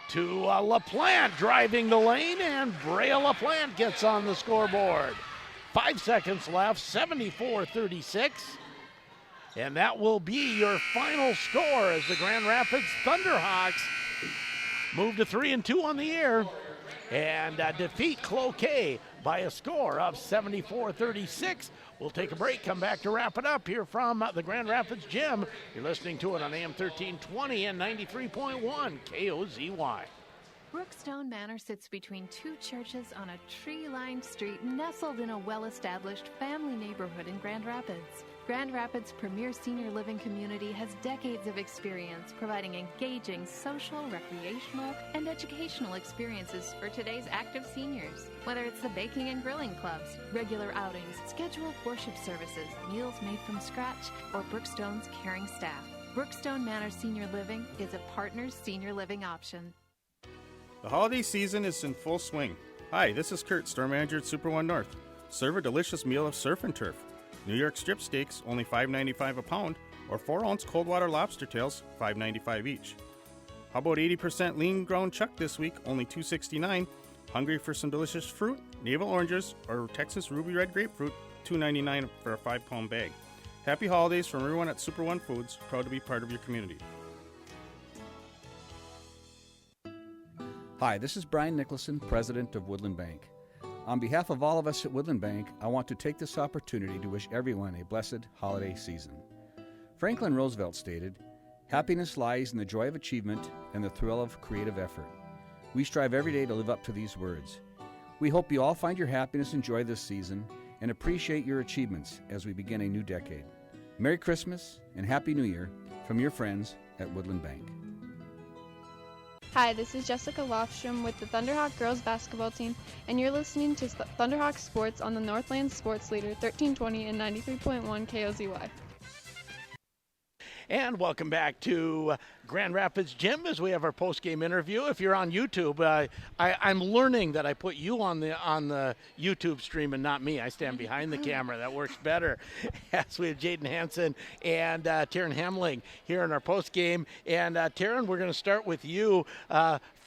to LaPlante, driving the lane, and Brea LaPlante gets on the scoreboard. 5 seconds left, 74-36. And that will be your final score as the Grand Rapids Thunderhawks move to 3-2 on the year and defeat Cloquet by a score of 74-36. We'll take a break, come back to wrap it up here from the Grand Rapids Gym. You're listening to it on AM 1320 and 93.1 KOZY. Brookstone Manor sits between two churches on a tree-lined street nestled in a well-established family neighborhood in Grand Rapids. Grand Rapids' premier senior living community has decades of experience providing engaging social, recreational, and educational experiences for today's active seniors. Whether it's the baking and grilling clubs, regular outings, scheduled worship services, meals made from scratch, or Brookstone's caring staff, Brookstone Manor Senior Living is a Partners Senior Living option. The holiday season is in full swing. Hi, this is Kurt, store manager at Super One North. Serve a delicious meal of surf and turf. New York strip steaks, only $5.95 a pound, or 4-ounce cold water lobster tails, $5.95 each. How about 80% lean ground chuck this week, only $2.69. Hungry for some delicious fruit? Navel oranges or Texas ruby red grapefruit, $2.99 for a 5-pound bag. Happy holidays from everyone at Super One Foods, proud to be part of your community. Hi, this is Brian Nicholson, president of Woodland Bank. On behalf of all of us at Woodland Bank, I want to take this opportunity to wish everyone a blessed holiday season. Franklin Roosevelt stated, "Happiness lies in the joy of achievement and the thrill of creative effort." We strive every day to live up to these words. We hope you all find your happiness and joy this season and appreciate your achievements as we begin a new decade. Merry Christmas and Happy New Year from your friends at Woodland Bank. Hi, this is Jessica Lofstrom with the Thunderhawk girls basketball team, and you're listening to Thunderhawk Sports on the Northland Sports Leader 1320 and 93.1 KOZY. And welcome back to Grand Rapids Gym as we have our post-game interview. If you're on YouTube, I'm learning that I put you on the YouTube stream and not me. I stand behind the camera. That works better. As we have Jaden Hansen and Taryn Hamling here in our post-game. And Taryn, we're going to start with you.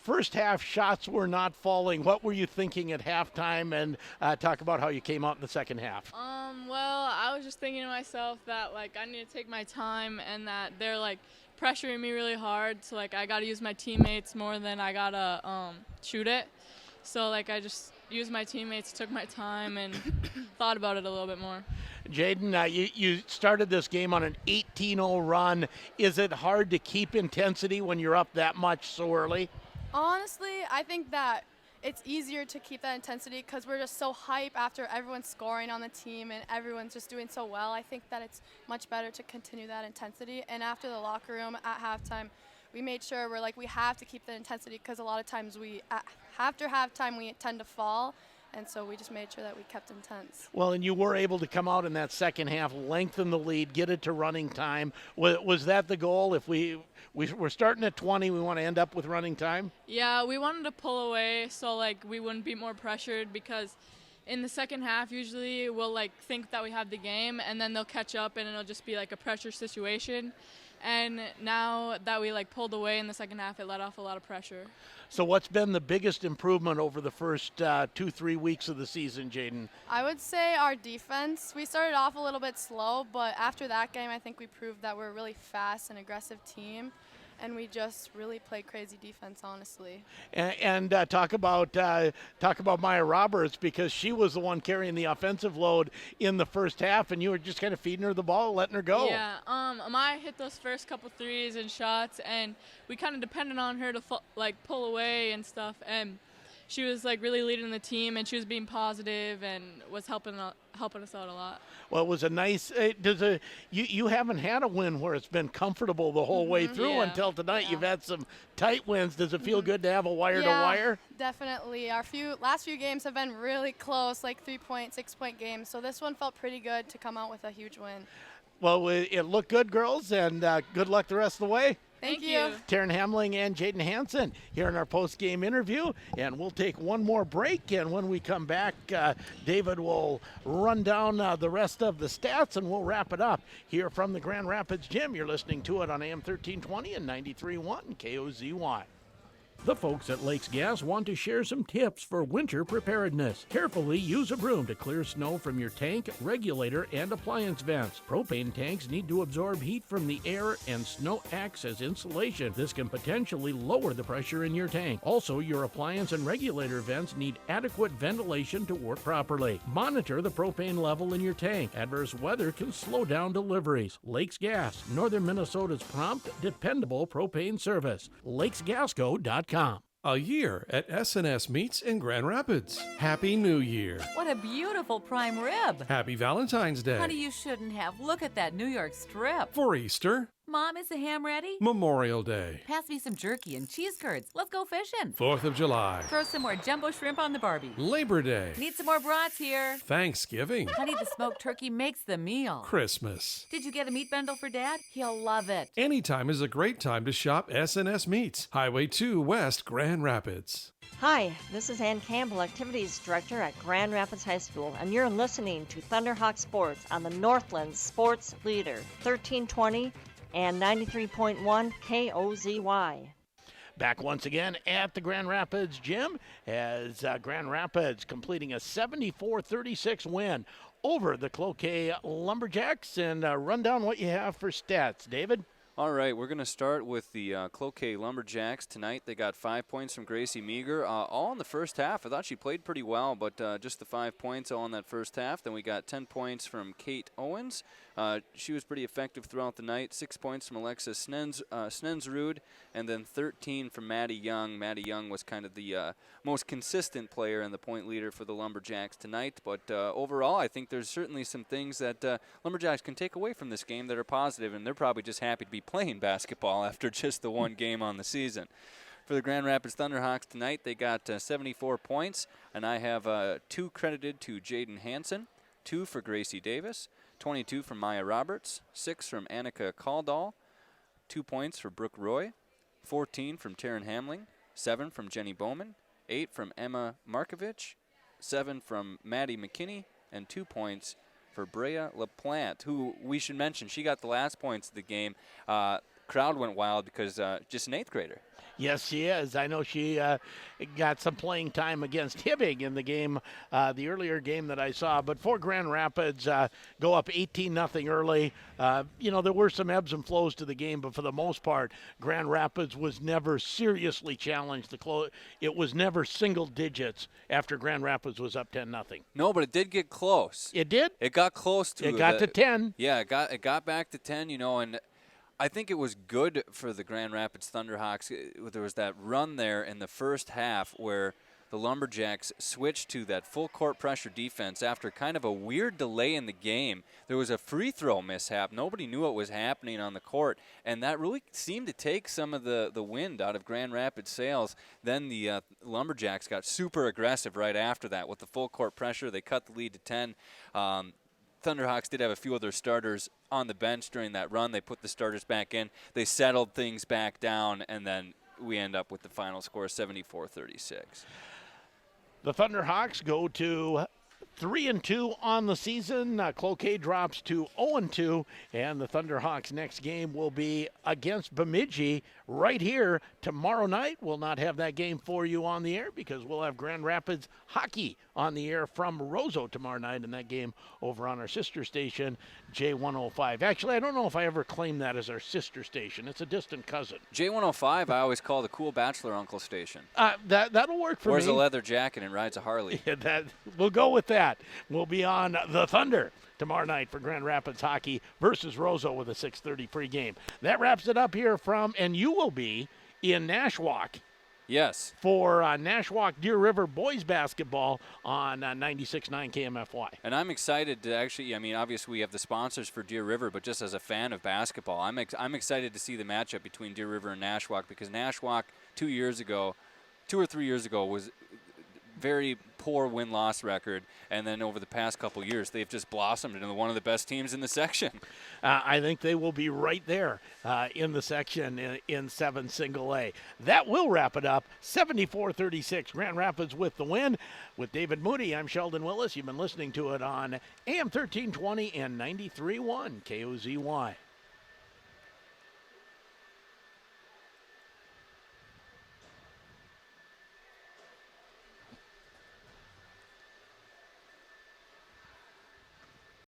First half shots were not falling. What were you thinking at halftime? And talk about how you came out in the second half. Well, I was just thinking to myself that, I need to take my time and that they're, pressuring me really hard. So, I got to use my teammates more than I got to shoot it. So, I just used my teammates, took my time, and thought about it a little bit more. Jaden, you started this game on an 18-0 run. Is it hard to keep intensity when you're up that much so early? Honestly, I think that it's easier to keep that intensity because we're just so hype after everyone's scoring on the team and everyone's just doing so well. I think that it's much better to continue that intensity. And after the locker room at halftime, we made sure we have to keep the intensity because a lot of times after halftime we tend to fall. And so we just made sure that we kept intense. Well, and you were able to come out in that second half, lengthen the lead, get it to running time. Was that the goal? If we're starting at 20, we want to end up with running time? Yeah, we wanted to pull away so, we wouldn't be more pressured because in the second half, usually we'll like think that we have the game, and then they'll catch up, and it'll just be like a pressure situation. And now that we like pulled away in the second half, it let off a lot of pressure. So what's been the biggest improvement over the first 2-3 weeks of the season, Jaden? I would say our defense. We started off a little bit slow, but after that game, I think we proved that we're a really fast and aggressive team, and we just really played crazy defense, honestly. And talk about Maya Roberts, because she was the one carrying the offensive load in the first half, and you were just kind of feeding her the ball, letting her go. Yeah, Amaya hit those first couple threes and shots, and we kind of depended on her to pull away and stuff. And she was like really leading the team, and she was being positive and was helping us out a lot. Well, it was a nice. You haven't had a win where it's been comfortable the whole way through until tonight. You've had some tight wins. Does it feel good to have a wire to wire? Definitely. Our last few games have been really close, like 3-point, 6-point games. So this one felt pretty good to come out with a huge win. Well, it looked good, girls, and good luck the rest of the way. Thank you. Taryn Hamling and Jaden Hansen here in our post-game interview, and we'll take one more break, and when we come back, David will run down the rest of the stats, and we'll wrap it up here from the Grand Rapids Gym. You're listening to it on AM 1320 and 93.1 KOZY. The folks at Lakes Gas want to share some tips for winter preparedness. Carefully use a broom to clear snow from your tank, regulator, and appliance vents. Propane tanks need to absorb heat from the air, and snow acts as insulation. This can potentially lower the pressure in your tank. Also, your appliance and regulator vents need adequate ventilation to work properly. Monitor the propane level in your tank. Adverse weather can slow down deliveries. Lakes Gas, Northern Minnesota's prompt, dependable propane service. lakesgasco.com. A year at S&S Meats in Grand Rapids. Happy New Year. What a beautiful prime rib. Happy Valentine's Day. Honey, you shouldn't have. Look at that New York strip. For Easter. Mom, is the ham ready? Memorial Day. Pass me some jerky and cheese curds. Let's go fishing. 4th of July. Throw some more jumbo shrimp on the Barbie. Labor Day. Need some more brats here. Thanksgiving. Honey, the smoked turkey makes the meal. Christmas. Did you get a meat bundle for Dad? He'll love it. Anytime is a great time to shop S&S Meats. Highway 2 West, Grand Rapids. Hi, this is Ann Campbell, Activities Director at Grand Rapids High School, and you're listening to Thunderhawk Sports on the Northland Sports Leader, 1320 and 93.1 KOZY. Back once again at the Grand Rapids Gym as Grand Rapids completing a 74-36 win over the Cloquet Lumberjacks. And run down what you have for stats, David. All right, we're going to start with the Cloquet Lumberjacks tonight. They got 5 points from Gracie Meager, all in the first half. I thought she played pretty well, but just the 5 points all in that first half. Then we got 10 points from Kate Owens. She was pretty effective throughout the night. 6 points from Alexa Snensrud, and then 13 from Maddie Young. Maddie Young was kind of the most consistent player and the point leader for the Lumberjacks tonight. But overall, I think there's certainly some things that Lumberjacks can take away from this game that are positive, and they're probably just happy to be playing basketball after just the one game on the season. For the Grand Rapids Thunderhawks tonight, they got 74 points, and I have 2 credited to Jaden Hansen, 2 for Gracie Davis, 22 from Maya Roberts, 6 from Annika Kaldal, 2 points for Brooke Roy, 14 from Taryn Hamling, 7 from Jenny Bowman, 8 from Emma Markovich, 7 from Maddie McKinney, and 2 points for Brea LaPlante, who we should mention, she got the last points of the game. Crowd went wild because just an 8th grader. Yes, she is. I know she got some playing time against Hibbing in the game, the earlier game that I saw. But for Grand Rapids, go up 18-0 early. There were some ebbs and flows to the game, but for the most part, Grand Rapids was never seriously challenged. It was never single digits after Grand Rapids was up 10-0. No, but it did get close. It did? It got close to it. It got to 10. Yeah, it got back to 10, and I think it was good for the Grand Rapids Thunderhawks. There was that run there in the first half where the Lumberjacks switched to that full court pressure defense after kind of a weird delay in the game. There was a free throw mishap. Nobody knew what was happening on the court, and that really seemed to take some of the wind out of Grand Rapids' sails. Then the Lumberjacks got super aggressive right after that with the full court pressure. They cut the lead to 10. Thunderhawks did have a few of their starters on the bench during that run. They put the starters back in. They settled things back down, and then we end up with the final score, 74-36. The Thunderhawks go to 3-2 on the season. Cloquet drops to 0-2, and the Thunderhawks' next game will be against Bemidji right here tomorrow night. We'll not have that game for you on the air because we'll have Grand Rapids hockey on the air from Roseau tomorrow night, and that game over on our sister station, J105. Actually, I don't know if I ever claimed that as our sister station. It's a distant cousin. J105, I always call the cool bachelor uncle station. That'll work for Wears me. a leather jacket and rides a Harley. Yeah, we'll go with that. We'll be on the Thunder tomorrow night for Grand Rapids hockey versus Roseau with a 6:30 pregame. That wraps it up here and you will be in Nashwauk. Yes. For Nashwauk Deer River boys basketball on 96.9 KMFY. And I'm excited to actually, obviously we have the sponsors for Deer River, but just as a fan of basketball, I'm excited to see the matchup between Deer River and Nashwauk, because Nashwauk 2 or 3 years ago was very poor win-loss record, and then over the past couple years, they've just blossomed into one of the best teams in the section. I think they will be right there in the section in 7 single A. That will wrap it up. 74-36, Grand Rapids with the win. With David Moody, I'm Sheldon Willis. You've been listening to it on AM 1320 and 93.1 KOZY.